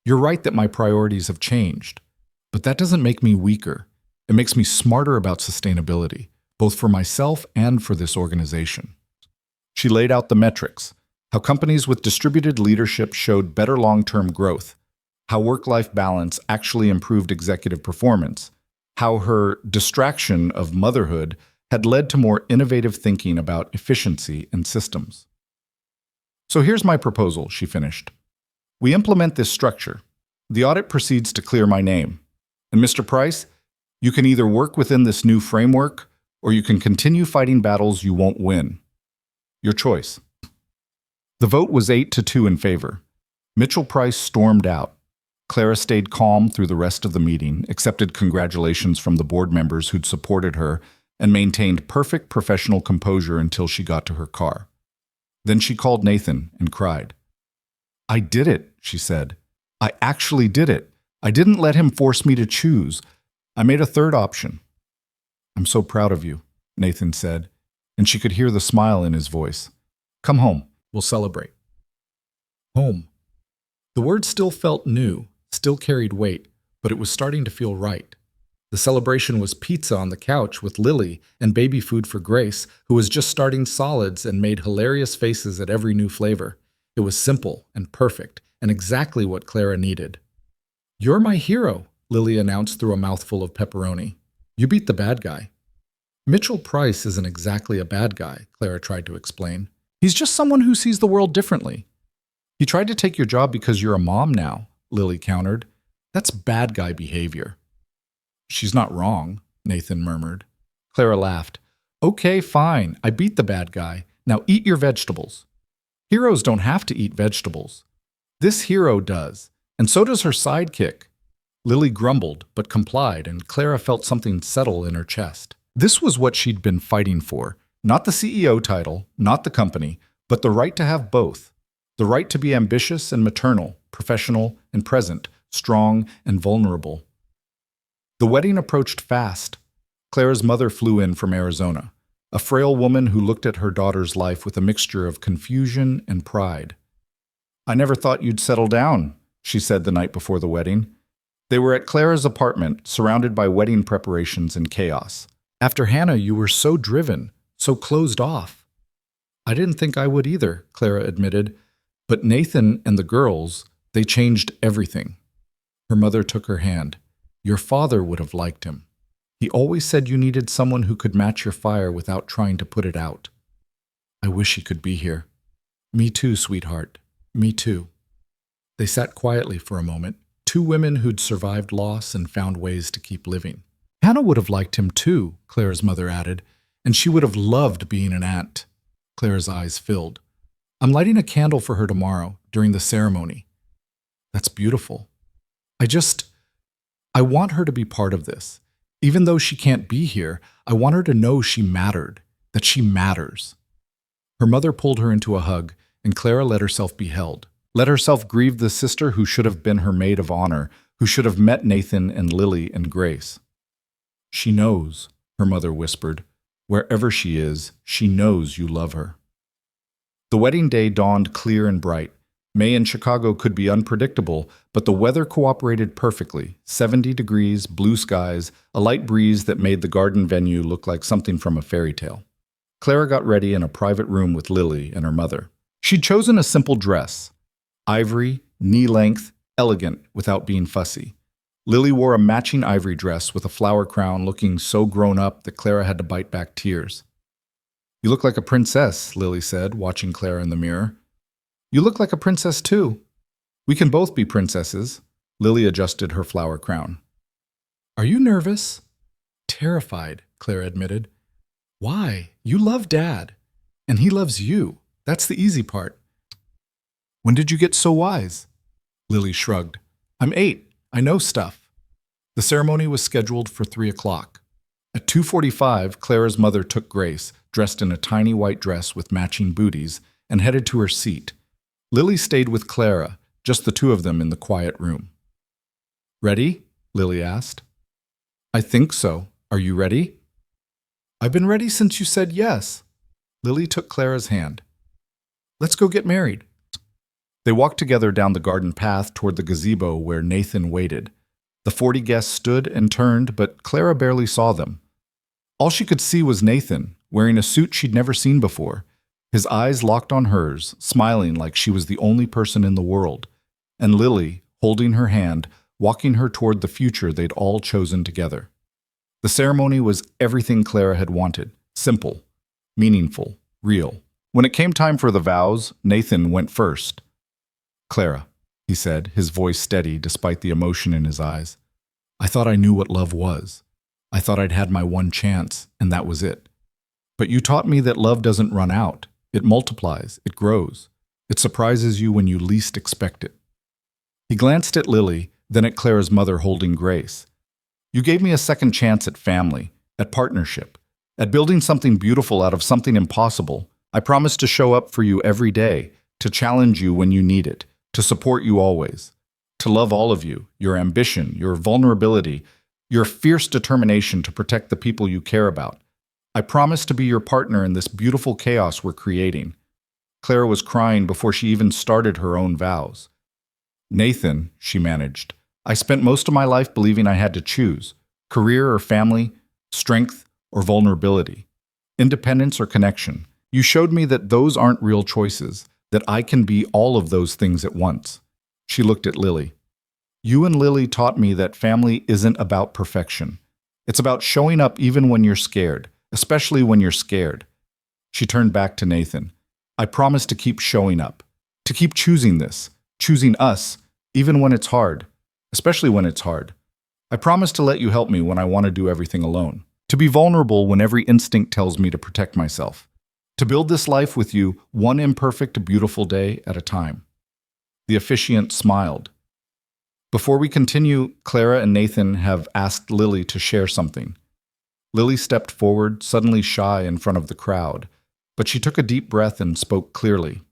You're right that my priorities have changed, but that doesn't make me weaker. It makes me smarter about sustainability, both for myself and for this organization. She laid out the metrics, how companies with distributed leadership showed better long-term growth, how work-life balance actually improved executive performance, how her distraction of motherhood had led to more innovative thinking about efficiency and systems. So here's my proposal, she finished. We implement this structure. The audit proceeds to clear my name. And Mr. Price, you can either work within this new framework or you can continue fighting battles you won't win. Your choice. The vote was 8-2 in favor. Mitchell Price stormed out. Clara stayed calm through the rest of the meeting, accepted congratulations from the board members who'd supported her, and maintained perfect professional composure until she got to her car. Then she called Nathan and cried. I did it, she said. I actually did it. I didn't let him force me to choose. I made a third option. I'm so proud of you, Nathan said, and she could hear the smile in his voice. Come home. We'll celebrate. Home. The word still felt new, still carried weight, but it was starting to feel right. The celebration was pizza on the couch with Lily and baby food for Grace, who was just starting solids and made hilarious faces at every new flavor. It was simple and perfect, and exactly what Clara needed. You're my hero, Lily announced through a mouthful of pepperoni. You beat the bad guy. Mitchell Price isn't exactly a bad guy, Clara tried to explain. He's just someone who sees the world differently. He tried to take your job because you're a mom now, Lily countered. That's bad guy behavior. She's not wrong, Nathan murmured. Clara laughed. Okay, fine. I beat the bad guy. Now eat your vegetables. Heroes don't have to eat vegetables. This hero does, and so does her sidekick. Lily grumbled, but complied, and Clara felt something settle in her chest. This was what she'd been fighting for. Not the CEO title, not the company, but the right to have both. The right to be ambitious and maternal, professional and present, strong and vulnerable. The wedding approached fast. Clara's mother flew in from Arizona, a frail woman who looked at her daughter's life with a mixture of confusion and pride. I never thought you'd settle down, she said the night before the wedding. They were at Clara's apartment, surrounded by wedding preparations and chaos. After Hannah, you were so driven, so closed off. I didn't think I would either, Clara admitted, but Nathan and the girls, they changed everything. Her mother took her hand. Your father would have liked him. He always said you needed someone who could match your fire without trying to put it out. I wish he could be here. Me too, sweetheart. Me too. They sat quietly for a moment, two women who'd survived loss and found ways to keep living. Hannah would have liked him too, Clara's mother added, and she would have loved being an aunt. Clara's eyes filled. I'm lighting a candle for her tomorrow, during the ceremony. That's beautiful. I want her to be part of this. Even though she can't be here, I want her to know she mattered, that she matters. Her mother pulled her into a hug, and Clara let herself be held. Let herself grieve the sister who should have been her maid of honor, who should have met Nathan and Lily and Grace. She knows, her mother whispered. Wherever she is, she knows you love her. The wedding day dawned clear and bright. May in Chicago could be unpredictable, but the weather cooperated perfectly. 70 degrees, blue skies, a light breeze that made the garden venue look like something from a fairy tale. Clara got ready in a private room with Lily and her mother. She'd chosen a simple dress. Ivory, knee-length, elegant without being fussy. Lily wore a matching ivory dress with a flower crown looking so grown up that Clara had to bite back tears. You look like a princess, Lily said, watching Clara in the mirror. You look like a princess too. We can both be princesses. Lily adjusted her flower crown. Are you nervous? Terrified, Clara admitted. Why? You love Dad. And he loves you. That's the easy part. When did you get so wise? Lily shrugged. I'm 8. I know stuff. The ceremony was scheduled for 3 o'clock. At 2:45, Clara's mother took Grace, dressed in a tiny white dress with matching booties, and headed to her seat. Lily stayed with Clara, just the two of them in the quiet room. Ready? Lily asked. I think so. Are you ready? I've been ready since you said yes. Lily took Clara's hand. Let's go get married. They walked together down the garden path toward the gazebo where Nathan waited. The 40 guests stood and turned, but Clara barely saw them. All she could see was Nathan, wearing a suit she'd never seen before. His eyes locked on hers, smiling like she was the only person in the world, and Lily, holding her hand, walking her toward the future they'd all chosen together. The ceremony was everything Clara had wanted: simple, meaningful, real. When it came time for the vows, Nathan went first. "Clara," he said, his voice steady despite the emotion in his eyes, "I thought I knew what love was. I thought I'd had my one chance, and that was it. But you taught me that love doesn't run out. It multiplies, it grows. It surprises you when you least expect it." He glanced at Lily, then at Clara's mother holding Grace. "You gave me a second chance at family, at partnership, at building something beautiful out of something impossible. I promise to show up for you every day, to challenge you when you need it, to support you always, to love all of you, your ambition, your vulnerability, your fierce determination to protect the people you care about. I promise to be your partner in this beautiful chaos we're creating." Clara was crying before she even started her own vows. "Nathan," she managed, "I spent most of my life believing I had to choose: career or family, strength or vulnerability, independence or connection. You showed me that those aren't real choices, that I can be all of those things at once." She looked at Lily. "You and Lily taught me that family isn't about perfection. It's about showing up even when you're scared, especially when you're scared." She turned back to Nathan. "I promise to keep showing up, to keep choosing this, choosing us, even when it's hard, especially when it's hard. I promise to let you help me when I want to do everything alone, to be vulnerable when every instinct tells me to protect myself, to build this life with you one imperfect, beautiful day at a time." The officiant smiled. "Before we continue, Clara and Nathan have asked Lily to share something." Lily stepped forward, suddenly shy in front of the crowd, but she took a deep breath and spoke clearly.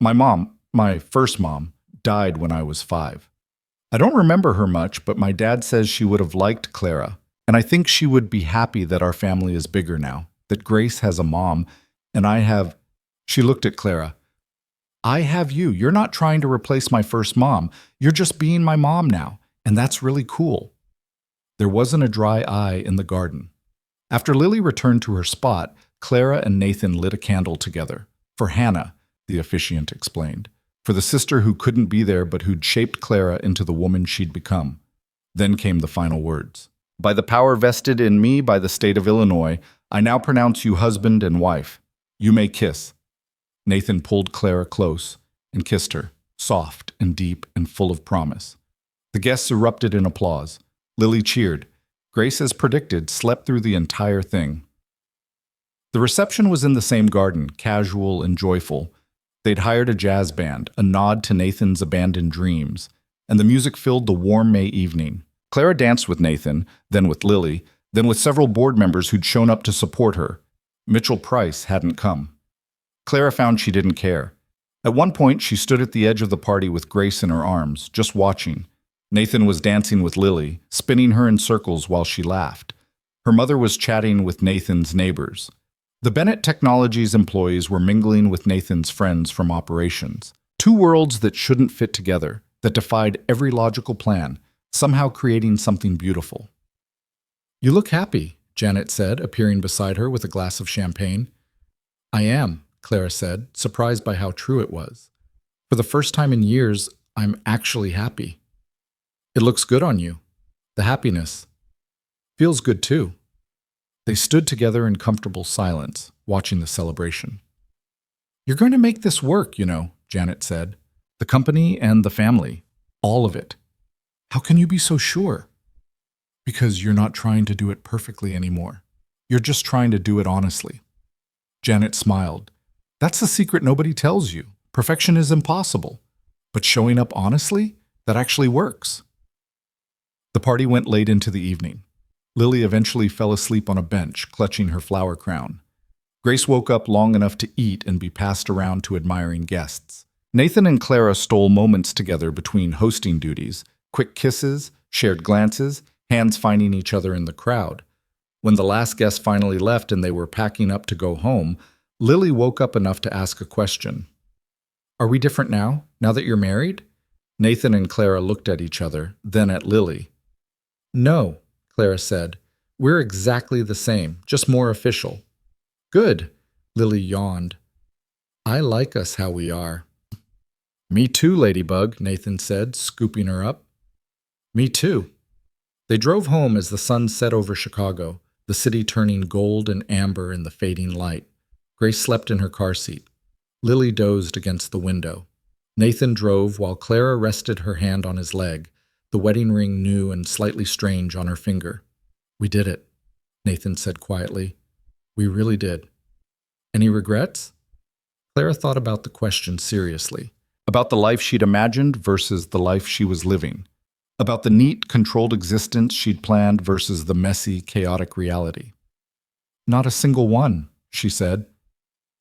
"My mom, my first mom, died when I was 5. I don't remember her much, but my dad says she would have liked Clara, and I think she would be happy that our family is bigger now, that Grace has a mom, and I have—" She looked at Clara. "I have you. You're not trying to replace my first mom. You're just being my mom now, and that's really cool." There wasn't a dry eye in the garden. After Lily returned to her spot, Clara and Nathan lit a candle together. "For Hannah," the officiant explained. "For the sister who couldn't be there but who'd shaped Clara into the woman she'd become." Then came the final words. "By the power vested in me by the state of Illinois, I now pronounce you husband and wife. You may kiss." Nathan pulled Clara close and kissed her, soft and deep and full of promise. The guests erupted in applause. Lily cheered. Grace, as predicted, slept through the entire thing. The reception was in the same garden, casual and joyful. They'd hired a jazz band, a nod to Nathan's abandoned dreams, and the music filled the warm May evening. Clara danced with Nathan, then with Lily, then with several board members who'd shown up to support her. Mitchell Price hadn't come. Clara found she didn't care. At one point, she stood at the edge of the party with Grace in her arms, just watching. Nathan was dancing with Lily, spinning her in circles while she laughed. Her mother was chatting with Nathan's neighbors. The Bennett Technologies employees were mingling with Nathan's friends from operations. Two worlds that shouldn't fit together, that defied every logical plan, somehow creating something beautiful. "You look happy," Janet said, appearing beside her with a glass of champagne. "I am," Clara said, surprised by how true it was. "For the first time in years, I'm actually happy." "It looks good on you. The happiness feels good too." They stood together in comfortable silence, watching the celebration. "You're going to make this work, you know," Janet said. "The company and the family. All of it." "How can you be so sure?" "Because you're not trying to do it perfectly anymore. You're just trying to do it honestly." Janet smiled. "That's the secret nobody tells you. Perfection is impossible. But showing up honestly, that actually works." The party went late into the evening. Lily eventually fell asleep on a bench, clutching her flower crown. Grace woke up long enough to eat and be passed around to admiring guests. Nathan and Clara stole moments together between hosting duties, quick kisses, shared glances, hands finding each other in the crowd. When the last guest finally left and they were packing up to go home, Lily woke up enough to ask a question. "Are we different now that you're married?" Nathan and Clara looked at each other, then at Lily. "No," Clara said. "We're exactly the same, just more official." "Good," Lily yawned. I like us how we are. Me too, Ladybug, Nathan said, scooping her up. Me too. They drove home as the sun set over Chicago, the city turning gold and amber in the fading light. Grace slept in her car seat. Lily dozed against the window. Nathan drove while Clara rested her hand on his leg, the wedding ring new and slightly strange on her finger. We did it, Nathan said quietly. We really did. Any regrets? Clara thought about the question seriously, about the life she'd imagined versus the life she was living, about the neat, controlled existence she'd planned versus the messy, chaotic reality. Not a single one, she said.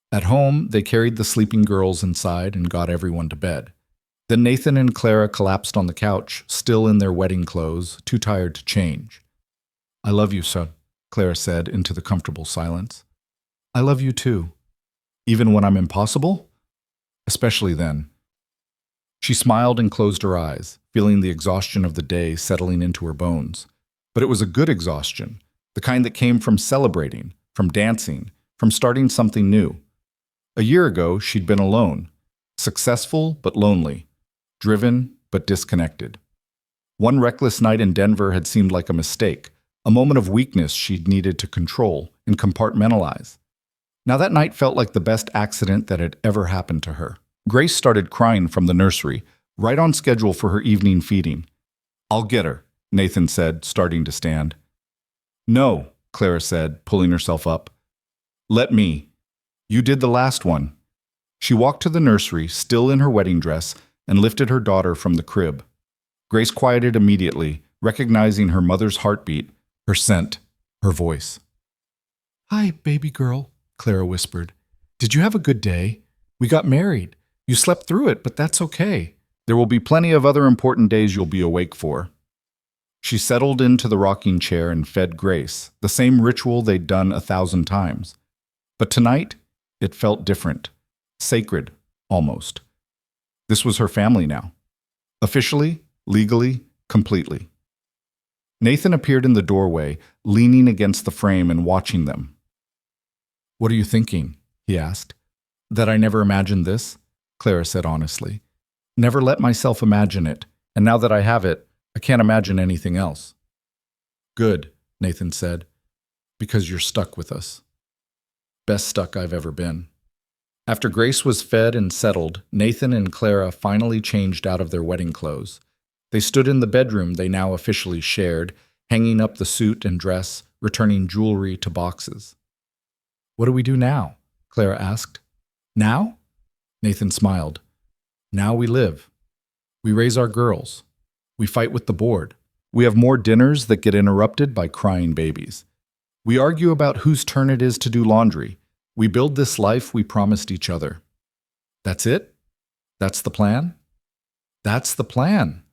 At home, they carried the sleeping girls inside and got everyone to bed. Then Nathan and Clara collapsed on the couch, still in their wedding clothes, too tired to change. I love you, son, Clara said into the comfortable silence. I love you too. Even when I'm impossible? Especially then. She smiled and closed her eyes, feeling the exhaustion of the day settling into her bones. But it was a good exhaustion, the kind that came from celebrating, from dancing, from starting something new. A year ago, she'd been alone, successful but lonely, driven but disconnected. One reckless night in Denver had seemed like a mistake, a moment of weakness she'd needed to control and compartmentalize. Now that night felt like the best accident that had ever happened to her. Grace started crying from the nursery, right on schedule for her evening feeding. I'll get her, Nathan said, starting to stand. No, Clara said, pulling herself up. Let me. You did the last one. She walked to the nursery, still in her wedding dress, and lifted her daughter from the crib. Grace quieted immediately, recognizing her mother's heartbeat, her scent, her voice. Hi, baby girl, Clara whispered. Did you have a good day? We got married. You slept through it, but that's okay. There will be plenty of other important days you'll be awake for. She settled into the rocking chair and fed Grace, the same ritual they'd done 1,000 times. But tonight, it felt different, sacred, almost. This was her family now. Officially, legally, completely. Nathan appeared in the doorway, leaning against the frame and watching them. What are you thinking? He asked. That I never imagined this? Clara said honestly. Never let myself imagine it, and now that I have it, I can't imagine anything else. Good, Nathan said, because you're stuck with us. Best stuck I've ever been. After Grace was fed and settled, Nathan and Clara finally changed out of their wedding clothes. They stood in the bedroom they now officially shared, hanging up the suit and dress, returning jewelry to boxes. What do we do now? Clara asked. Now? Nathan smiled. Now we live. We raise our girls. We fight with the board. We have more dinners that get interrupted by crying babies. We argue about whose turn it is to do laundry. We build this life we promised each other. That's it? That's the plan? That's the plan.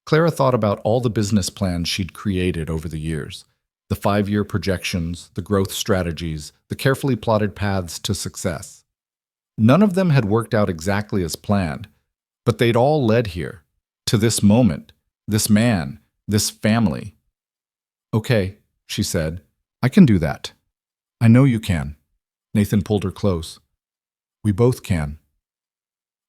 Clara thought about all the business plans she'd created over the years. The 5-year projections, the growth strategies, the carefully plotted paths to success. None of them had worked out exactly as planned, but they'd all led here, to this moment, this man, this family. Okay, she said, I can do that. I know you can. Nathan pulled her close. We both can.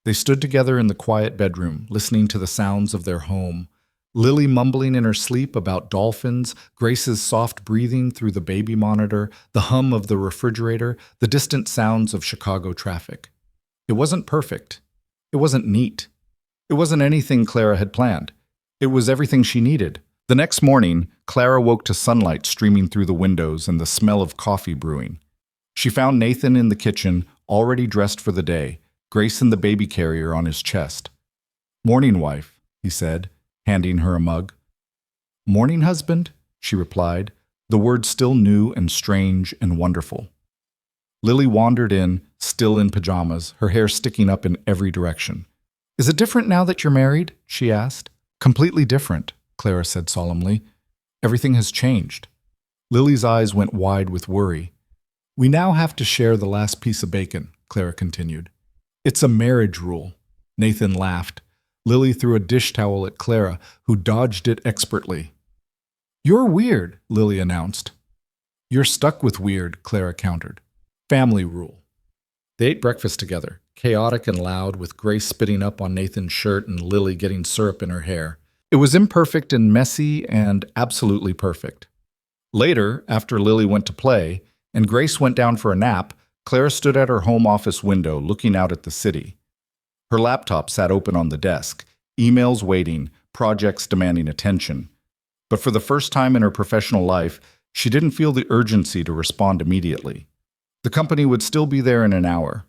They stood together in the quiet bedroom, listening to the sounds of their home. Lily mumbling in her sleep about dolphins, Grace's soft breathing through the baby monitor, the hum of the refrigerator, the distant sounds of Chicago traffic. It wasn't perfect. It wasn't neat. It wasn't anything Clara had planned. It was everything she needed. The next morning, Clara woke to sunlight streaming through the windows and the smell of coffee brewing. She found Nathan in the kitchen, already dressed for the day, Grace in the baby carrier on his chest. Morning, wife, he said, handing her a mug. Morning, husband, she replied, the word still new and strange and wonderful. Lily wandered in, still in pajamas, her hair sticking up in every direction. Is it different now that you're married? She asked. Completely different, Clara said solemnly. Everything has changed. Lily's eyes went wide with worry. We now have to share the last piece of bacon, Clara continued. It's a marriage rule. Nathan laughed. Lily threw a dish towel at Clara, who dodged it expertly. You're weird, Lily announced. You're stuck with weird, Clara countered. Family rule. They ate breakfast together, chaotic and loud, with Grace spitting up on Nathan's shirt and Lily getting syrup in her hair. It was imperfect and messy and absolutely perfect. Later, after Lily went to play and Grace went down for a nap, Clara stood at her home office window looking out at the city. Her laptop sat open on the desk, emails waiting, projects demanding attention. But for the first time in her professional life, she didn't feel the urgency to respond immediately. The company would still be there in an hour.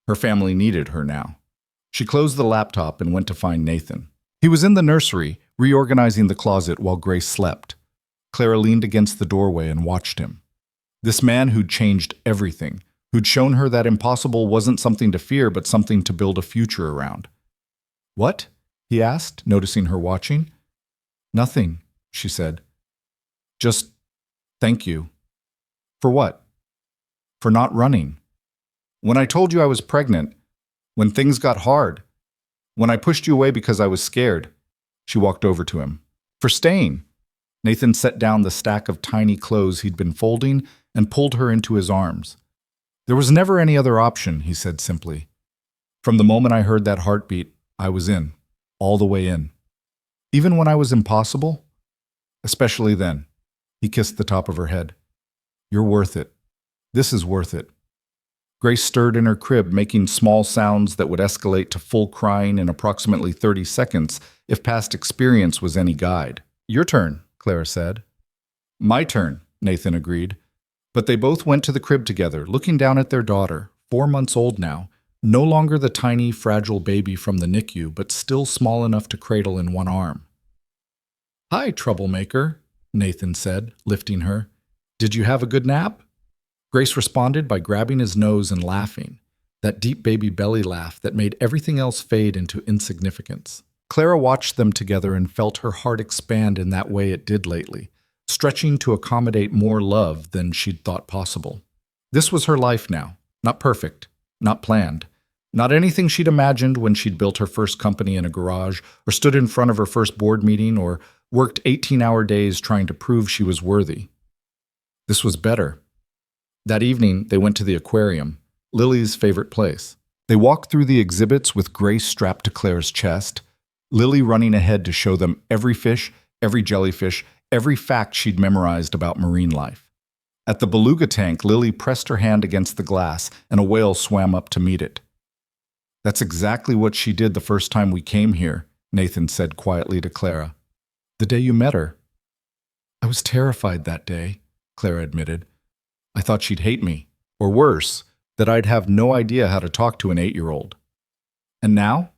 Her family needed her now. She closed the laptop and went to find Nathan. He was in the nursery, reorganizing the closet while Grace slept. Clara leaned against the doorway and watched him. This man who'd changed everything, who'd shown her that impossible wasn't something to fear but something to build a future around. "What?" he asked, noticing her watching. "Nothing," she said. "Just thank you." "For what?" "For not running. When I told you I was pregnant, when things got hard, when I pushed you away because I was scared." She walked over to him. "For staying." Nathan set down the stack of tiny clothes he'd been folding and pulled her into his arms. "There was never any other option," he said simply. "From the moment I heard that heartbeat, I was in, all the way in. Even when I was impossible, especially then." He kissed the top of her head. "You're worth it. This is worth it." Grace stirred in her crib, making small sounds that would escalate to full crying in approximately 30 seconds if past experience was any guide. "Your turn," Clara said. "My turn," Nathan agreed. But they both went to the crib together, looking down at their daughter, 4 months old now, no longer the tiny, fragile baby from the NICU, but still small enough to cradle in one arm. "Hi, troublemaker," Nathan said, lifting her. "Did you have a good nap?" Grace responded by grabbing his nose and laughing, that deep baby belly laugh that made everything else fade into insignificance. Clara watched them together and felt her heart expand in that way it did lately, stretching to accommodate more love than she'd thought possible. This was her life now, not perfect, not planned, not anything she'd imagined when she'd built her first company in a garage, or stood in front of her first board meeting, or worked 18-hour days trying to prove she was worthy. This was better. That evening, they went to the aquarium, Lily's favorite place. They walked through the exhibits with Grace strapped to Claire's chest, Lily running ahead to show them every fish, every jellyfish, every fact she'd memorized about marine life. At the beluga tank, Lily pressed her hand against the glass, and a whale swam up to meet it. "That's exactly what she did the first time we came here," Nathan said quietly to Clara. "The day you met her." "I was terrified that day," Clara admitted. "I thought she'd hate me, or worse, that I'd have no idea how to talk to an 8-year-old. And now?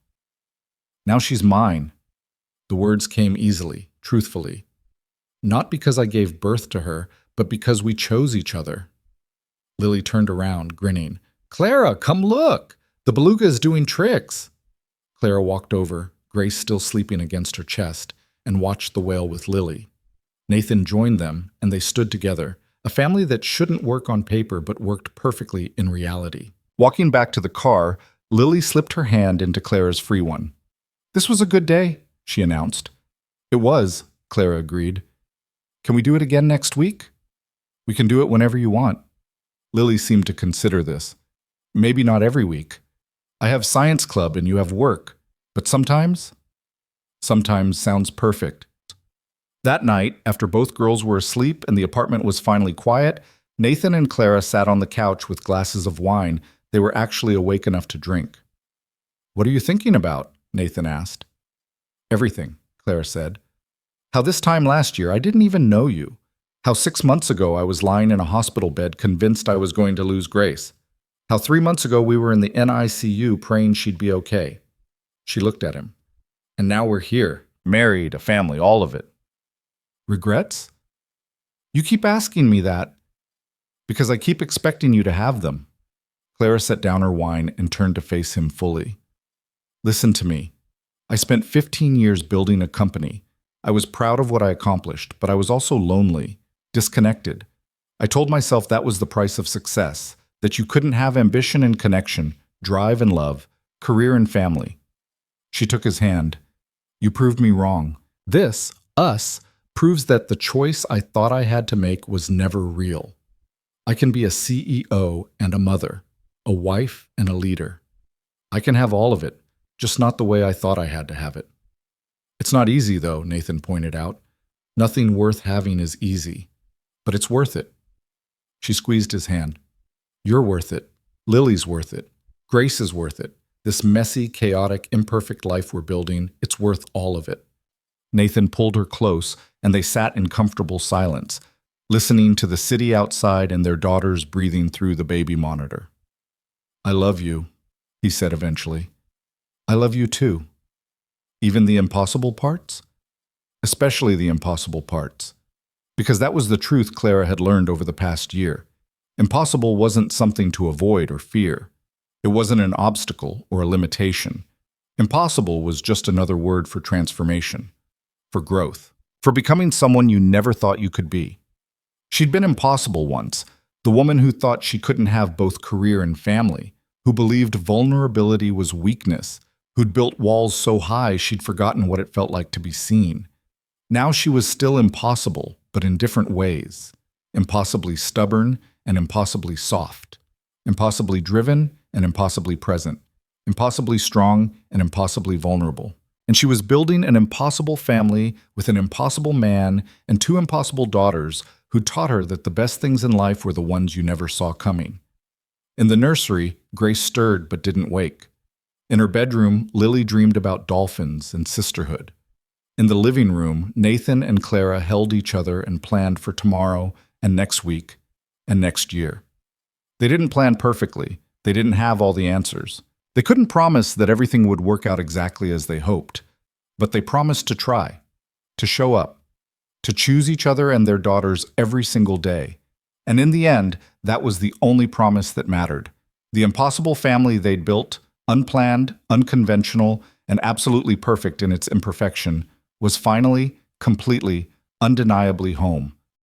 Now she's mine." The words came easily, truthfully. "Not because I gave birth to her, but because we chose each other." Lily turned around, grinning. "Clara, come look! The beluga is doing tricks." Clara walked over, Grace still sleeping against her chest, and watched the whale with Lily. Nathan joined them, and they stood together, a family that shouldn't work on paper but worked perfectly in reality. Walking back to the car, Lily slipped her hand into Clara's free one. "This was a good day," she announced. "It was," Clara agreed. "Can we do it again next week?" "We can do it whenever you want." Lily seemed to consider this. "Maybe not every week. I have science club and you have work. But sometimes?" "Sometimes" sounds perfect. That night, after both girls were asleep and the apartment was finally quiet, Nathan and Clara sat on the couch with glasses of wine they were actually awake enough to drink. "What are you thinking about?" Nathan asked. "Everything," Clara said. "How this time last year I didn't even know you. How 6 months ago I was lying in a hospital bed convinced I was going to lose Grace. How 3 months ago we were in the NICU praying she'd be okay." She looked at him. "And now we're here, married, a family, all of it." "Regrets?" "You keep asking me that." "Because I keep expecting you to have them." Clara set down her wine and turned to face him fully. "Listen to me. I spent 15 years building a company. I was proud of what I accomplished, but I was also lonely, disconnected. I told myself that was the price of success, that you couldn't have ambition and connection, drive and love, career and family." She took his hand. "You proved me wrong. This, us, proves that the choice I thought I had to make was never real. I can be a CEO and a mother. a wife, and a leader. I can have all of it, just not the way I thought I had to have it. It's not easy, though, Nathan pointed out. Nothing worth having is easy, but it's worth it. She squeezed his hand. You're worth it. Lily's worth it. Grace is worth it. This messy, chaotic, imperfect life we're building, it's worth all of it. Nathan pulled her close, and they sat in comfortable silence, listening to the city outside and their daughters breathing through the baby monitor. I love you, he said eventually. I love you too. Even the impossible parts? Especially the impossible parts. Because that was the truth Clara had learned over the past year. Impossible wasn't something to avoid or fear. It wasn't an obstacle or a limitation. Impossible was just another word for transformation, for growth, for becoming someone you never thought you could be. She'd been impossible once, the woman who thought she couldn't have both career and family, who believed vulnerability was weakness, who'd built walls so high she'd forgotten what it felt like to be seen. Now she was still impossible, but in different ways. Impossibly stubborn and impossibly soft. Impossibly driven and impossibly present. Impossibly strong and impossibly vulnerable. And she was building an impossible family with an impossible man and two impossible daughters who taught her that the best things in life were the ones you never saw coming. In the nursery, Grace stirred but didn't wake. In her bedroom, Lily dreamed about dolphins and sisterhood. In the living room, Nathan and Clara held each other and planned for tomorrow and next week and next year. They didn't plan perfectly. They didn't have all the answers. They couldn't promise that everything would work out exactly as they hoped. But they promised to try, to show up, to choose each other and their daughters every single day. And in the end, that was the only promise that mattered. The impossible family they'd built, unplanned, unconventional, and absolutely perfect in its imperfection, was finally, completely, undeniably home.